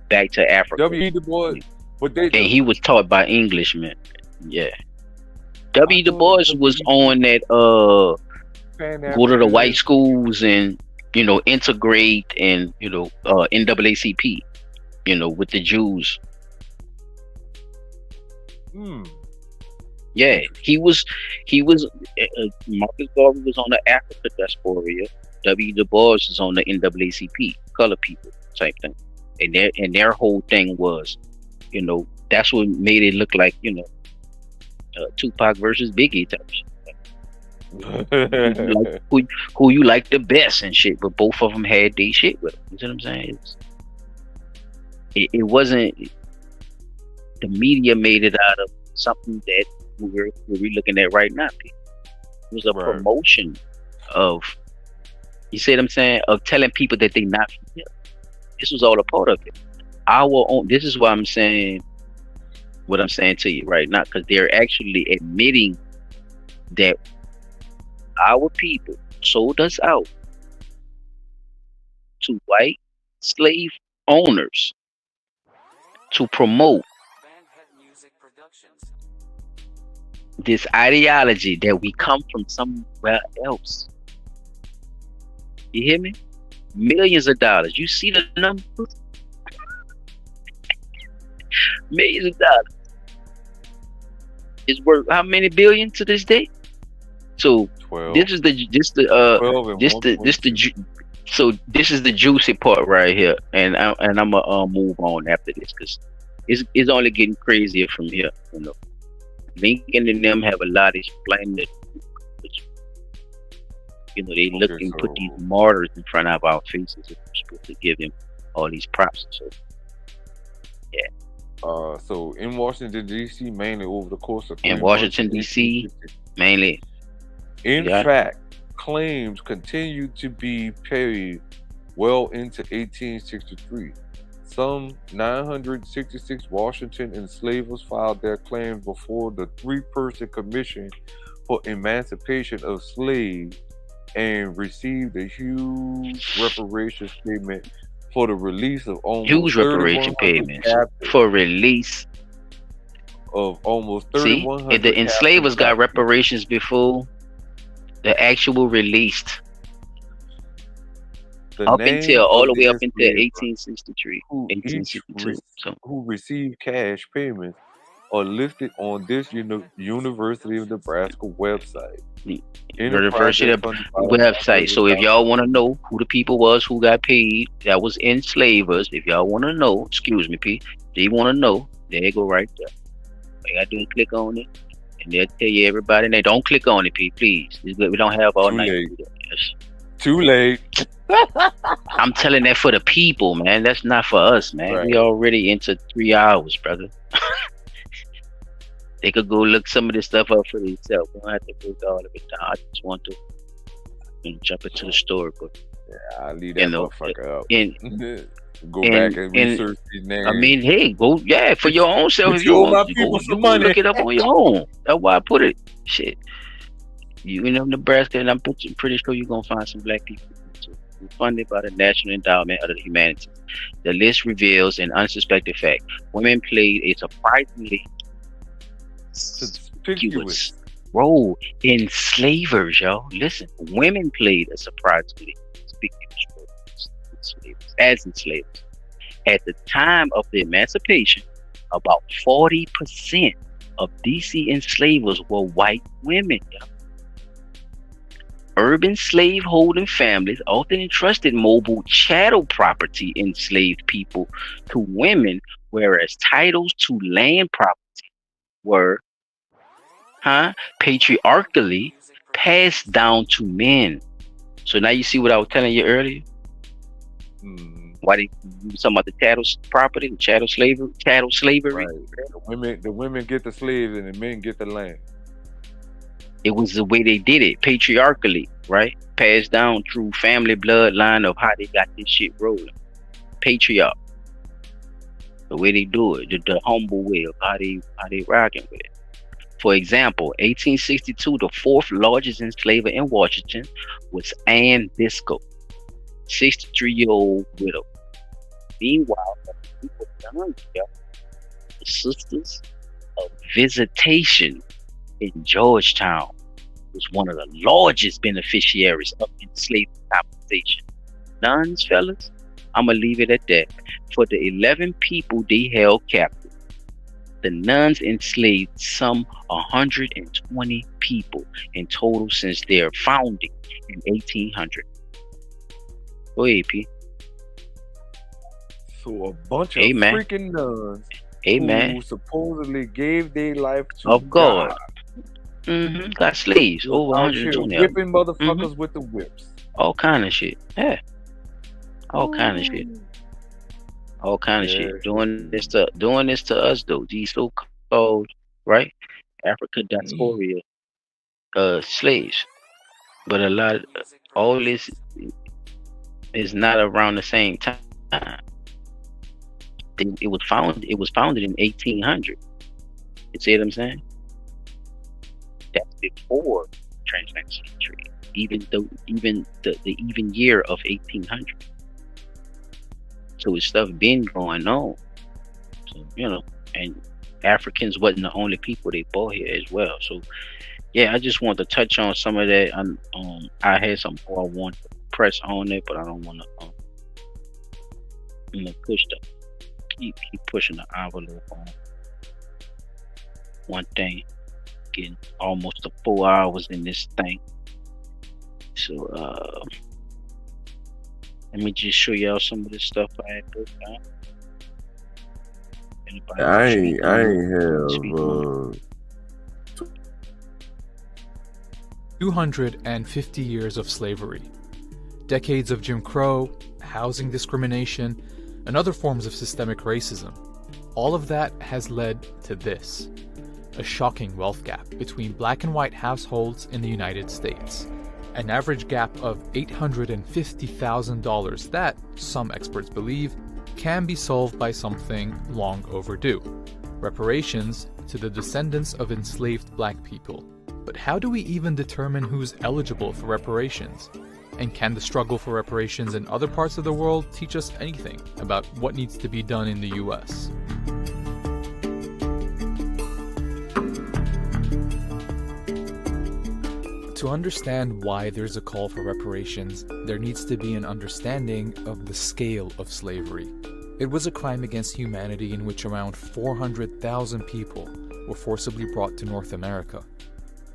back to Africa. W.E. Du Bois, and he was taught by Englishmen. Yeah. W. Du Bois was on that go to the white schools and integrate and NAACP, with the Jews. Yeah, he was Marcus Garvey was on the Africa diaspora. W. Du Bois is on the NAACP, color people type thing, and their whole thing was, that's what made it look like Tupac versus Biggie type shit. Who you like the best and shit, but both of them had their shit with them. You see what I'm saying? It wasn't, the media made it out of something that we're looking at right now. It was a promotion of, you see what I'm saying, of telling people that they not from here. This was all a part of it. Our own. This is why I'm saying what I'm saying to you right now, because they're actually admitting that our people sold us out to white slave owners to promote this ideology that we come from somewhere else. You hear me? Millions of dollars. You see the numbers? Millions of dollars. It's worth how many billion to this day? So 12. This is the juicy part right here, and I'm gonna move on after this because it's only getting crazier from here. Lincoln and them have a lot of explaining that. They look and put these martyrs in front of our faces. We're supposed to give them all these props. So, yeah. So in Washington D.C., mainly over the course of in Washington D.C., mainly. In fact, claims continued to be paid well into 1863. Some 966 Washington enslavers filed their claims before the 3-person Commission for Emancipation of Slaves and received a huge reparations payment for the release of almost 3,100 the enslavers got reparations before the actual released. Up until all the way up until 1863, 1862. Who received cash payments are listed on this University of Nebraska website. University of website. So if y'all want to know who the people was who got paid, that was enslavers. If y'all want to know, excuse me, P. They want to know, there you go right there. All you gotta do is click on it, and they'll tell you everybody. And they don't click on it, P. Please. We don't have all night. Yes. Too late. I'm telling that for the people, man. That's not for us, man. We already into 3 hours, brother. They could go look some of this stuff up for themselves. We don't have to break all of it down. I just want to jump into the story, but I'll leave that motherfucker out. Go and, back and and research these names. I mean, hey, go for your own self. If you owe my want, people you some go money. look it up on your own. That's why I put it. Shit, you know Nebraska, and I'm pretty sure you're gonna find some black people. Funded by the National Endowment of the Humanities. The list reveals an unsuspected fact: women played a surprisingly conspicuous role in slavers, y'all. Listen, women played a surprisingly conspicuous role as enslavers. At the time of the emancipation, about 40% of DC enslavers were white women, y'all. Urban slave-holding families often entrusted mobile chattel property enslaved people to women, whereas titles to land property were patriarchally passed down to men. So now you see what I was telling you earlier? Why they talking about the chattel property, the chattel slavery? Right. The women get the slaves and the men get the land. It was the way they did it, patriarchally, right? Passed down through family bloodline of how they got this shit rolling. Patriarch. The way they do it, the humble way of how they rocking with it. For example, 1862, the fourth largest enslaver in Washington was Ann Biscoe, 63-year-old widow. Meanwhile, the Sisters of Visitation in Georgetown was one of the largest beneficiaries of enslavement compensation. Nuns, fellas, I'm gonna leave it at that. For the 11 people they held captive, the nuns enslaved some 120 people in total since their founding in 1800. Go ahead, P. So a bunch of freaking nuns who supposedly gave their life to God. Got slaves, over 120 of whipping motherfuckers with the whips. All kind of shit. Yeah. All kind of shit. All kind of shit. Doing this to us though. These so-called, right? Africa diaspora slaves. But a lot of all this is not around the same time. It was founded in 1800. You see what I'm saying? That's before transatlantic trade. Even the even year of 1800. So it's stuff been going on. So, and Africans wasn't the only people they bought here as well. So yeah, I just want to touch on some of that. I had some more I want to press on it, but I don't want to push keep pushing the envelope on one thing. Getting almost 4 hours in this thing. So let me just show y'all some of the stuff I had put down. I ain't have 250 years of slavery, decades of Jim Crow, housing discrimination, and other forms of systemic racism. All of that has led to this: a shocking wealth gap between black and white households in the United States. An average gap of $850,000 that, some experts believe, can be solved by something long overdue: reparations to the descendants of enslaved black people. But how do we even determine who's eligible for reparations? And can the struggle for reparations in other parts of the world teach us anything about what needs to be done in the US? To understand why there's a call for reparations, there needs to be an understanding of the scale of slavery. It was a crime against humanity in which around 400,000 people were forcibly brought to North America.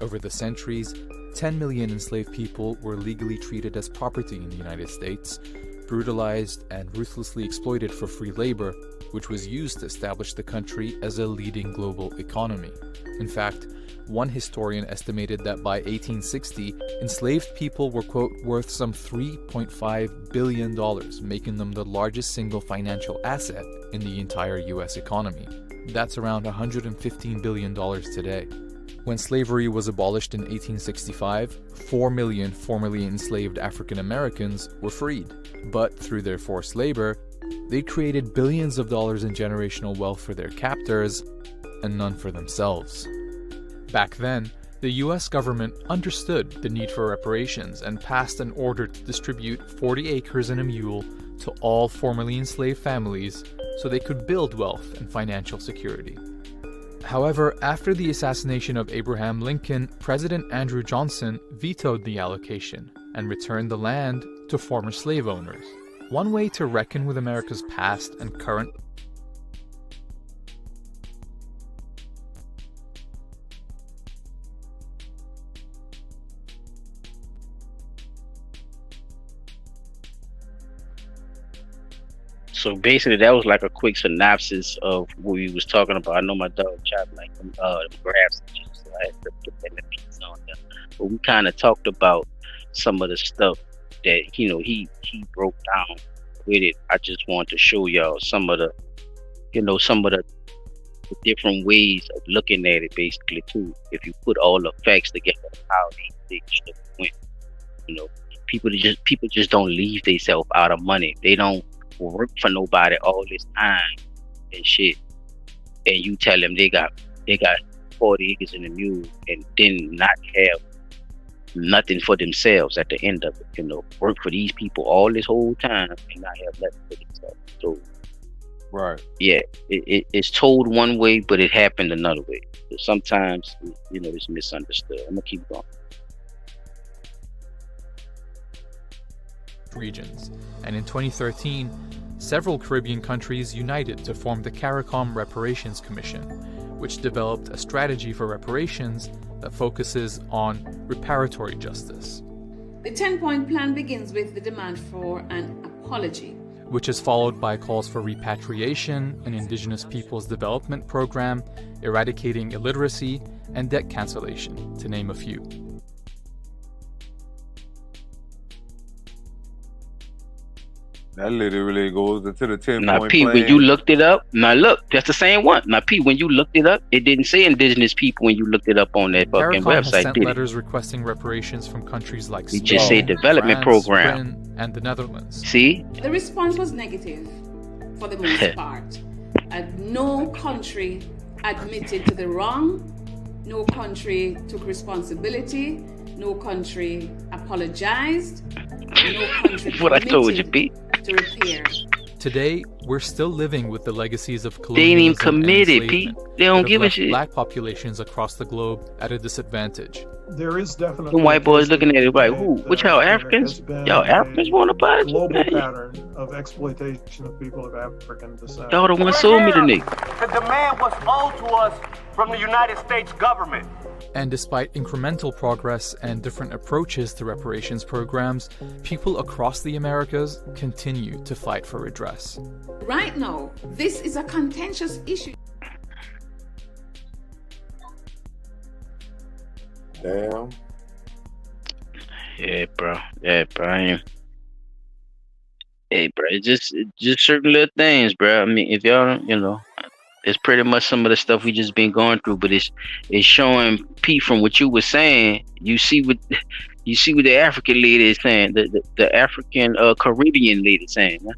Over the centuries, 10 million enslaved people were legally treated as property in the United States, brutalized and ruthlessly exploited for free labor, which was used to establish the country as a leading global economy. In fact, One historian estimated that by 1860, enslaved people were, quote, worth some $3.5 billion, making them the largest single financial asset in the entire US economy. That's around $115 billion today. When slavery was abolished in 1865, 4 million formerly enslaved African Americans were freed. But through their forced labor, they created billions of dollars in generational wealth for their captors and none for themselves. Back then, the US government understood the need for reparations and passed an order to distribute 40 acres and a mule to all formerly enslaved families so they could build wealth and financial security. However, after the assassination of Abraham Lincoln, President Andrew Johnson vetoed the allocation and returned the land to former slave owners. One way to reckon with America's past and current So basically, that was like a quick synopsis of what we was talking about. I know my dog chopped like graphs, so I had to put that in the piece on there. But we kind of talked about some of the stuff that he broke down with it. I just wanted to show y'all some of the different ways of looking at it, basically too. If you put all the facts together, how they went, people just don't leave themselves out of money. They don't work for nobody all this time and shit, and you tell them they got 40 acres in a mule and then not have nothing for themselves at the end of it. Work for these people all this whole time and not have nothing for themselves. So right, yeah, it's told one way, but it happened another way. So sometimes it's misunderstood. I'm gonna keep going. Regions, and in 2013, several Caribbean countries united to form the CARICOM Reparations Commission, which developed a strategy for reparations that focuses on reparatory justice. The 10-point plan begins with the demand for an apology, which is followed by calls for repatriation, an Indigenous Peoples Development Program, eradicating illiteracy, and debt cancellation, to name a few. That literally goes into the 10-point Now, P, plan. when you looked it up, now look, that's the same one. Now, P, when you looked it up, it didn't say Indigenous people when you looked it up on that fucking CARICOM has website, sent did it? letters requesting reparations from countries like We just say development France, program. Britain, and the Netherlands. See? The response was negative for the most part. No country admitted to the wrong, no country took responsibility, no country apologized, no country What I told you, P. to repair. Today, we're still living with the legacies of They ain't even colonialism and committed, P. enslavement They that don't have give a left shit. Black populations across the globe at a disadvantage. There is definitely Them white boys looking at it like, who? What y'all Africans? Y'all Africans want to buy it? global pattern of exploitation of people of African descent. Y'all the one sold me the nigga. The demand was owed to us from the United States government. And despite incremental progress and different approaches to reparations programs, people across the Americas continue to fight for redress. Right now, this is a contentious issue. Damn. Yeah, bro. Hey, bro. It's just certain little things, bro. I mean, if y'all, it's pretty much some of the stuff we just been going through, but it's showing Pete from what you were saying. You see what the African lady is saying, the African Caribbean lady is saying. Huh?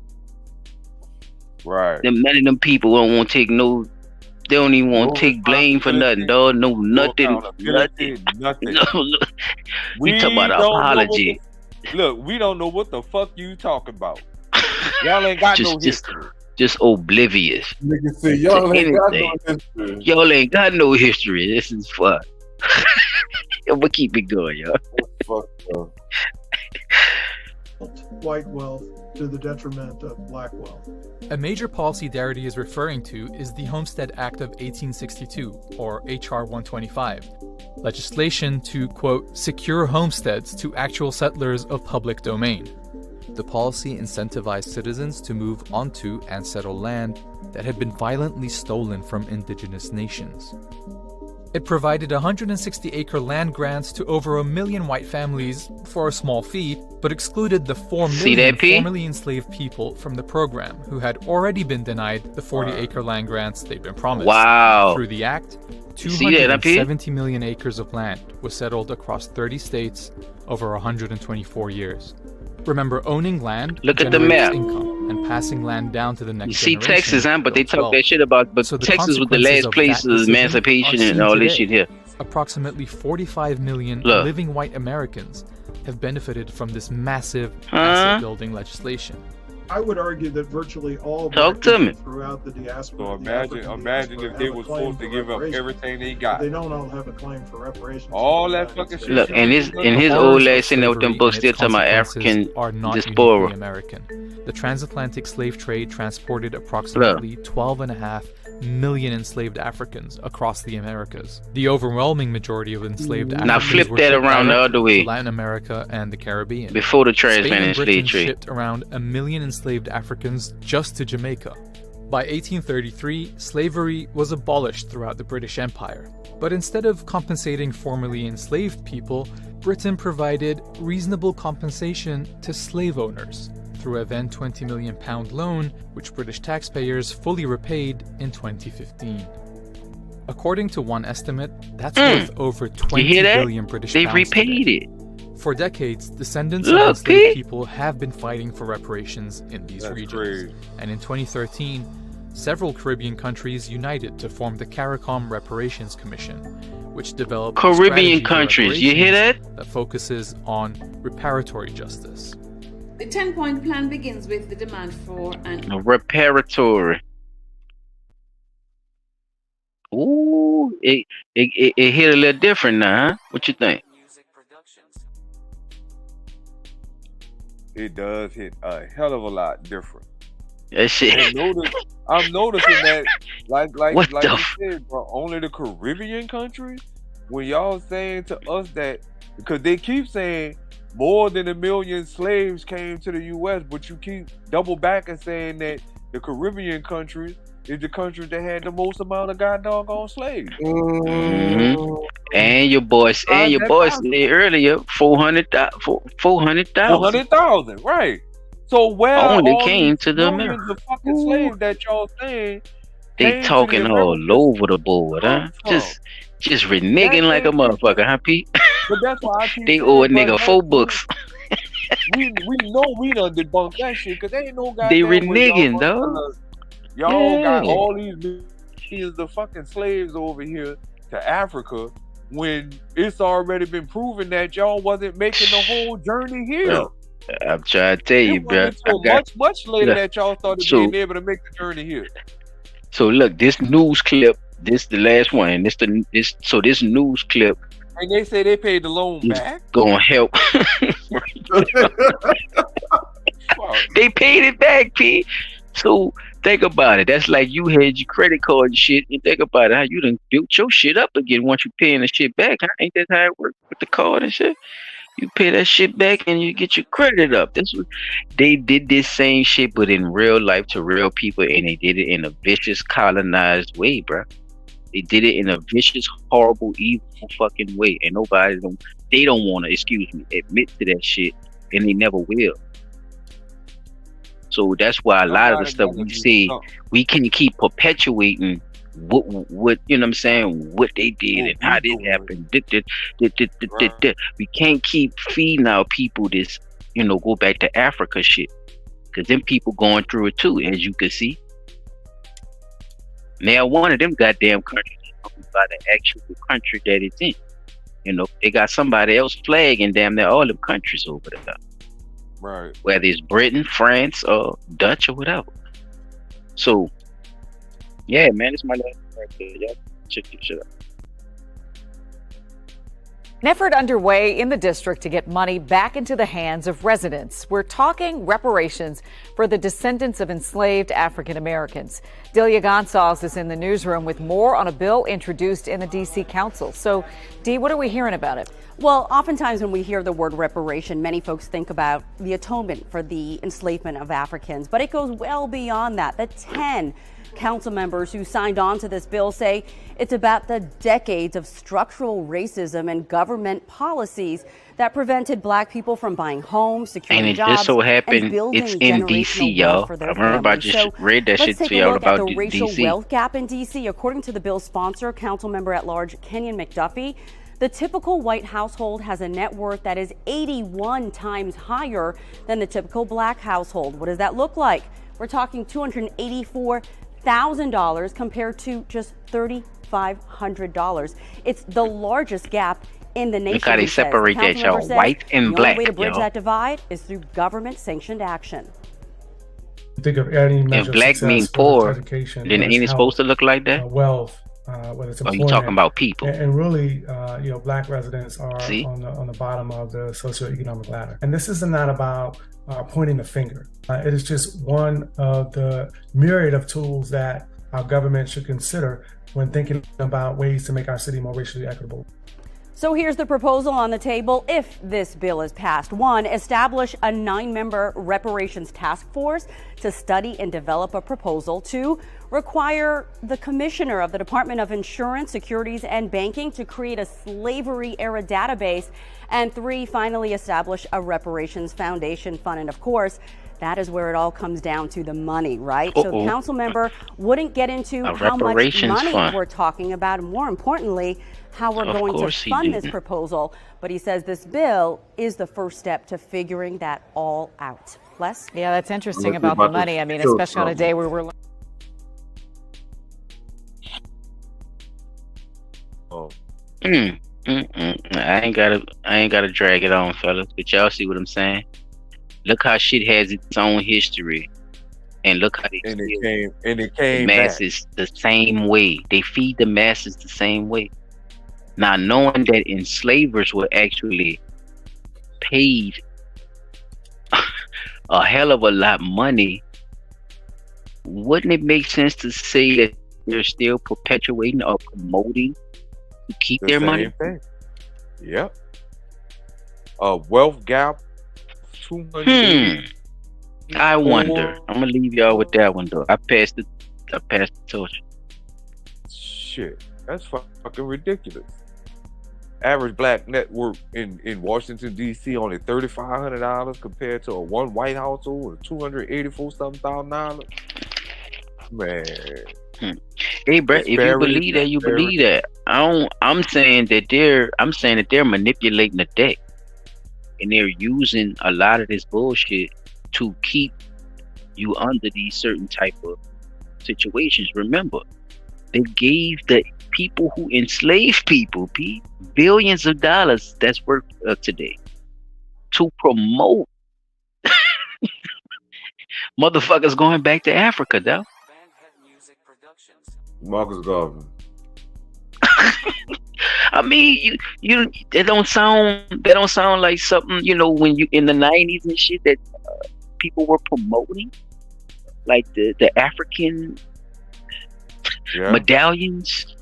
Right. Many of them people don't want to take no. They don't even want to take blame for nothing, dog. No, nothing. Nothing. No. We talk about apology. Look, we don't know what the fuck you talking about. Y'all ain't got no history. Just oblivious. Nigga say y'all ain't got no history. Y'all ain't got no history. This is fun. We'll keep it going, y'all. Fuck, bro. White wealth to the detriment of black wealth. A major policy Darity is referring to is the Homestead Act of 1862, or H.R. 125, legislation to, quote, secure homesteads to actual settlers of public domain. The policy incentivized citizens to move onto and settle land that had been violently stolen from indigenous nations. It provided 160-acre land grants to over 1 million white families for a small fee, but excluded the 4 million formerly enslaved people from the program who had already been denied the 40-acre land grants they'd been promised. Wow. Through the act, 270 million acres of land was settled across 30 states over 124 years. Remember, owning land generates income, and passing land down to the next generation. You see Texas, huh? But they talk that shit about, but Texas was the last place of emancipation and all this shit here. Approximately 45 million living white Americans have benefited from this massive asset-building legislation. I would argue that virtually all throughout the diaspora. So imagine if they were supposed to give up everything they got. They don't all have a claim for reparations. All that fucking shit. Look, and his old ass sitting there with them books still talking about African diaspora. American. The transatlantic slave trade transported approximately 12.5 million enslaved Africans across the Americas. The overwhelming majority of enslaved Africans now flip that around the other way. Latin America and the Caribbean. Before the transatlantic slave trade, shipped around 1 million enslaved Africans just to Jamaica. By 1833, slavery was abolished throughout the British Empire. But instead of compensating formerly enslaved people, Britain provided reasonable compensation to slave owners through a then £20 million loan, which British taxpayers fully repaid in 2015. According to one estimate, that's worth over 20 billion British pounds. They repaid it. For decades, descendants of enslaved people have been fighting for reparations in these regions. Crazy. And in 2013, several Caribbean countries united to form the CARICOM Reparations Commission, which developed Caribbean countries, you hear that? That focuses on reparatory justice. The 10-point plan begins with the demand for an reparatory. Ooh, it hit a little different now, huh? What you think? It does hit a hell of a lot different. That shit. I'm noticing that, like you the said, bro, only the Caribbean countries. When y'all saying to us that, because they keep saying more than 1 million slaves came to the U.S., but you keep double back and saying that the Caribbean countries is the countries that had the most amount of goddamn slaves. Mm-hmm. And your boys said earlier 400,000. 400,000, right? So where only all came these to the millions of fucking slaves that y'all saying? They talking all over the board, huh? Just reneging like a motherfucker, huh, Pete? But that's why I keep they owe a nigga 4 books. we know we done debunked that shit because ain't no goddamn they reneging, though. Y'all got all these millions of fucking slaves over here to Africa when it's already been proven that y'all wasn't making the whole journey here. No, I'm trying to tell you, bro. Much later that y'all started being able to make the journey here. So look, this news clip, this the last one, and this news clip. And they say they paid the loan back. Gonna help. They paid it back, P. So think about it. That's like you had your credit card and shit. And think about it, how you done built your shit up again once you paying the shit back. Huh? Ain't that how it works with the card and shit? You pay that shit back and you get your credit up. That's what they did, this same shit, but in real life to real people, and they did it in a vicious, colonized way, bro. They did it in a vicious, horrible, evil fucking way, and they don't want to, admit to that shit, and they never will. So that's why a lot of the stuff we say, we can keep perpetuating what you know what I'm saying, what they did and how this happened. We can't keep feeding our people this, go back to Africa shit, because them people going through it too, as you can see. Now one of them goddamn countries is by the actual country that it's in. They got somebody else flag in damn near all them countries over there. Right. Whether it's Britain, France, or Dutch or whatever. So yeah, man, it's my last right there. Y'all check this shit out. An effort underway in the district to get money back into the hands of residents. We're talking reparations for the descendants of enslaved African Americans. Delia Gonzalez is in the newsroom with more on a bill introduced in the D.C. Council. So, Dee, what are we hearing about it? Well, oftentimes when we hear the word reparation, many folks think about the atonement for the enslavement of Africans, but it goes well beyond that. The 10 Council members who signed on to this bill say it's about the decades of structural racism and government policies that prevented Black people from buying homes, securing And it jobs, just so and happened building it's in DC, generational wealth y'all. for I their remember I families. just So read that let's shit take to a y'all look at about the racial DC. wealth gap in DC. According to the bill's sponsor, Council Member at Large Kenyon McDuffie, the typical white household has a net worth that is 81 times higher than the typical Black household. What does that look like? We're talking $284,000 compared to just $3,500. It's the largest gap in the nation. Look how they he says. separate that, Councilmember y'all. says White and the black, only way to bridge y'all. that divide is through government-sanctioned action. Think of any measure If of black mean success, whether it's poor, education, then whether ain't it's it supposed to health, look like that? wealth, whether it's Or you employment. talking about people? And really, Black residents are See? on the bottom of the socioeconomic ladder. And this is not about pointing the finger. It is just one of the myriad of tools that our government should consider when thinking about ways to make our city more racially equitable. So here's the proposal on the table if this bill is passed. 1, establish a 9-member reparations task force to study and develop a proposal. 2, require the commissioner of the Department of Insurance, Securities, and Banking to create a slavery-era database. And 3, finally establish a reparations foundation fund. And of course, that is where it all comes down to the money, right? So the council member wouldn't get into how much money we're talking about, and more importantly, how we're going to fund this proposal. But he says this bill is the first step to figuring that all out. Les? Yeah, that's interesting about the money. I mean, especially on a day where we're... I ain't gotta drag it on, fellas. But y'all see what I'm saying? Look how shit has its own history, and look how they and feed it came the masses the same way. They feed the masses the same way. Now, knowing that enslavers were actually paid a hell of a lot of money, wouldn't it make sense to say that they're still perpetuating or promoting to keep their money? Thing. Yep. Wealth gap. 200. I wonder. I'm gonna leave y'all with that one though. I passed the torch. Shit, that's fucking ridiculous. Average Black net worth in Washington D.C. only $3,500 compared to one white household of $284,000. Man. Hey, bro, if you believe that, you believe that. I'm saying that they're manipulating the deck, and they're using a lot of this bullshit to keep you under these certain type of situations. Remember, they gave the people who enslaved people billions of dollars that's worth today to promote motherfuckers going back to Africa, though. Marcus Garvey. I mean, you that don't sound like something, when you in the 90s and shit that people were promoting, like the African medallions,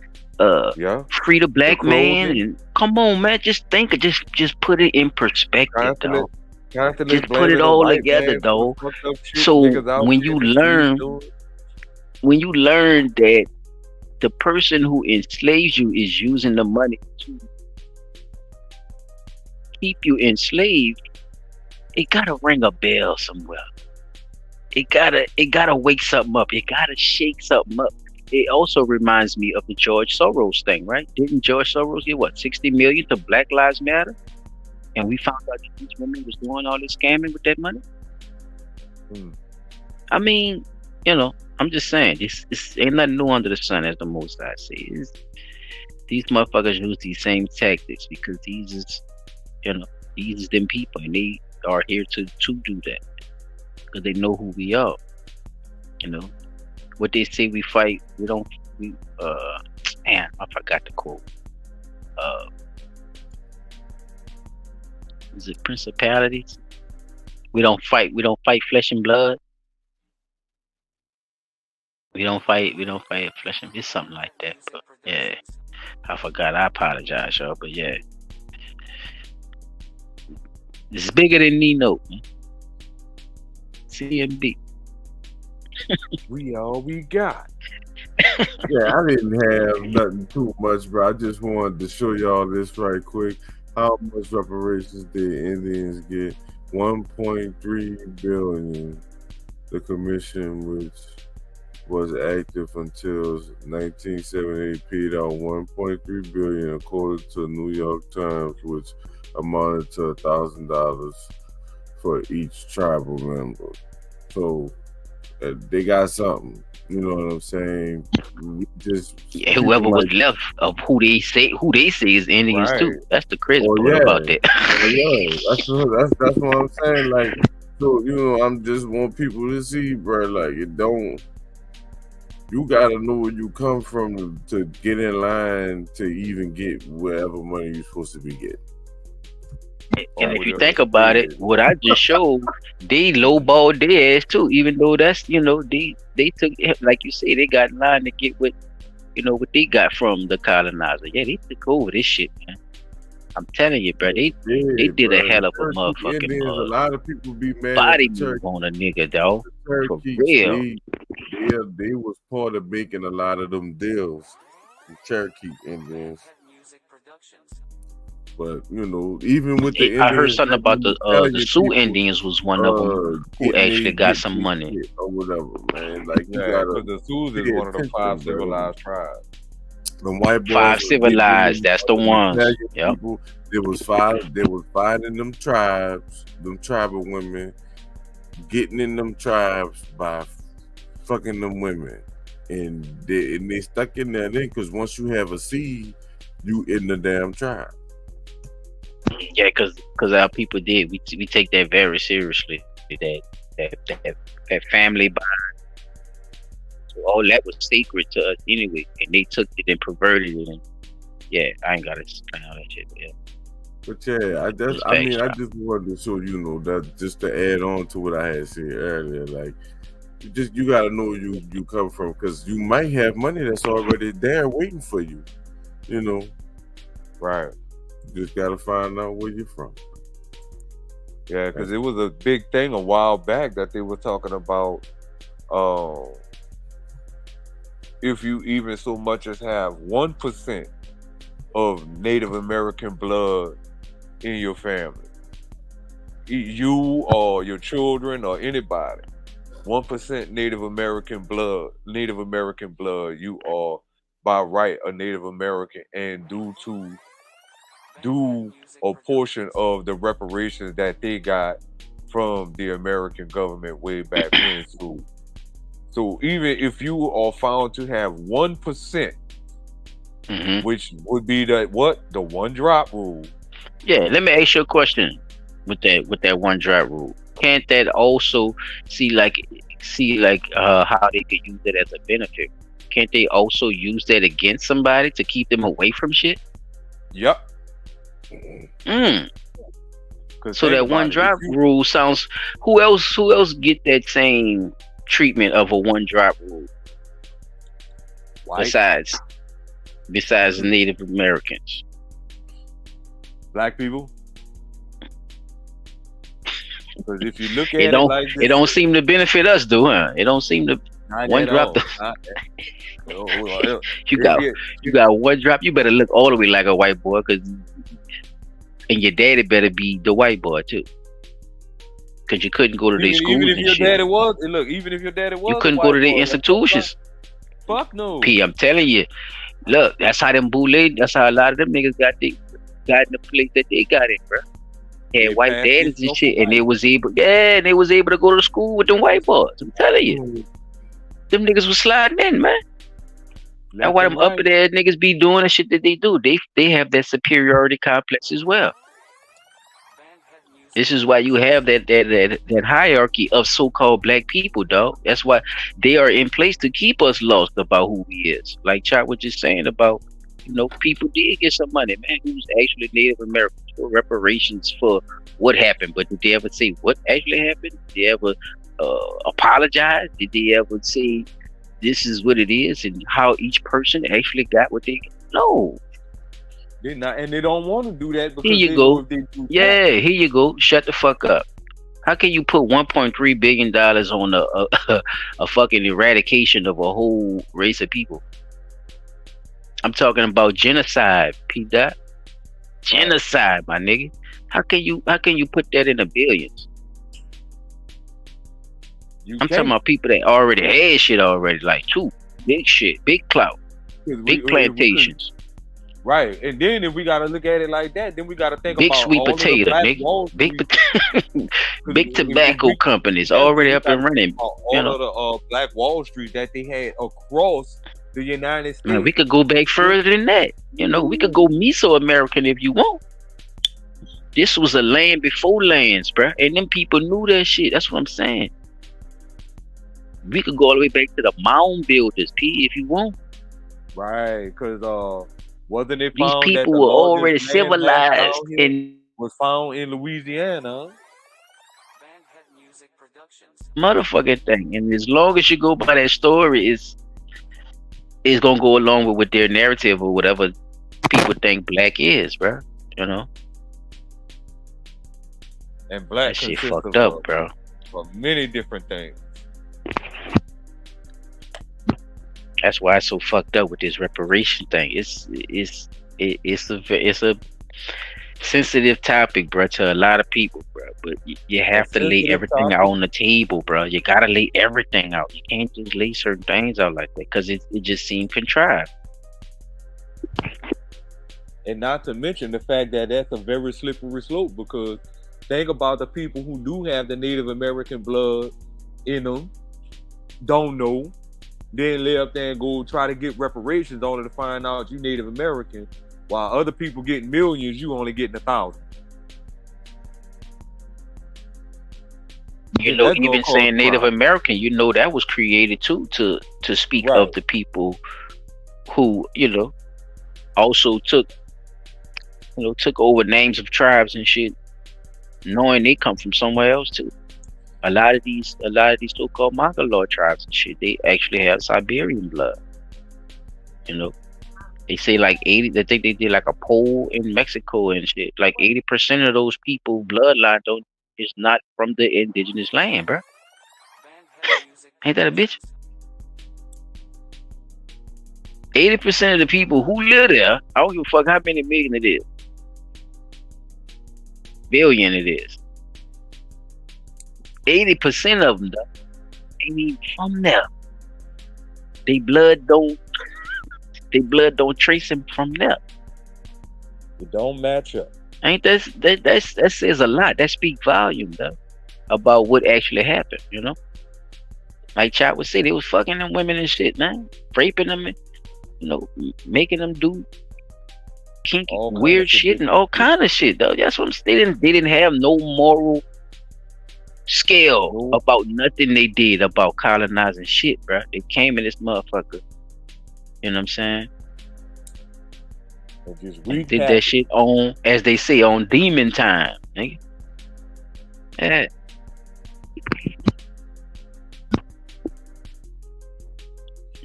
free the black man, and come on, man, just put it in perspective, dog. Just put it all together, though. So when you learn that the person who enslaves you is using the money to keep you enslaved, it gotta ring a bell somewhere. It gotta wake something up. It gotta shake something up. It also reminds me of the George Soros thing, right? Didn't George Soros get $60 million to Black Lives Matter? And we found out that these women was doing all this scamming with that money. I mean, I'm just saying, this ain't nothing new under the sun, as the most I see. These motherfuckers use these same tactics because these is them people, and they are here to do that because they know who we are. What they say, we fight. Man, I forgot the quote. Is it principalities? We don't fight flesh and blood. We don't fight flesh and it's something like that. But yeah, I forgot. I apologize, y'all. But yeah, it's bigger than Nino. CMB. We all we got. Yeah, I didn't have nothing too much, bro. I just wanted to show y'all this right quick. How much reparations did Indians get? 1.3 billion. The commission, which was active until 1978, paid out 1.3 billion, according to New York Times, which amounted to $1,000 for each tribal member. So they got something. You know what I'm saying? Just whoever was left of who they say is Indians too. That's the crazy part about that. That's what I'm saying. Like, so I'm just want people to see, bro. Like, it don't. You gotta know where you come from to get in line to even get whatever money you're supposed to be getting. And if you think about it, what I just showed, they lowballed their ass too. Even though that's they took, like you say, they got in line to get what what they got from the colonizer. Yeah, they took over this shit, man. I'm telling you, bro. They did a hell of a motherfucking a lot of people be mad body move on a nigga, dog. For real. They was part of making a lot of them deals. The Cherokee Indians. But even with the Indians, I heard something about the Sioux Indians was one of them who actually got some money or whatever, man. Like because the Sioux is one of the 5 civilized tribes. The white boys 5 civilized, that's the ones. Yep. There was 5. They was finding them tribes, them tribal women, getting in them tribes by fucking them women, and they stuck in there then because once you have a seed, you in the damn tribe. Yeah, because our people did. We take that very seriously. That family bond. So all that was sacred to us anyway, and they took it and perverted it. And yeah, I ain't gotta explain all that shit. Yeah. But yeah, I just wanted to show that just to add on to what I had said earlier. Like, you gotta know where you come from because you might have money that's already there waiting for you. Right. Just gotta find out where you're from. Yeah, because it was a big thing a while back that they were talking about. If you even so much as have 1% of Native American blood in your family, you or your children or anybody, 1% Native American blood, you are by right a Native American, and due a portion of the reparations that they got from the American government way back when. So even if you are found to have 1%, which would be the 1 drop rule. Yeah, let me ask you a question with that 1 drop rule. Can't that also see like how they could use it as a benefit? Can't they also use that against somebody to keep them away from shit? Yep. So that 1 drop rule sounds. Who else get that same treatment of a 1 drop rule? Besides Native Americans, Black people. Because if you look at it don't seem to benefit us, though, huh? It don't seem to. 1 drop. You got 1 drop. You better look all the way like a white boy, and your daddy better be the white boy too, because you couldn't go to their schools. Even if your daddy was, you couldn't go to their institutions. Fuck no. P, I'm telling you, look, that's how them bootleg. That's how a lot of them niggas got in the place that they got in, bro. Had white daddies and shit, and they was able to go to school with them white boys. I'm telling you, them niggas was sliding in, man. That's why them up there niggas be doing the shit that they do. They have that superiority complex as well. This is why you have that hierarchy of so-called black people, dog. That's why they are in place to keep us lost about who we is. Like Chad was just saying about, people did get some money, man, who's actually Native Americans for reparations for what happened. But did they ever say what actually happened? Did they ever apologize? Did they ever say this is what it is and how each person actually got what they got? No. They're not, and they don't want to do that because here you go. Here you go. Shut the fuck up. How can you put $1.3 billion on a fucking eradication of a whole race of people? I'm talking about genocide, Pete. That genocide, my nigga. How can you put that in the billions? I'm talking about people that already had shit already, like big shit, big clout, big plantations. Right, and then if we gotta look at it like that, then we gotta think big about sweet all potato, of the nigga. Big tobacco companies already up and running. All of the Black Wall Street that they had across the United States. Man, we could go back further than that. You know, we could go Mesoamerican if you want. This was a land before lands, bruh. And them people knew that shit. That's what I'm saying. We could go all the way back to the mound builders, P, if you want. Right, because wasn't it these found people that the were already largest civilized and was found in Louisiana? Motherfucking thing. And as long as you go by that story, it's gonna go along with their narrative or whatever people think black is, bro. You know. And black that shit consists fucked of, up, bro. Of many different things. That's why it's so fucked up with this reparation thing. It's a sensitive topic, bro, to a lot of people, bro. But you have to lay everything out on the table, bro. You gotta lay everything out. You can't just lay certain things out like that because it just seems contrived. And not to mention the fact that that's a very slippery slope, because think about the people who do have the Native American blood in them, don't know, then lay up there and go try to get reparations only to find out you Native American, while other people getting millions, you only getting 1,000. You know, even saying Native American, you know, that was created too to speak of the people who, you know, also took over names of tribes and shit, knowing they come from somewhere else too. A lot of these so-called Mongoloid tribes and shit, they actually have Siberian blood. You know, they say like 80. They think they did like a poll in Mexico and shit. Like 80% of those people bloodline is not from the indigenous land, bro. Ain't that a bitch? 80% of the people who live there, I don't give a fuck how many million it is. Billion it is. 80% of them though ain't even from there. They blood don't trace them from there. It don't match up. Ain't that says a lot. That speaks volume though about what actually happened, you know? Like Chad would say, they was fucking them women and shit, man. Raping them, and, you know, making them do kinky, weird shit and all kind of shit, though. That's what I'm saying. They didn't have no moral scale about nothing they did about colonizing shit, bro. They came in this motherfucker. You know what I'm saying? They did that shit on, as they say, on demon time, nigga. Yeah.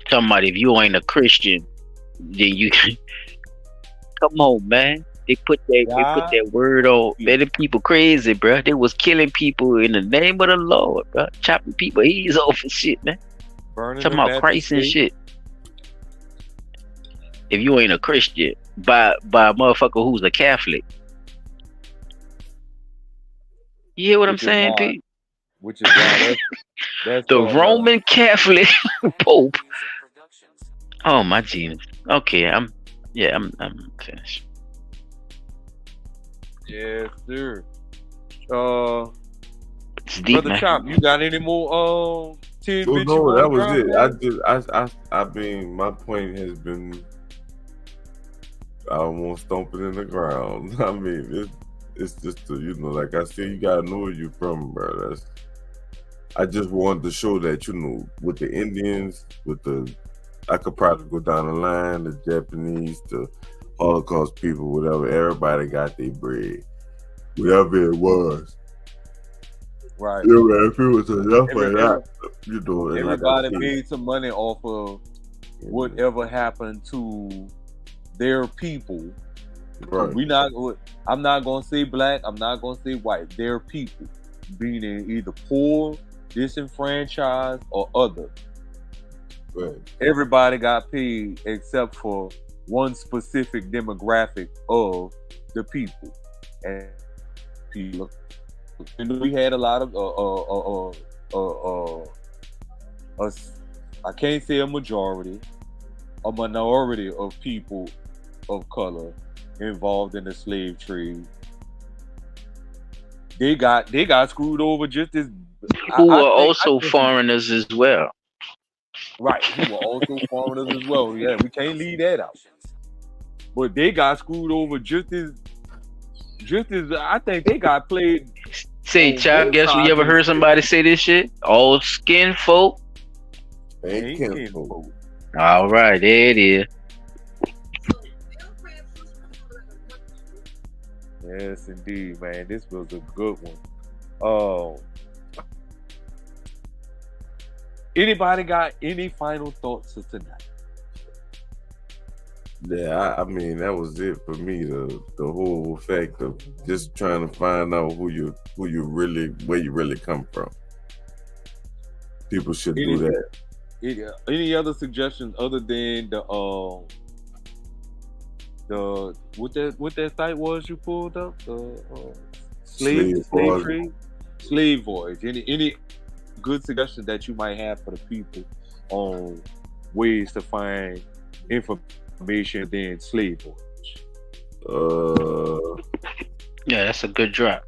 Talking about if you ain't a Christian, then you come on, man. They put that word on. Man, the people crazy, bro. They was killing people in the name of the Lord, bro. Chopping people heads off and shit, man. Talking about Christ and shit. If you ain't a Christian, by a motherfucker who's a Catholic. You hear what I'm saying, Pete? Which is why that's the Roman Catholic Pope. Oh my Jesus. Okay, I'm finished. Yes, sir. It's deep, Brother man. Chop, you got any more tidbits? No, that was it. I mean, my point has been, I won't stomp it in the ground. I mean, it's just you know, like I said, you gotta know where you from, bro. I just wanted to show that, you know, with the Indians, I could probably go down the line, the Japanese, the Holocaust people, whatever. Everybody got their bread, whatever it was. Right. You know, if it was enough of that, you know. Everybody made some money off of whatever happened to their people. Right. I'm not gonna say black. I'm not gonna say white. Their people. meaning either poor, disenfranchised, or other. Right. Everybody got paid except for one specific demographic of the people. And people, we had a lot of I can't say a majority, a minority of people of color involved in the slave trade. They got screwed over just as Who were also foreigners as well. Right, who were also foreigners as well. Yeah, we can't leave that out. But they got screwed over just as I think they got played. Say, child, guess we ever heard somebody say this shit? All skin folk ain't kin folk. All right, there it is. Yes, indeed, man. This was a good one. Anybody got any final thoughts of tonight? Yeah, I mean that was it for me. The whole fact of just trying to find out where you really come from. People should do that. Any other suggestions other than the what that site was you pulled up? The slave voyage. Any good suggestions that you might have for the people on ways to find information than slave voyage? Yeah, that's a good drop.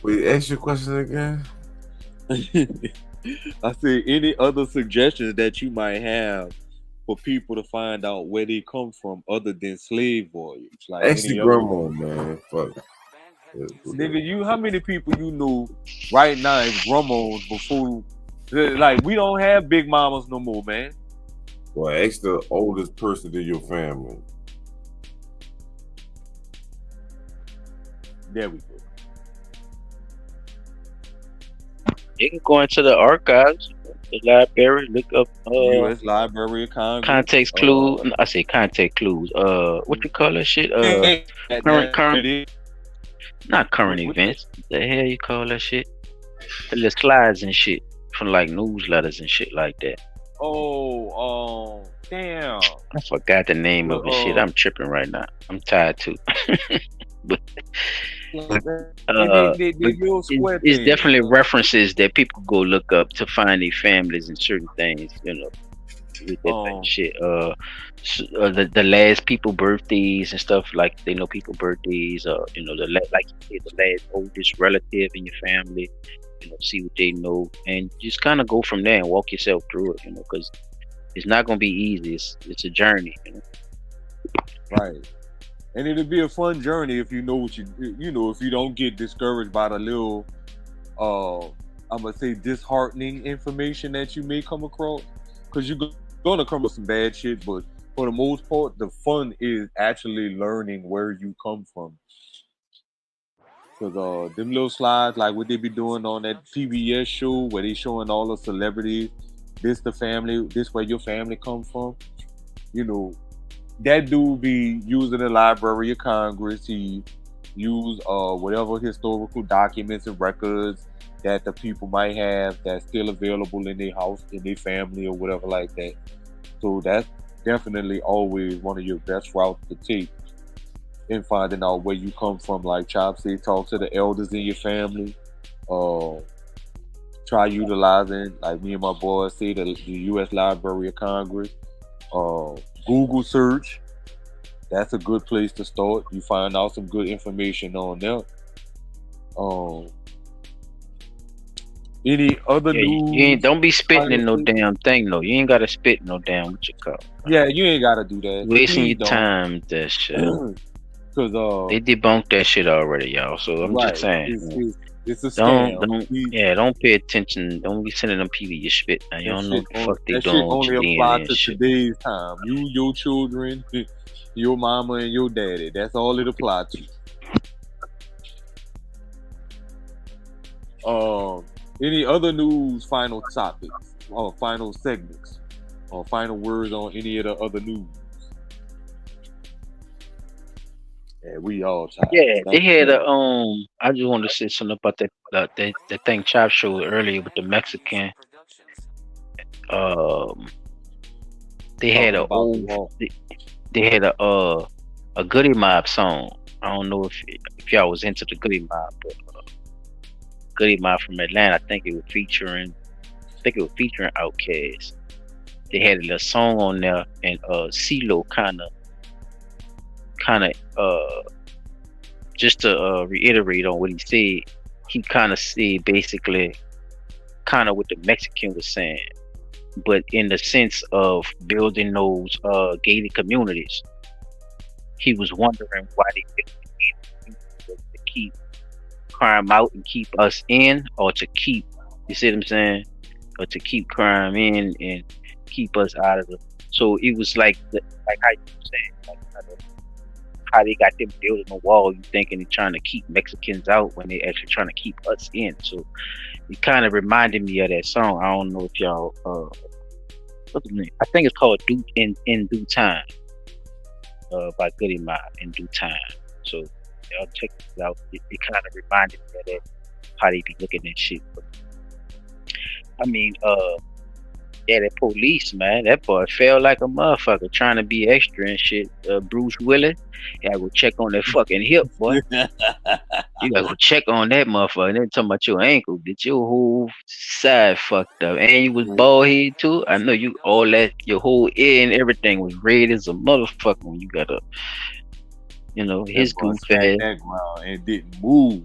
Wait, ask your question again. I said, any other suggestions that you might have for people to find out where they come from other than slave voyage? Like actually, grandma, man. Fuck. Nigga, how many people you know right now is grandmas before? Like, we don't have big mamas no more, man. Well, ask the oldest person in your family. There we go. You can go into the archives, the library, look up U.S. Library of Congress. Context clues. I say context clues. What you call that shit? Current. Not current events. The hell you call that shit? The little slides and shit from like newsletters and shit like that. Oh, damn. I forgot the name of the shit. I'm tripping right now. I'm tired too. But it's definitely references that people go look up to find their families and certain things, you know. With that type of shit. The last people birthdays and stuff, like they know people birthdays, you know, like you said, the last oldest relative in your family, you know, see what they know, and just kind of go from there and walk yourself through it, you know, because it's not gonna be easy. It's a journey, you know. Right. And it'll be a fun journey if you know what you know, if you don't get discouraged by the little, I'm gonna say disheartening information that you may come across, because you're gonna come with some bad shit. But for the most part, the fun is actually learning where you come from. Because them little slides, like what they be doing on that PBS show where they showing all the celebrities, this the family, this where your family come from, you know. That dude be using the Library of Congress. He use whatever historical documents and records that the people might have that's still available in their house, in their family, or whatever like that. So that's definitely always one of your best routes to take in finding out where you come from. Like Chop said, talk to the elders in your family. Try utilizing, like me and my boys say, the U.S. Library of Congress. Google search, that's a good place to start. You find out some good information on there. Any other news? Don't be spitting in no damn thing, though. You ain't gotta spit no damn what you call. Yeah, you ain't gotta do that. Wasting your time with that shit. Because they debunked that shit already, y'all. So I'm just saying. It's a scam. Don't pay attention. Don't be sending them people your spit. Now, you don't know what the fuck they doing. That shit only applies to today's time. You, your children, your mama, and your daddy. That's all it applies to. Any other news? Final topics. final segments or final words on any of the other news? Yeah, we all tired. Yeah, they Thank had you. I just wanted to say something about that thing Chop showed earlier with the Mexican. Um, they had Talking a about the old wall. they had a Goody Mob song. I don't know if y'all was into the Goody Mob, but Goody Mob from Atlanta. I think it was featuring Outkast. They had a little song on there, and CeeLo kind of just to reiterate on what he said. He kind of said basically kind of what the Mexican was saying, but in the sense of building those gated communities. He was wondering why they didn't to keep crime out and keep us in, or to keep, you see what I'm saying, or to keep crime in and keep us out of the. So it was like how you were saying, like how they got them building a wall. You thinking they're trying to keep Mexicans out when they actually trying to keep us in. So it kind of reminded me of that song. I don't know if y'all. What's the name? I think it's called In Due Time. By Goody Mob, In Due Time. So y'all check it out. It kind of reminded me of that, how they be looking at shit. But, I mean, yeah, that police, man, that boy felt like a motherfucker trying to be extra and shit. Bruce Willis, you gotta go check on that fucking hip, boy. You gotta go check on that motherfucker. And then talking about your ankle, get your whole side fucked up, and you was bald head too. I know you all that, your whole ear and everything was red as a motherfucker when you got up. You know, his goof ass. That ground and didn't move.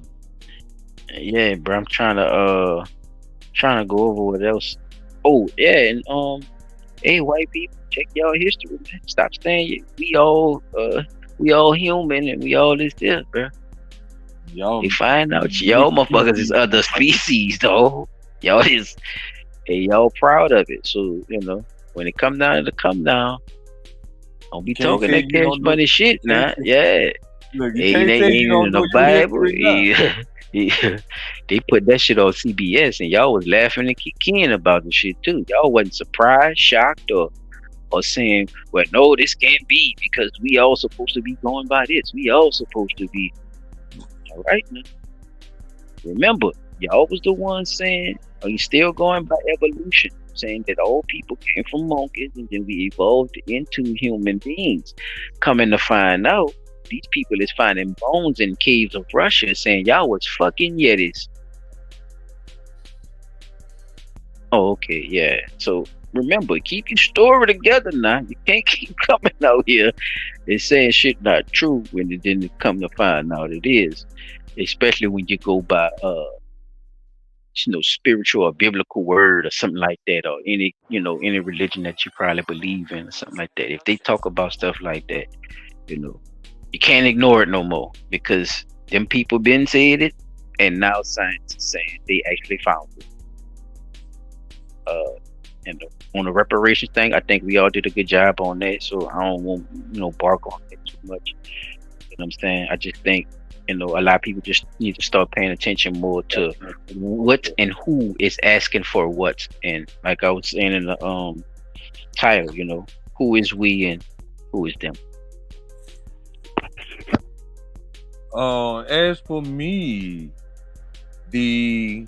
Yeah, bro, I'm trying to go over what else. Oh yeah, and hey, white people, check y'all history, man. Stop saying we all human and we all this, bro. Y'all, they find out y'all motherfuckers is other species, though. Y'all is, hey, y'all proud of it. So you know, when it come down, don't be talking that cash money shit now. Yeah. Look, you can't say you don't know the Bible. They put that shit on CBS, and y'all was laughing and kicking about the shit too. Y'all wasn't surprised, shocked, or saying, "Well, no, this can't be because we all supposed to be going by this. We all supposed to be." All right, now. Remember, y'all was the ones saying, "Are you still going by evolution?" Saying that all people came from monkeys and then we evolved into human beings. Coming to find out, these people is finding bones in caves of Russia saying y'all was fucking Yetis. Oh, okay, yeah. So remember, keep your story together now. You can't keep coming out here and saying shit not true when it didn't come to find out it is. Especially when you go by spiritual or biblical word or something like that, or any religion that you probably believe in or something like that. If they talk about stuff like that, you can't ignore it no more, because them people been said it, and now science is saying they actually found it. And on the reparations thing, I think we all did a good job on that, so I don't want bark on it too much. You know what I'm saying? I just think a lot of people just need to start paying attention more to what and who is asking for what. And like I was saying in the title, who is we and who is them. As for me, the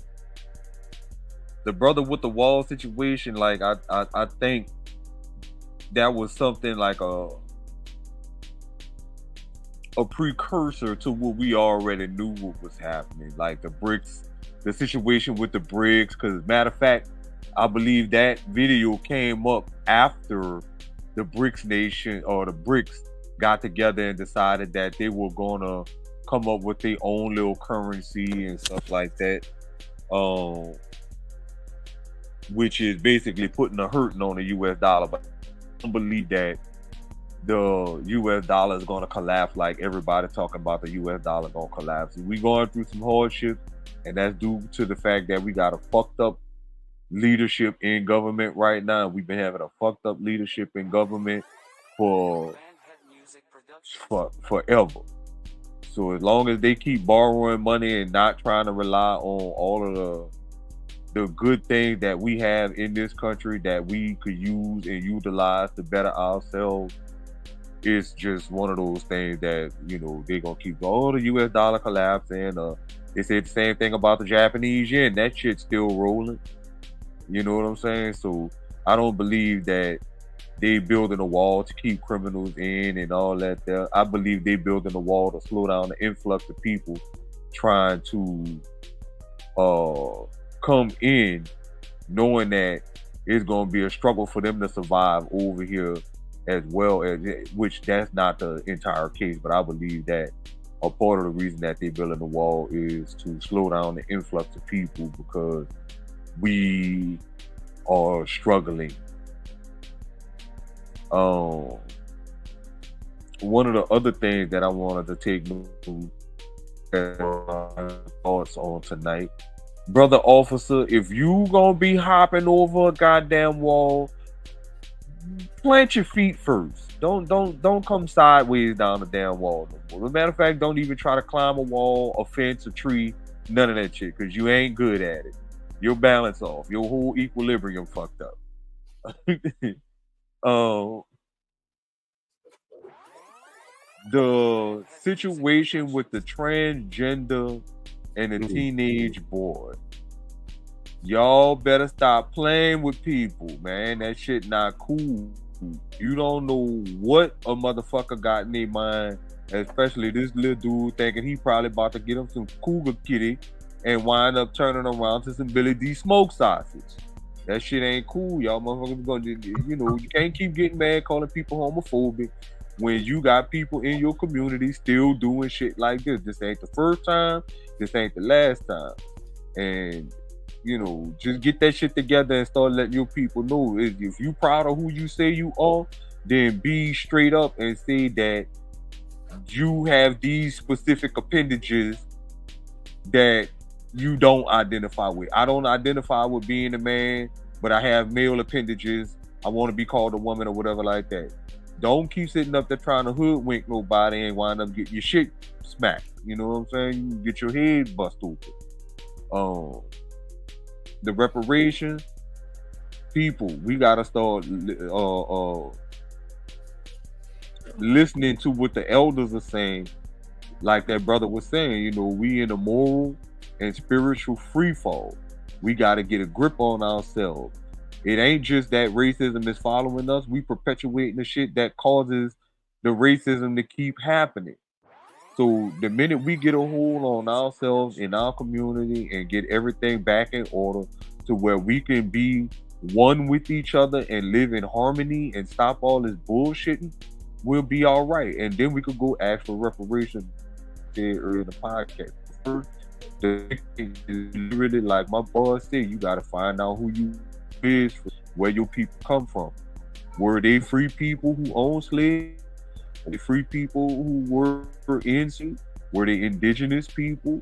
brother with the wall situation, like I think that was something like a precursor to what we already knew what was happening, like the BRICS, the situation with the BRICS. Because matter of fact, I believe that video came up after the BRICS nation or the BRICS got together and decided that they were gonna come up with their own little currency and stuff like that, which is basically putting a hurting on the US dollar. But I don't believe that the US dollar is gonna collapse like everybody talking about the US dollar gonna collapse. We going through some hardship, and that's due to the fact that we got a fucked up leadership in government right now. We've been having a fucked up leadership in government for forever. So as long as they keep borrowing money and not trying to rely on all of the good things that we have in this country that we could use and utilize to better ourselves. It's just one of those things that, you know, they're gonna keep going. Oh, the US dollar collapsing. They said the same thing about the Japanese yen. That shit's still rolling. You know what I'm saying? So I don't believe that they building a wall to keep criminals in and all that there. I believe they building a wall to slow down the influx of people trying to come in, knowing that it's gonna be a struggle for them to survive over here as well, as which that's not the entire case, but I believe that a part of the reason that they're building the wall is to slow down the influx of people because we are struggling. One of the other things that I wanted to take thoughts on tonight, brother officer, if you gonna be hopping over a goddamn wall, plant your feet first. Don't come sideways down the damn wall no more. As a matter of fact, don't even try to climb a wall, a fence, a tree, none of that shit, because you ain't good at it. Your balance off, your whole equilibrium fucked up. The situation with the transgender and the teenage boy. Y'all better stop playing with people, man. That shit not cool. You don't know what a motherfucker got in their mind, especially this little dude thinking he probably about to get him some cougar kitty and wind up turning around to some Billy D smoke sausage. That shit ain't cool. Y'all motherfuckers gonna, you know, you can't keep getting mad calling people homophobic when you got people in your community still doing shit like this. This ain't the first time. This ain't the last time. And you know, just get that shit together and start letting your people know. If you proud of who you say you are, then be straight up and say that you have these specific appendages that you don't identify with. I don't identify with being a man, but I have male appendages. I want to be called a woman or whatever like that. Don't keep sitting up there trying to hoodwink nobody and wind up getting your shit smacked. You know what I'm saying? You get your head bust open. The reparations, people, we gotta start listening to what the elders are saying. Like that brother was saying, you know, we in a moral and spiritual free fall. We gotta get a grip on ourselves. It ain't just that racism is following us. We perpetuating the shit that causes the racism to keep happening. So the minute we get a hold on ourselves in our community and get everything back in order to where we can be one with each other and live in harmony and stop all this bullshitting, we'll be all right. And then we could go ask for reparations earlier in the podcast. First, the thing is really like my boss said, you got to find out who you is, where your people come from. Were they free people who owned slaves? Were they free people who were enslaved? Were they indigenous people?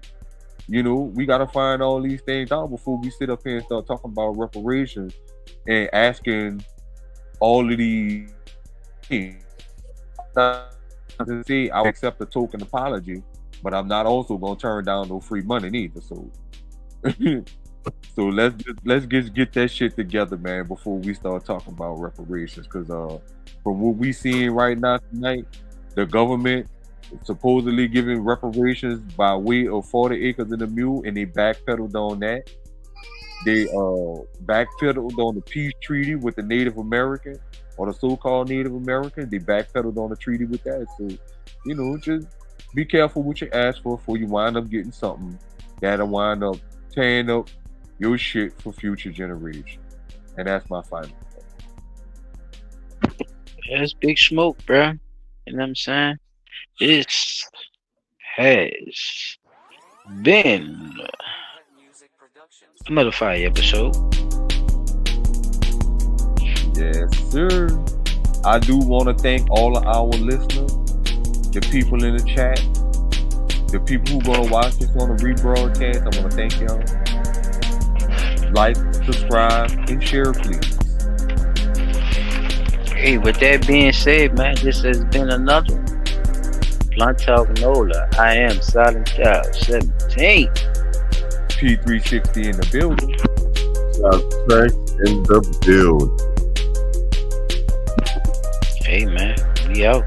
You know, we got to find all these things out before we sit up here and start talking about reparations and asking all of these things. To say I'll accept a token apology, but I'm not also going to turn down no free money neither. So, so let's get that shit together, man, before we start talking about reparations. Because from what we seeing right now tonight, the government is supposedly giving reparations by way of 40 acres and a mule, and they backpedaled on that. They backpedaled on the peace treaty with the Native American, or the so-called Native American. They backpedaled on the treaty with that. So, you know, just be careful what you ask for before you wind up getting something that'll wind up tearing up your shit for future generations. And that's my final thought. That's big smoke, bro. You know what I'm saying? This has been another fire episode. Yes, sir. I do want to thank all of our listeners, the people in the chat, the people who going to watch this on the rebroadcast. I want to thank y'all. Like, subscribe, and share, please. Hey, with that being said, man, this has been another Blunt Talk Nola. I am Silent Child 17. P360 in the building. Track in the build. Hey man, we out.